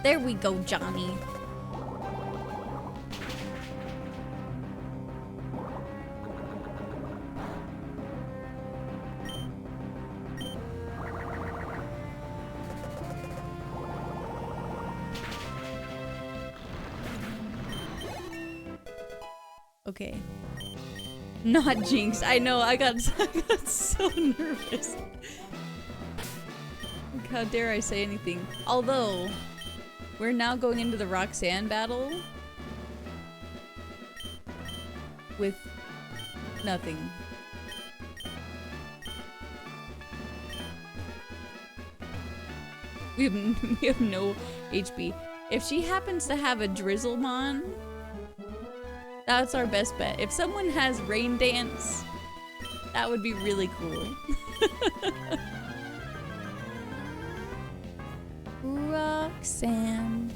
There we go, Johnny. Okay. Not jinxed. I know, I got so nervous. How dare I say anything? Although, we're now going into the Roxanne battle with nothing. We have no HP. If she happens to have a Drizzlemon, that's our best bet. If someone has Rain Dance, that would be really cool. Roxanne.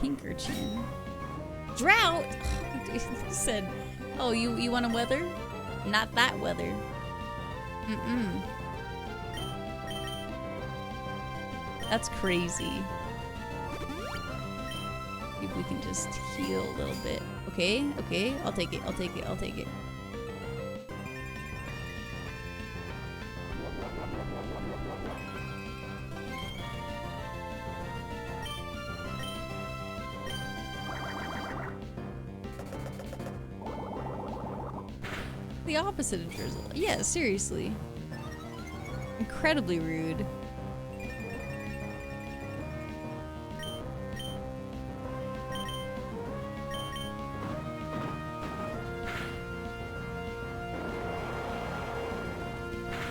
Pinkerchin. Drought? Said, oh, you want a weather? Not that weather. Mm-mm. That's crazy. Maybe we can just heal a little bit. Okay, okay, I'll take it, I'll take it, I'll take it. The opposite of drizzle. Yeah, seriously. Incredibly rude.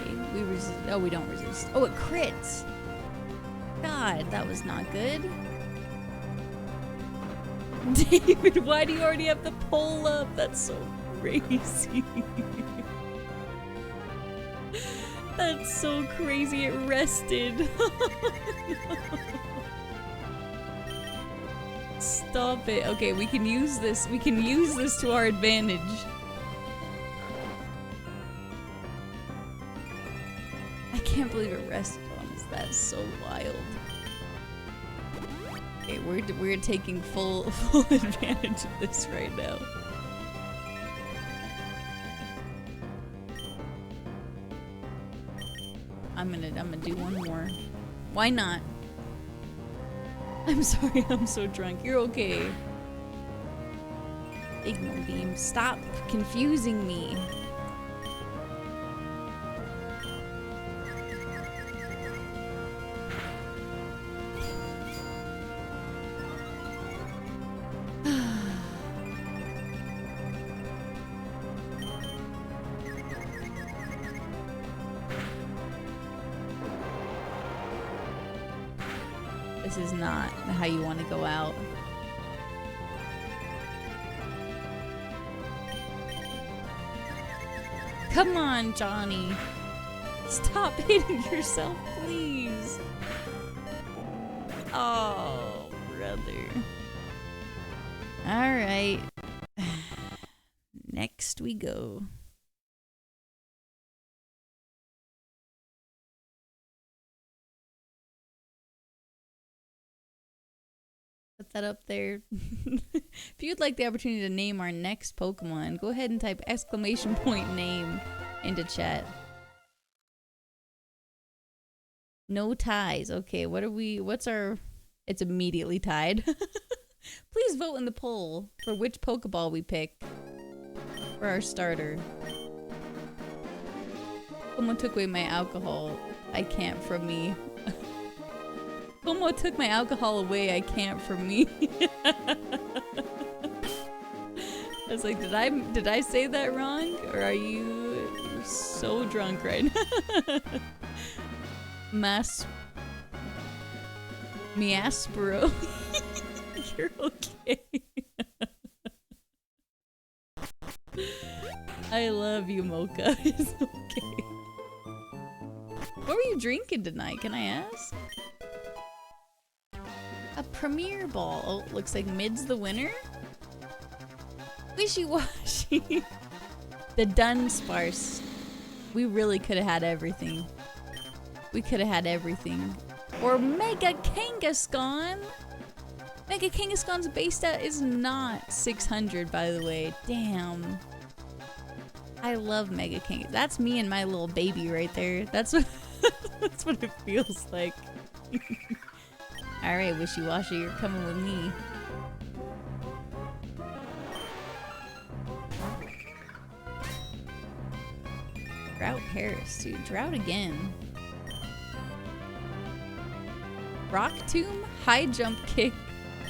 Okay, we resist. Oh, we don't resist. Oh, it crits. God, that was not good. David, why do you already have the pole up? That's so crazy. That's so crazy, it rested. Stop it. Okay, we can use this. We can use this to our advantage. I can't believe it rested on us. That's so wild. Okay, we're taking full advantage of this right now. I'm gonna do one more. Why not? I'm sorry, I'm so drunk. You're okay. Big Moonbeam, stop confusing me. This is not how you want to go out. Come on, Johnny. Stop hitting yourself, please. Oh, brother. All right. Next we go. Put that up there. If you'd like the opportunity to name our next Pokemon, go ahead and type !name into chat. No ties. Okay, what's our... It's immediately tied. Please vote in the poll for which Pokeball we pick for our starter. Someone took away my alcohol. I can't from me. Como took my alcohol away, I can't from me. I was like, did I say that wrong? Or are you're so drunk right now? Miaspero. You're okay. I love you, Mocha. It's okay. What were you drinking tonight, can I ask? A Premier Ball. Oh, looks like Mid's the winner. Wishy-washy. The Dunsparce. We really could have had everything. We could have had everything. Or Mega Kangaskhan. Mega Kangaskhan's base stat is not 600, by the way. Damn. I love Mega Kangaskhan. That's me and my little baby right there. That's what, that's what it feels like. Alright, Wishy-Washy, you're coming with me. Drought Harris, dude. Drought again. Rock Tomb, High Jump Kick,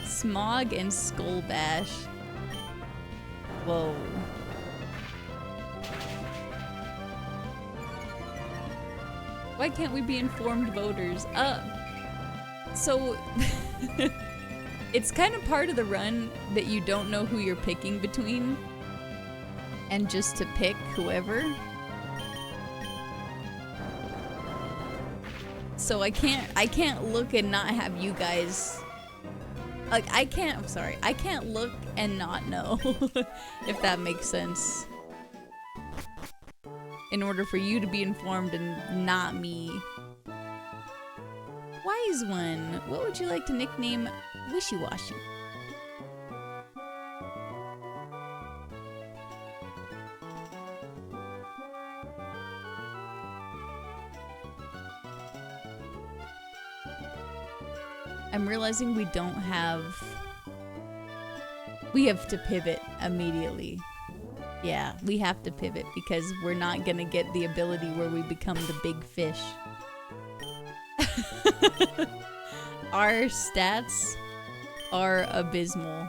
Smog, and Skull Bash. Whoa. Why can't we be informed voters? So it's kind of part of the run that you don't know who you're picking between and just to pick whoever. So I can't look and not have you guys, like, I can't look and not know, if that makes sense. In order for you to be informed and not me. Wise one, what would you like to nickname Wishy-Washy? I'm realizing we don't have... We have to pivot immediately. Yeah, we have to pivot because we're not gonna get the ability where we become the big fish. Our stats are abysmal.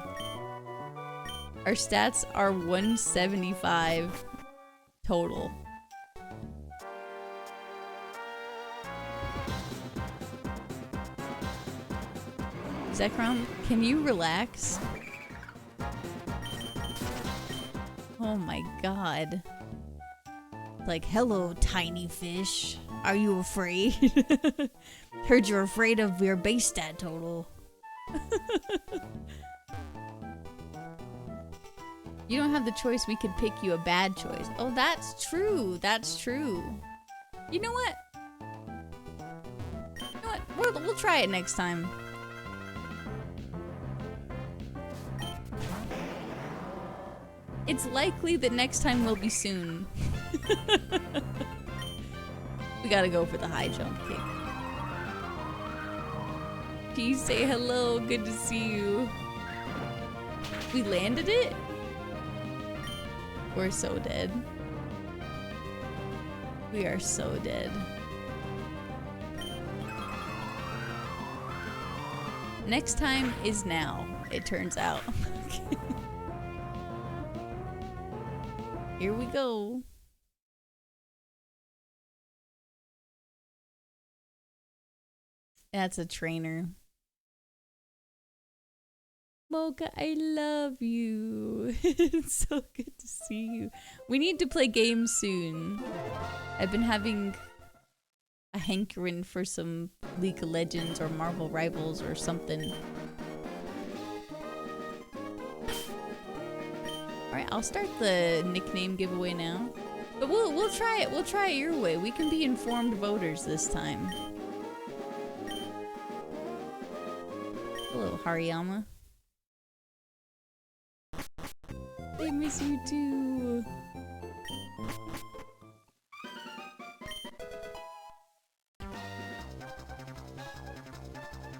Our stats are 175 total. Zekrom, can you relax? Oh my god. Like, hello, tiny fish. Are you afraid? Heard you're afraid of your base stat total. You don't have the choice, we could pick you a bad choice. Oh, that's true. That's true. You know what? You know what? We'll try it next time. It's likely that next time will be soon. We gotta go for the high jump kick. Please say hello, good to see you. We landed it? We're so dead. We are so dead. Next time is now, it turns out. Here we go. That's a trainer. Mocha, I love you. It's so good to see you. We need to play games soon. I've been having a hankering for some League of Legends or Marvel Rivals or something. Alright, I'll start the nickname giveaway now. But we'll try it. We'll try it your way. We can be informed voters this time. Hello, Hariyama. I miss you too.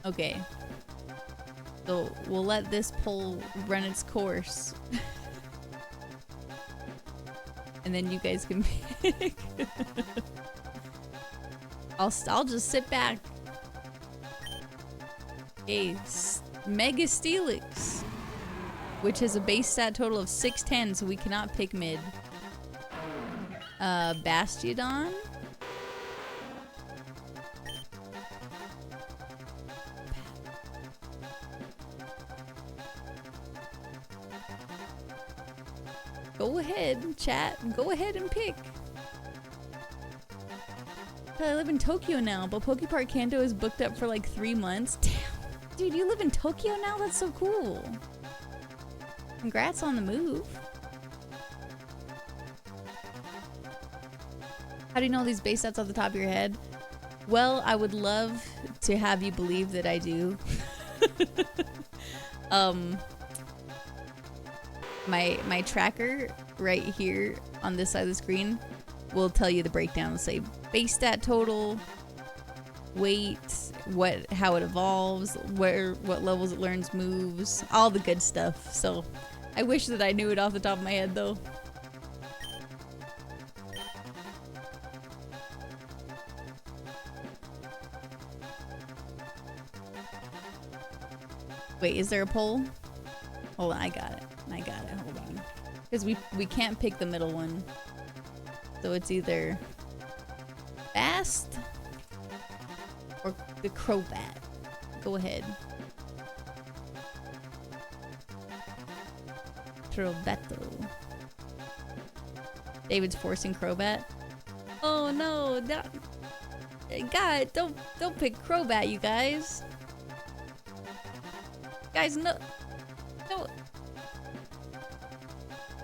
Okay. So we'll let this poll run its course. And then you guys can pick. I'll just sit back. Okay, Mega Steelix, which has a base stat total of 610, so we cannot pick mid. Bastiodon. Go ahead, chat. Go ahead and pick. I live in Tokyo now, but Pokepark Kanto is booked up for like 3 months. Damn. Dude, you live in Tokyo now? That's so cool. Congrats on the move. How do you know these base stats off the top of your head? Well, I would love to have you believe that I do. My tracker right here on this side of the screen will tell you the breakdown. It'll say base stat total, weight, how it evolves, what levels it learns moves, all the good stuff. So I wish that I knew it off the top of my head though. Wait, is there a poll? Hold on, I got it. Hold on. Because we can't pick the middle one. So it's either fast or the Crobat. Go ahead. Crobatto. David's forcing Crobat. Oh no, God, don't pick Crobat, you guys. Guys, no.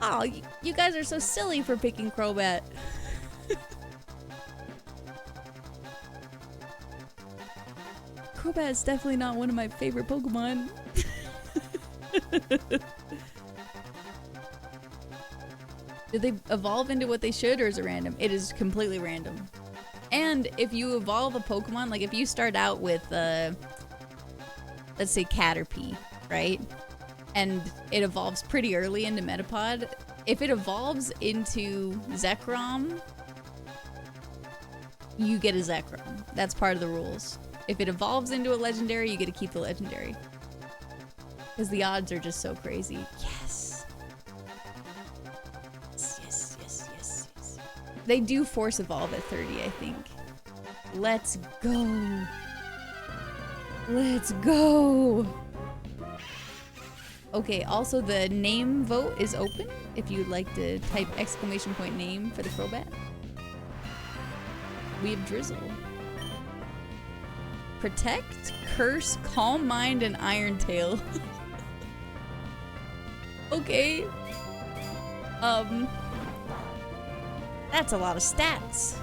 Oh, you guys are so silly for picking Crobat. Crobat is definitely not one of my favorite Pokemon. Did they evolve into what they should, or is it random? It is completely random. And if you evolve a Pokemon, like if you start out with, let's say Caterpie, right? And it evolves pretty early into Metapod. If it evolves into Zekrom, you get a Zekrom. That's part of the rules. If it evolves into a legendary, you get to keep the legendary. Because the odds are just so crazy. Yes. Yes. They do force evolve at 30, I think. Let's go. Let's go. Okay, also the name vote is open if you'd like to type !name for the Crobat. We have Drizzle. Protect, Curse, Calm Mind, and Iron Tail. Okay. That's a lot of stats.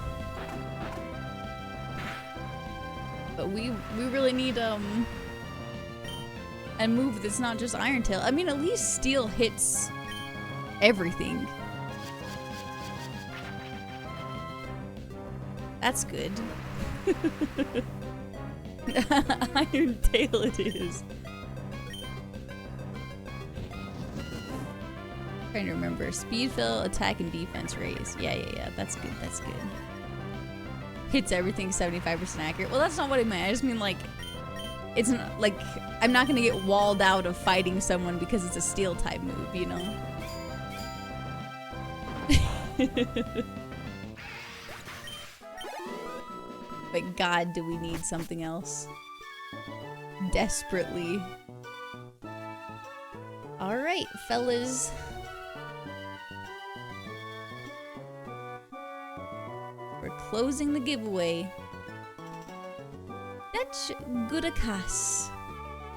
But we really need a move that's not just Iron Tail. I mean, at least Steel hits everything. That's good. Iron Tail it is. Trying to remember. Speed fill, attack, and defense raise. Yeah. That's good. That's good. Hits everything 75% accurate. Well, that's not what I meant. I just mean like, it's not like I'm not gonna get walled out of fighting someone because it's a steel type move, you know? But God, do we need something else? Desperately. Alright, fellas. We're closing the giveaway. Dutch Gudakas.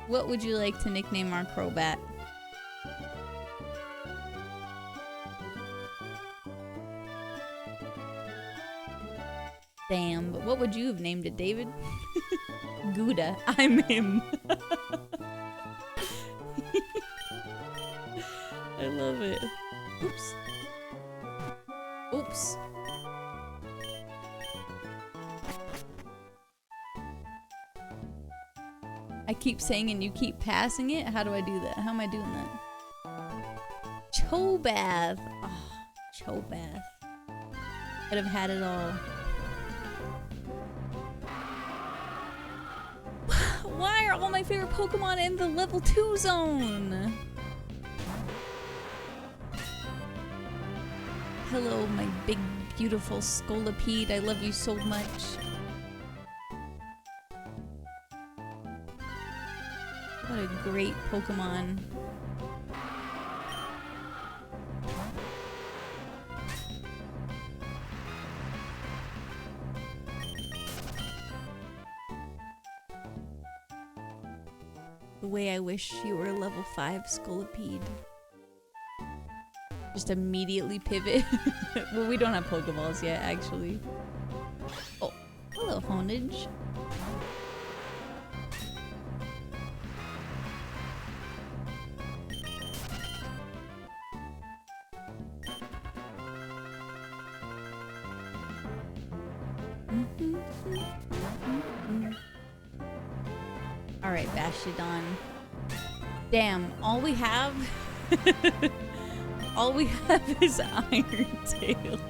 What would you like to nickname our Crobat? Damn, but what would you have named it, David? Gouda. I'm him. I love it. Oops. Oops. I keep saying and you keep passing it? How do I do that? How am I doing that? Cho'Bath. Oh, Cho'Bath. Could have had it all. Why are all my favorite Pokemon in the level 2 zone? Hello, my big, beautiful Scolipede. I love you so much. What a great Pokemon. The way I wish you were a level 5 Scolipede. Just immediately pivot. Well, we don't have Pokeballs yet, actually. Oh, hello, Honage. Alright, Bastiodon. Damn, all we have... all we have is Iron Tail.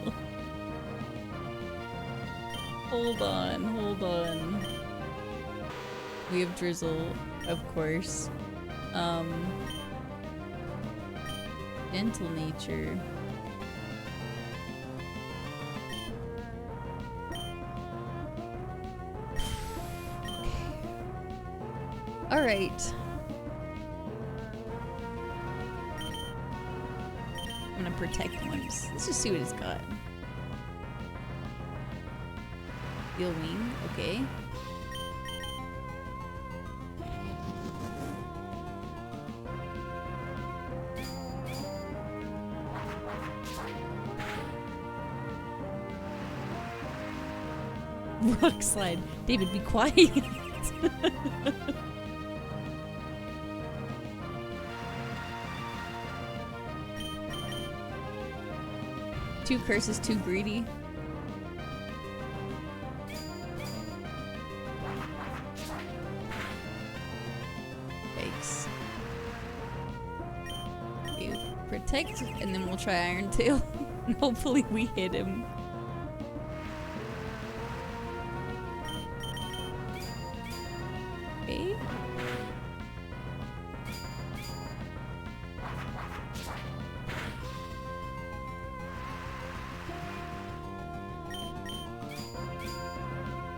Hold on. We have Drizzle, of course. Gentle Nature. Alright. I'm gonna protect ones. Let's just see what it's got. Steel Wing, okay. Rock Slide. David, be quiet. Two curses, too greedy. Thanks. Okay, protect, and then we'll try Iron Tail. And hopefully we hit him. Okay.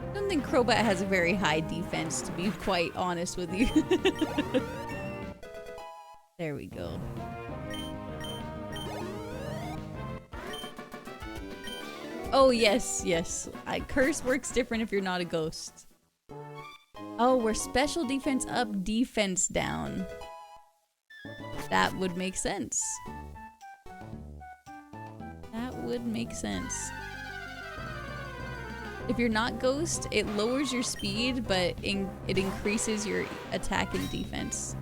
I don't think Crobat has a very high defense, to be quite honest with you. There we go. Oh, yes. Curse works different if you're not a ghost. Oh, we're special defense up, defense down. That would make sense. That would make sense. If you're not ghost, it lowers your speed, but it increases your attack and defense.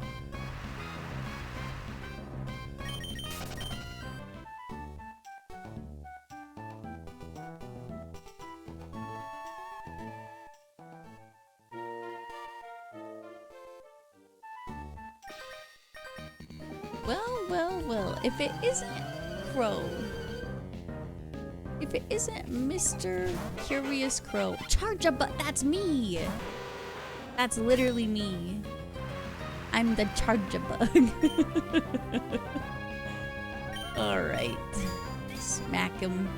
Well, if it isn't Crow, if it isn't Mr. Curious Crow, Charjabug, that's me! That's literally me. I'm the Charjabug. Alright. Smack him.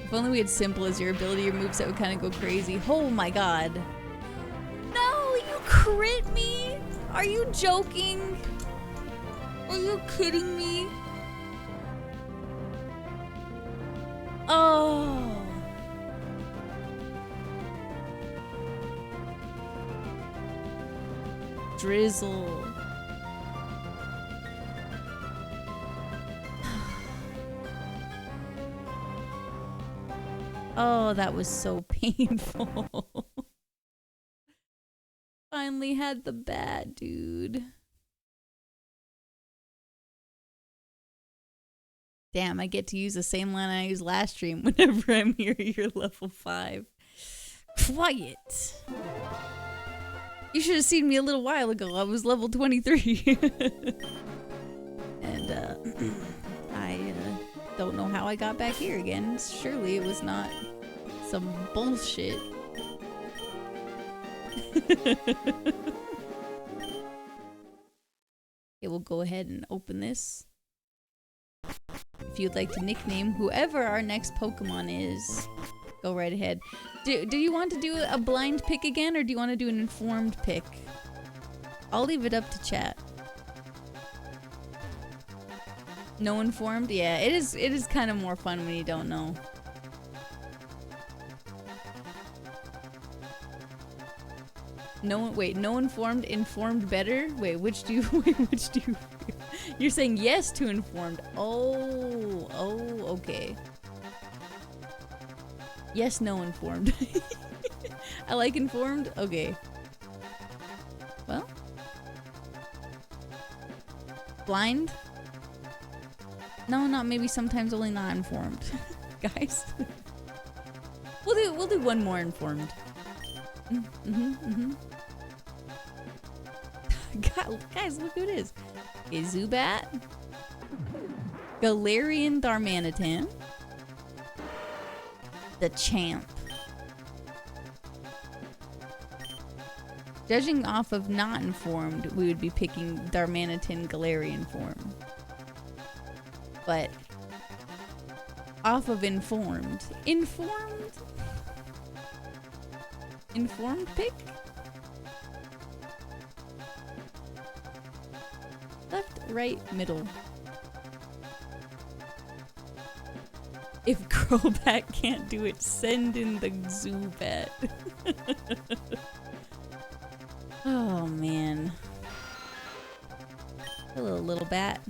If only we had Simple as your ability, your moveset would kind of go crazy. Oh my god. No, you crit me? Are you joking? Are you kidding me? Oh. Drizzle. Oh, that was so painful. Finally had the bad dude. Damn, I get to use the same line I used last stream whenever I'm here. You're level 5. Quiet. You should have seen me a little while ago. I was level 23. And, I don't know how I got back here again. Surely it was not some bullshit. Okay, we'll go ahead and open this. If you'd like to nickname whoever our next Pokemon is, go right ahead. Do you want to do a blind pick again, or do you want to do an informed pick? I'll leave it up to chat. No informed? Yeah, it is kind of more fun when you don't know. No informed, informed better? Wait, which do you You're saying yes to informed. Oh, okay. Yes, no informed. I like informed? Okay. Well. Blind? No, not maybe sometimes only not informed. Guys. We'll do one more informed. God, guys, look who it is. A Zubat, Galarian Darmanitan, the Champ. Judging off of not informed, we would be picking Darmanitan Galarian form. But off of informed. Informed pick? Left, right, middle. If Crobat can't do it, send in the Zubat. Oh man. Hello, little bat.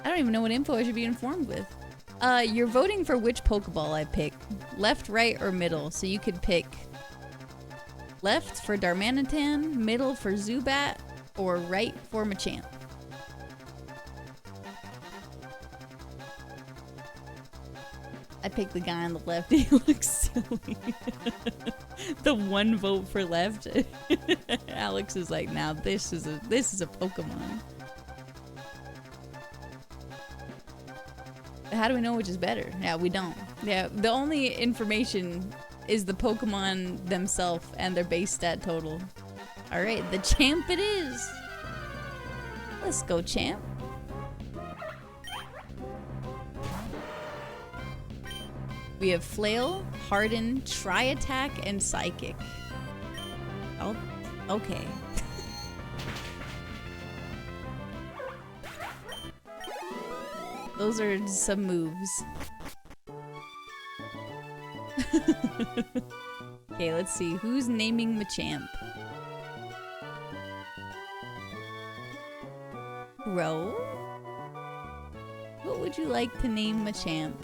I don't even know what info I should be informed with. You're voting for which Pokeball I pick. Left, right, or middle. So you could pick left for Darmanitan, middle for Zubat, or right for Machamp. I picked the guy on the left. He looks silly. The one vote for left. Alex is like, now this is a Pokemon. How do we know which is better? Yeah, we don't. Yeah, the only information is the Pokemon themselves and their base stat total. Alright, the Champ it is! Let's go, Champ. We have Flail, Harden, Tri-Attack, and Psychic. Oh, okay. Those are some moves. Okay, let's see. Who's naming Machamp? Crow? What would you like to name Machamp?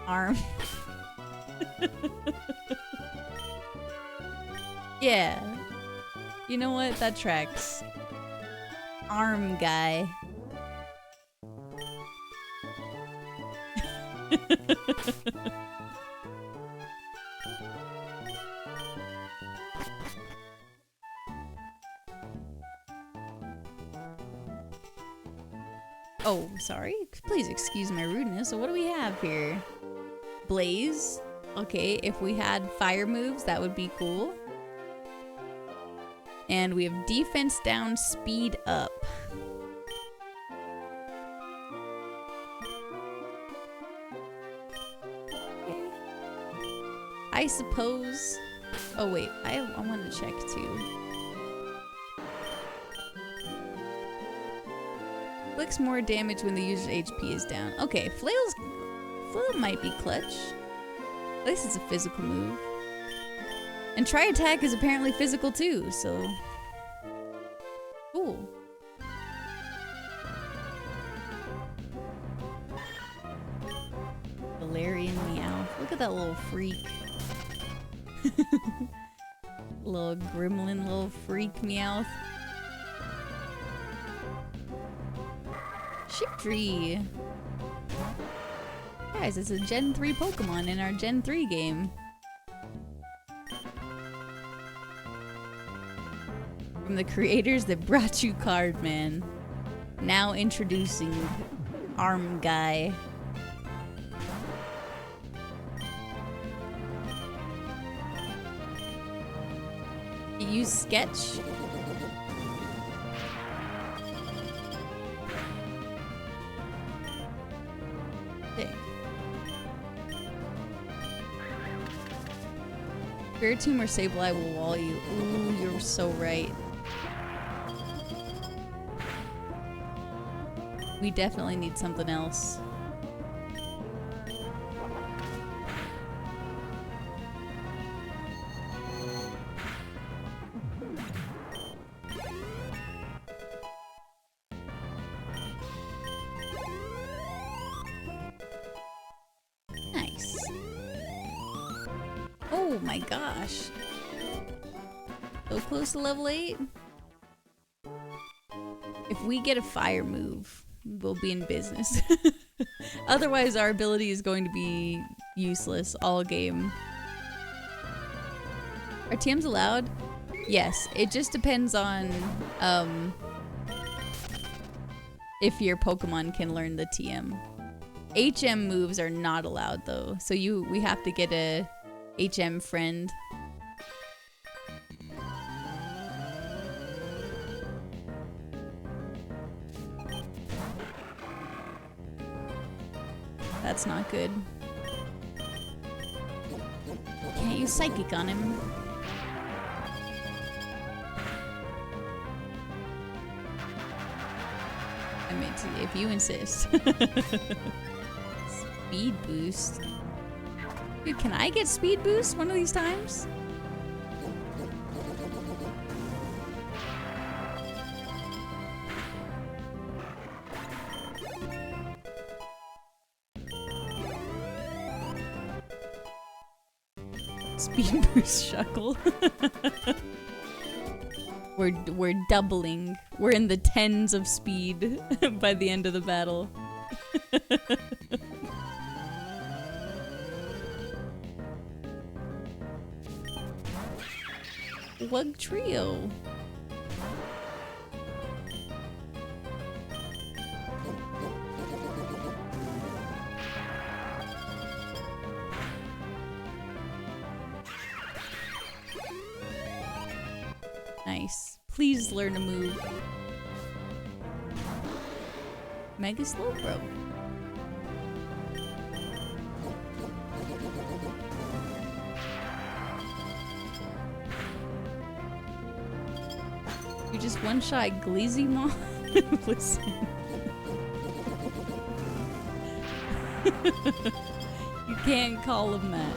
Arm. Yeah. You know what? That tracks. Arm guy. Oh, sorry. Please excuse my rudeness. So what do we have here? Blaze. Okay, if we had fire moves, that would be cool. And we have defense down, speed up. I suppose... Oh wait, I want to check too. Inflicts more damage when the user's HP is down. Okay, Flail might be clutch. At least it's a physical move. And Tri-Attack is apparently physical too, so... Cool. Galarian Meowth. Look at that little freak. Little gremlin, little freak Meowth. Shiftry. Guys, it's a Gen 3 Pokemon in our Gen 3 game. From the creators that brought you Cardman. Now introducing Arm Guy. You use Sketch. Spiritomb or Sableye will wall you. Ooh, you're so right. We definitely need something else. Nice. Oh my gosh. So close to level 8. If we get a fire move, we'll be in business. Otherwise, our ability is going to be useless all game. Are TMs allowed? Yes, it just depends on if your Pokemon can learn the TM. HM moves are not allowed though, so we have to get a HM friend. That's not good. Can't use Psychic on him. I mean, if you insist. Speed boost. Dude, can I get speed boost one of these times? Speed boost Shuckle. We're doubling. We're in the tens of speed by the end of the battle. Wug Trio. Nice. Please learn a move. Mega Slowbro. You just one-shot Gleezymon? Listen. You can't call him that.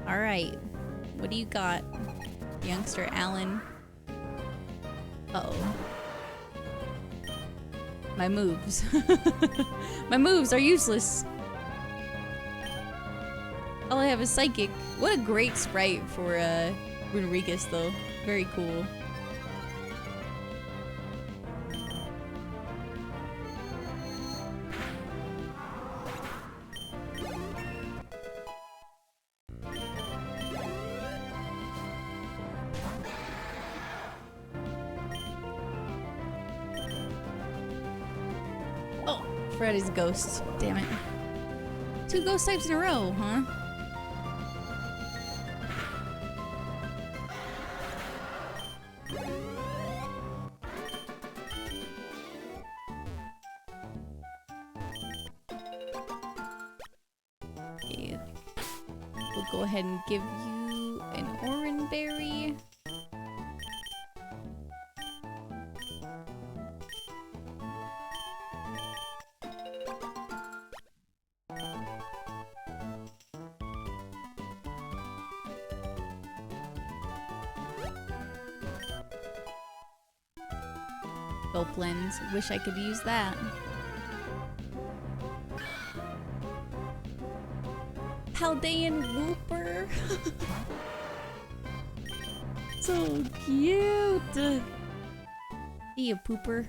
Alright. What do you got, youngster Alan? Uh-oh. My moves. My moves are useless. All I have is Psychic. What a great sprite for Rodriguez, though. Very cool. Oh, Freddy's ghost. Damn it. 2 ghost types in a row, huh? Okay. We'll go ahead and give you an Oran Berry. Gulp lens. Wish I could use that. Paldean Wooper. So cute. See you, Pooper.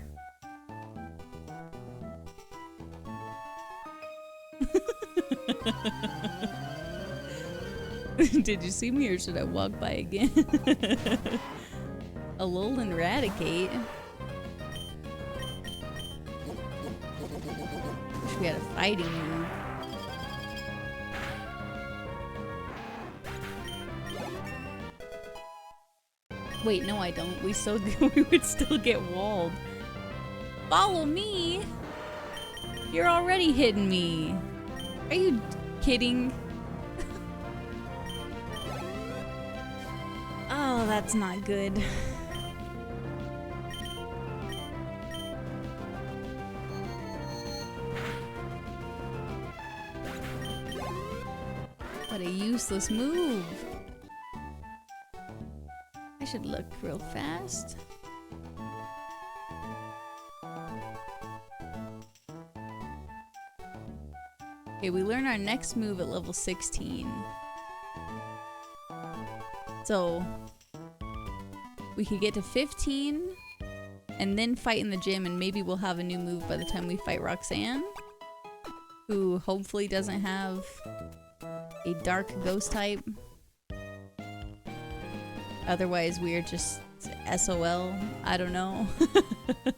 Did you see me or should I walk by again? Alolan Eradicate. Wish we had a fighting move. Wait, no I don't. We would still get walled. Follow me? You're already hitting me. Are you kidding? Oh, that's not good. What a useless move. I should look real fast. Okay, we learn our next move at level 16. So we could get to 15 and then fight in the gym, and maybe we'll have a new move by the time we fight Roxanne, who hopefully doesn't have a dark ghost type. Otherwise, we are just SOL. I don't know. I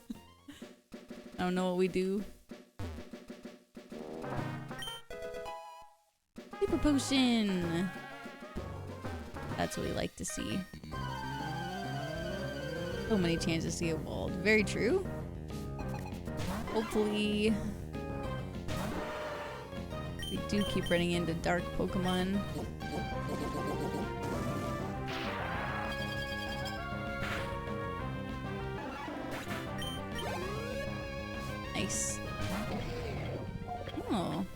don't know what we do. Super potion! That's what we like to see. So many chances to get walled. Very true. Hopefully we do keep running into dark Pokemon. Nice. Oh.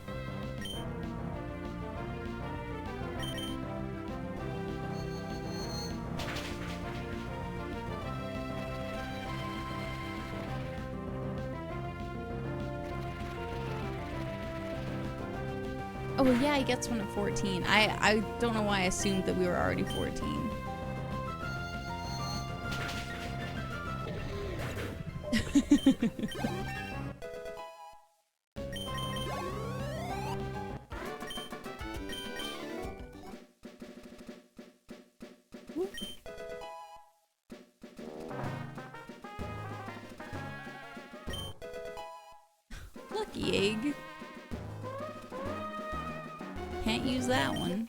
Oh yeah, he gets one at 14. I don't know why I assumed that we were already 14. Lucky egg. Can't use that one.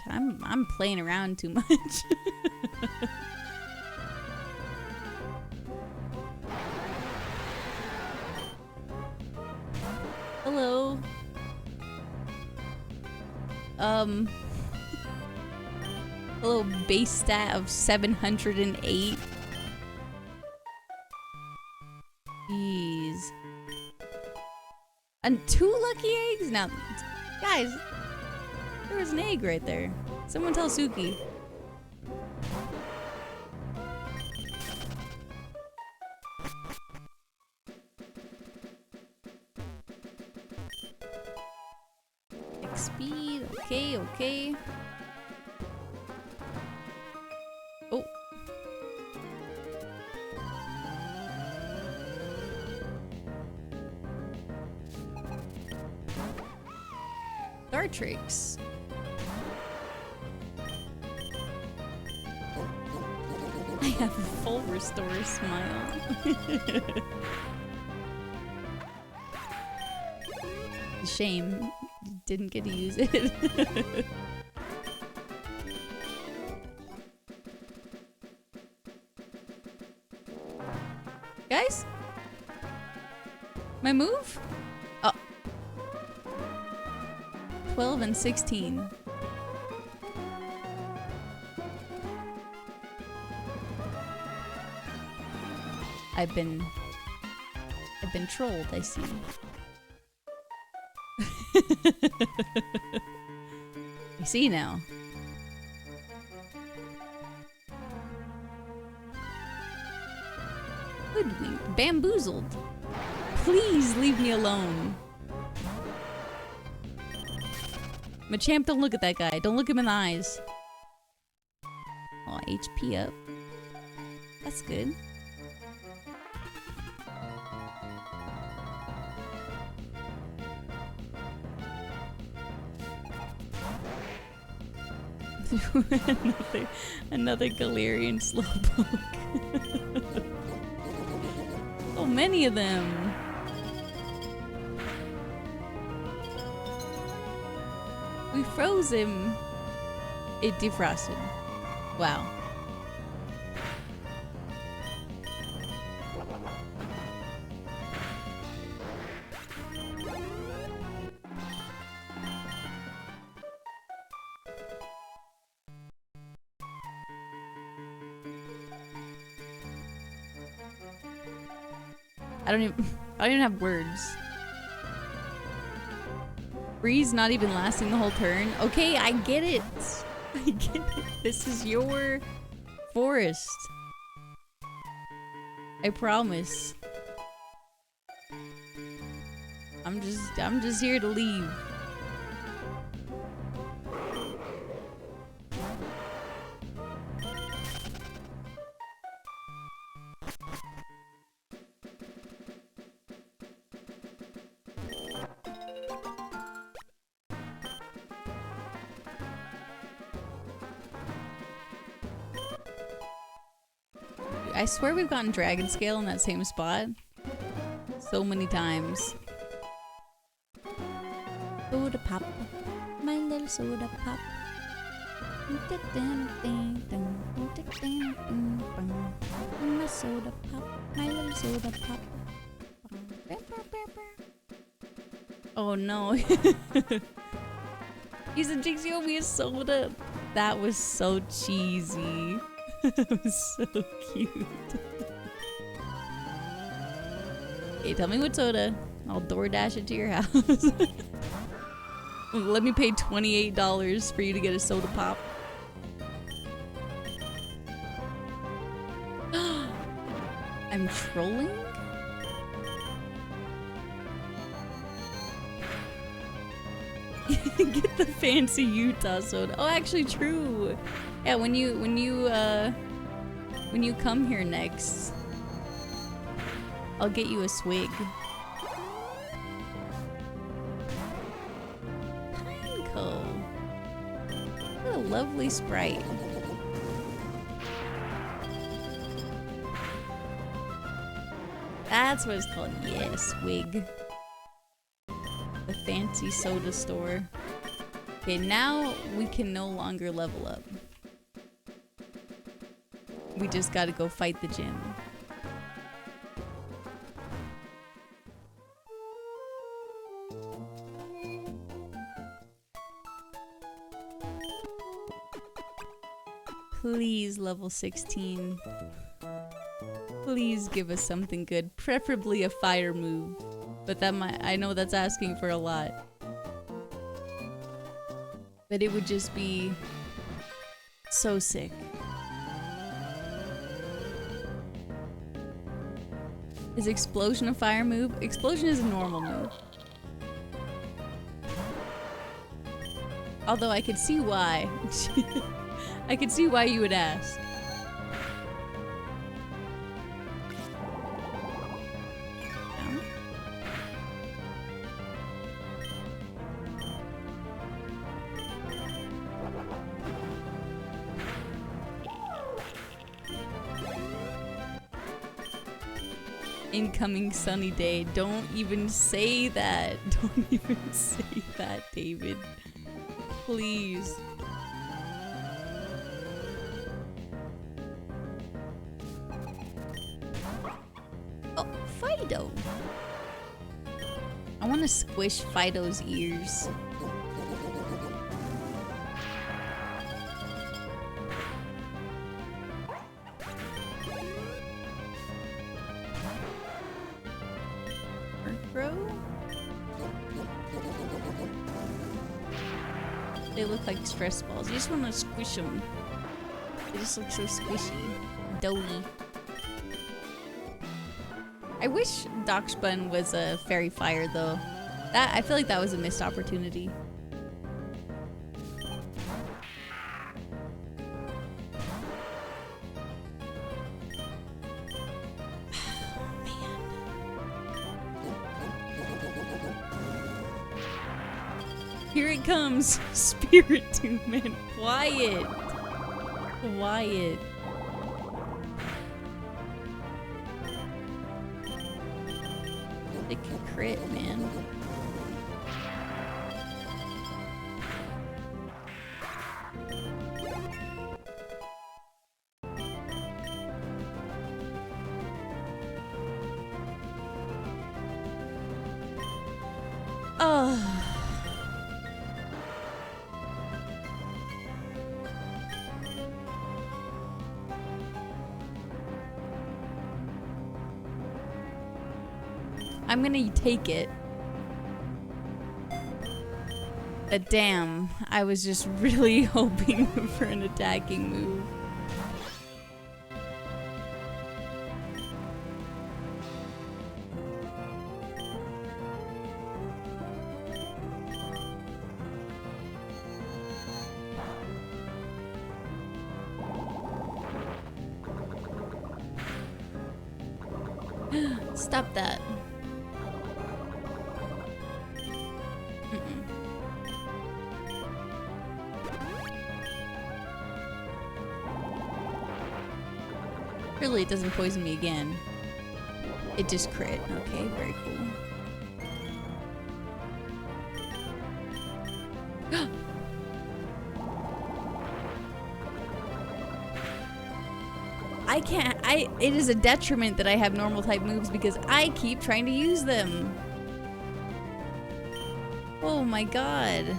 I'm playing around too much. Hello. Hello, base stat of 708. Jeez. And 2 lucky eggs? Now, guys, there was an egg right there. Someone tell Suki. Speed, okay, okay. Oh. Star Tricks. I have a full restore smile. Shame. Didn't get to use it. Guys? My move? Oh. 12 and 16. I've been trolled, I see. I see now. Hoodwinked. Bamboozled. Please leave me alone. Machamp, don't look at that guy. Don't look him in the eyes. Oh, HP up. That's good. another Galarian Slowpoke. So many of them. We froze him. It defrosted. Wow. I don't even have words. Breeze not even lasting the whole turn. Okay, I get it. I get it. This is your forest. I promise. I'm just here to leave. I swear we've gotten Dragon Scale in that same spot so many times. Soda pop, my little soda pop. My soda pop, my little soda pop. Oh no. He's a Jinxie owe me a soda. That was so cheesy. That was so cute. Hey, tell me what soda. I'll DoorDash it to your house. Let me pay $28 for you to get a soda pop. I'm trolling? Get the fancy Utah soda. Oh, actually true. Yeah, when you come here next, I'll get you a swig. Pineko. What a lovely sprite. That's what it's called. Yeah, swig. The fancy soda store. Okay, now we can no longer level up. We just gotta go fight the gym. Please, level 16. Please give us something good, preferably a fire move. But that might, I know that's asking for a lot. But it would just be so sick. Is Explosion a fire move? Explosion is a normal move. Although I could see why. I could see why you would ask. Incoming sunny day. Don't even say that. Don't even say that, David. Please. Oh, Fido. I want to squish Fido's ears. They look like stress balls. You just want to squish them. They just look so squishy. Doughy. I wish Darkspun was a fairy fire though. That I feel like that was a missed opportunity. Here it comes, Spirit Tooth Man. Quiet. Quiet. They can crit, man. Oh. I'm gonna take it. But damn, I was just really hoping for an attacking move. Stop that. Mm-mm. Really, it doesn't poison me again. It just crit. Okay, very cool. I can't. It is a detriment that I have normal type moves because I keep trying to use them. Oh my god.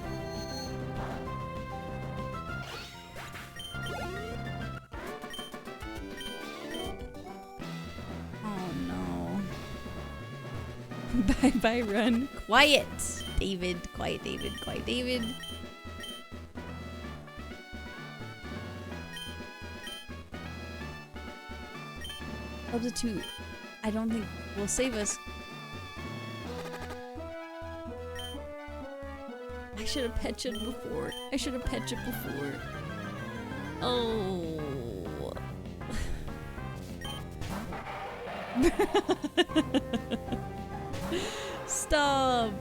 Oh no. Bye bye, run. Quiet, David. Quiet, David. Quiet, David. Substitute. I don't think will save us. I should have petched before. I should have petched before. Oh. Stop.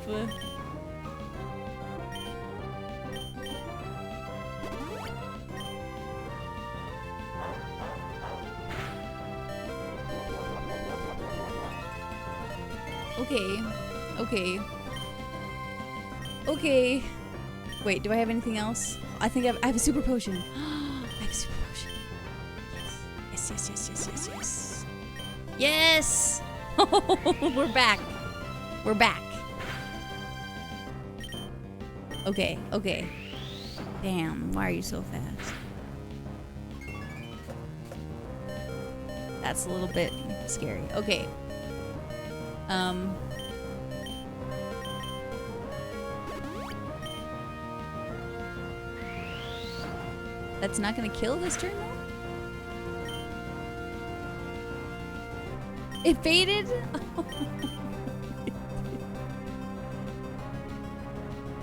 Okay. Okay. Okay. Wait, do I have anything else? I think I have a super potion. I have a super potion. Yes. Yes, yes, yes, yes, yes, yes. Yes! We're back. We're back. Okay, okay. Damn, why are you so fast? That's a little bit scary. Okay. That's not gonna kill this turn though? It faded?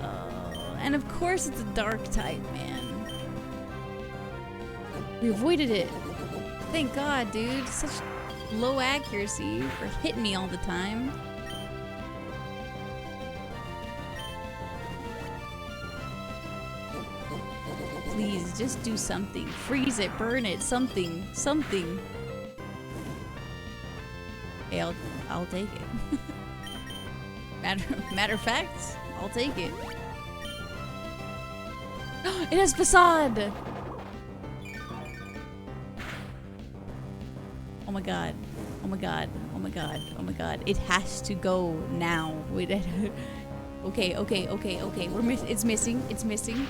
Oh, and of course it's a dark type, man. We avoided it. Thank God, dude. Such low accuracy for hitting me all the time. Please, just do something. Freeze it, burn it, something, something. Hey, I'll take it. Matter of fact, I'll take it. It has facade. Oh my god. Oh my god. Oh my god. Oh my god. It has to go now. Wait. Okay, okay, okay, okay. It's missing. It's missing.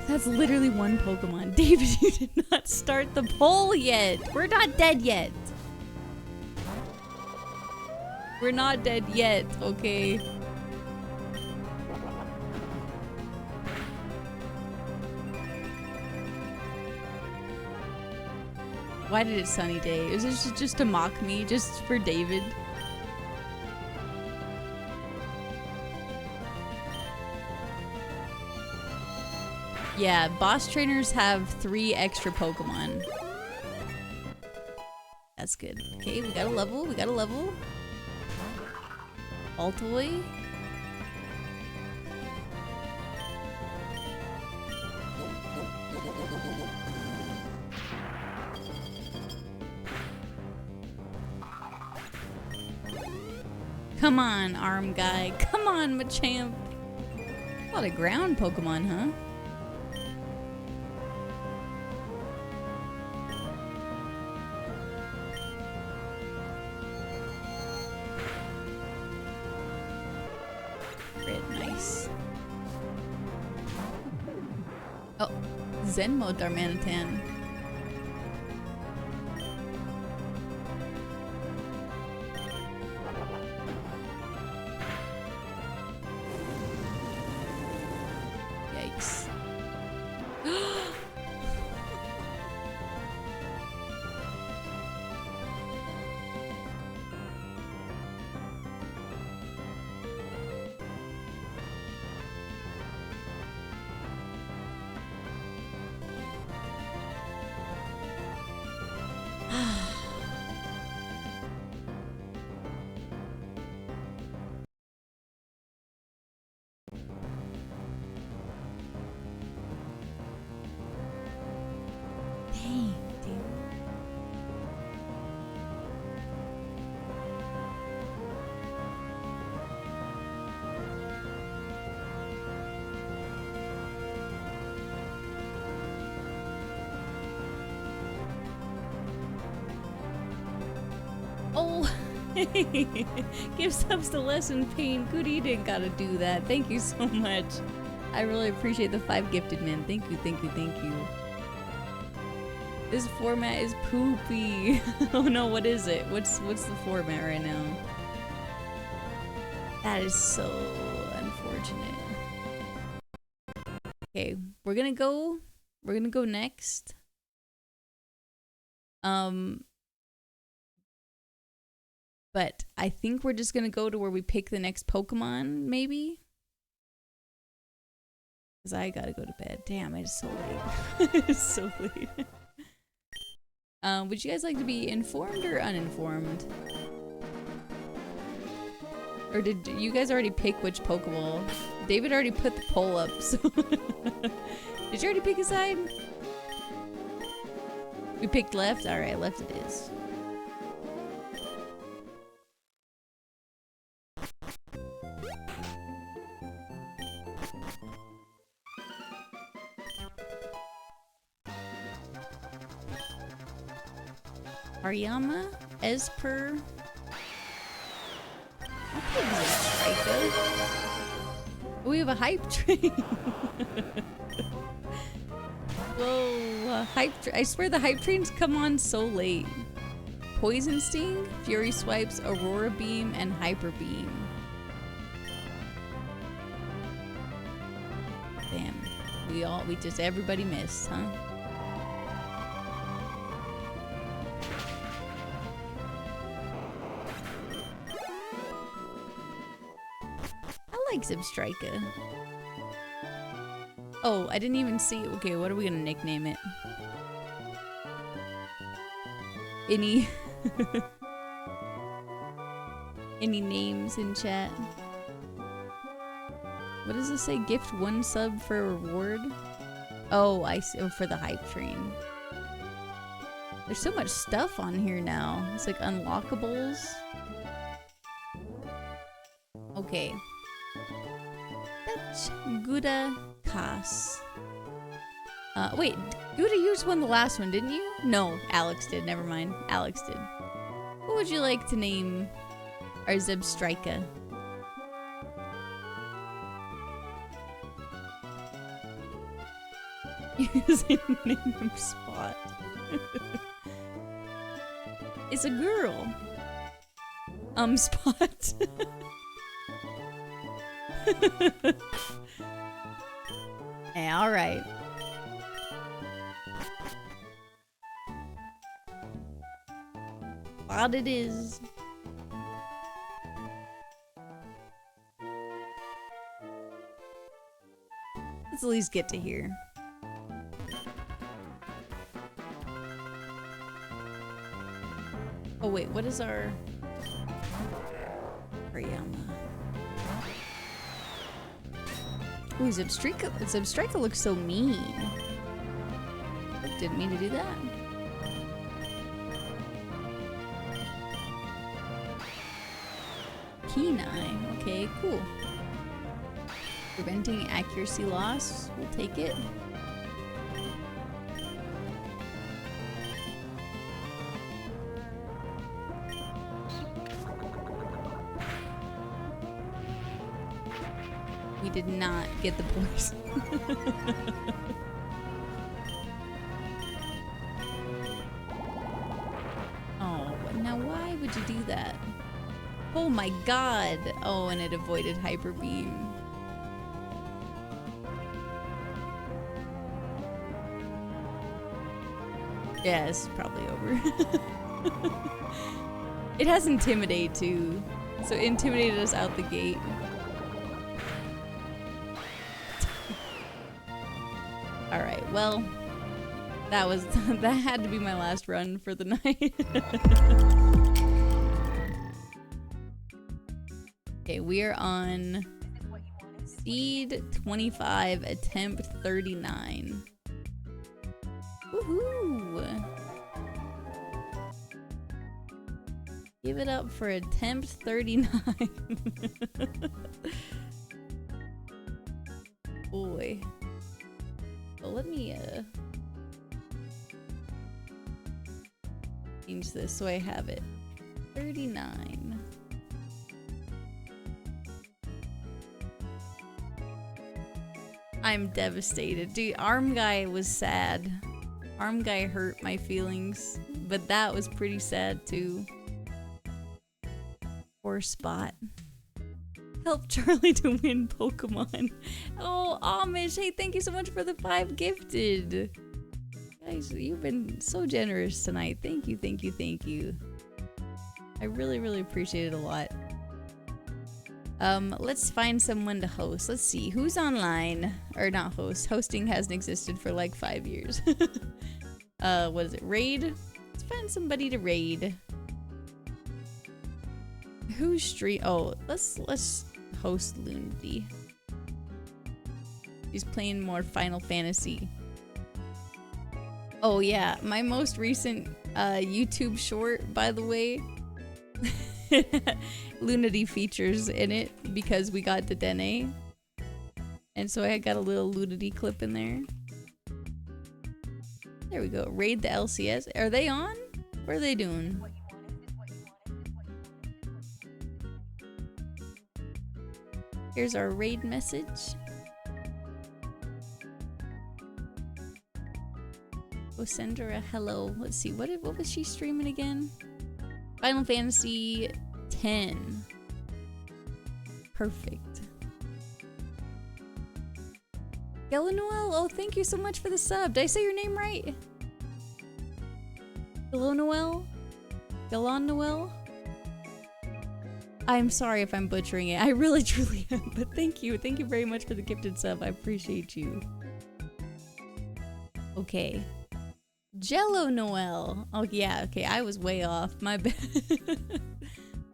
That's literally one Pokemon. David, you did not start the poll yet. We're not dead yet. We're not dead yet, okay? Why did it sunny day? Is this just to mock me, just for David? Yeah, boss trainers have 3 extra Pokemon. That's good. Okay, we got a level. We got a level. Altoy. Come on, arm guy. Come on, Machamp. A lot of ground Pokemon, huh? Nice. Oh, Zen mode Darmanitan. Yikes. Give subs to Lesson Pain. Goody didn't gotta do that. Thank you so much. I really appreciate the 5 gifted, man. Thank you, thank you, thank you. This format is poopy. Oh no, what is it? What's the format right now? That is so unfortunate. Okay, we're gonna go next. But I think we're just gonna go to where we pick the next Pokemon, maybe? Because I gotta go to bed. Damn, it's so late. It's so late. Would you guys like to be informed or uninformed? Or did you guys already pick which Pokeball? David already put the poll up, so... Did you already pick a side? We picked left? Alright, left it is. Ariyama, Esper. We have a hype train. Whoa, I swear the hype trains come on so late. Poison Sting, Fury Swipes, Aurora Beam, and Hyper Beam. Damn, everybody missed, huh? I like Zebstrika. Oh, I didn't even see. Okay, what are we gonna nickname it? Any any names in chat? What does this say? Gift 1 sub for a reward? Oh, I see. Oh, for the hype train. There's so much stuff on here now. It's like unlockables. Okay. That's Gouda Kas. Wait, Gouda, you just won the last one, didn't you? No, Alex did. Never mind. Alex did. What would you like to name our Zebstrika? Username Spot. It's a girl. Spot. Hey, alright. Spot it is. Let's at least get to here. Oh wait, what is our... Ariyama. Ooh, Zebstrika looks so mean. Didn't mean to do that. Kenai. Okay, cool. Preventing accuracy loss. We'll take it. We did not get the poison. Oh, now why would you do that? Oh my god! Oh, and it avoided Hyper Beam. Yeah, it's probably over. It has Intimidate too, so it intimidated us out the gate. Alright, well, that had to be my last run for the night. Okay, we are on Seed 25, Attempt 39. Woohoo! Give it up for Attempt 39. Boy. Well, let me change this so I have it. 39. I'm devastated. Dude, Arm Guy was sad. Arm Guy hurt my feelings, but that was pretty sad too. Poor Spot. Help Charlie to win Pokemon. Oh, Amish, hey, thank you so much for the 5 gifted. Guys, you've been so generous tonight. Thank you, thank you, thank you. I really, really appreciate it a lot. Let's find someone to host. Let's see, who's online? Or not host. Hosting hasn't existed for like 5 years. What is it? Raid? Let's find somebody to raid. Who's stream? Oh, let's host Lundy. He's playing more Final Fantasy. Oh yeah, my most recent YouTube short, by the way, Lunity features in it because we got the Dene. And so I got a little Lunity clip in there. There we go. Raid the LCS. Are they on? What are they doing? Here's our raid message. Go send her a hello. Let's see, what was she streaming again? Final Fantasy 10. Perfect. Yellow Noel, oh, thank you so much for the sub. Did I say your name right? Hello, Noel? Galon Noel? I'm sorry if I'm butchering it. I really, truly am. But thank you. Thank you very much for the gifted sub. I appreciate you. Okay. Jello Noel. Oh, yeah. Okay, I was way off. My bad.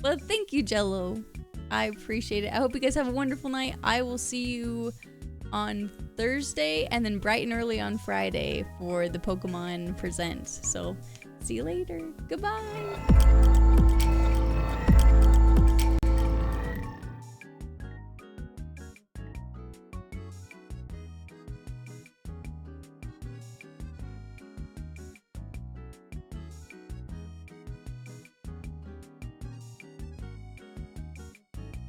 Well, thank you, Jello. I appreciate it. I hope you guys have a wonderful night. I will see you on Thursday and then bright and early on Friday for the Pokemon Presents. So, see you later. Goodbye.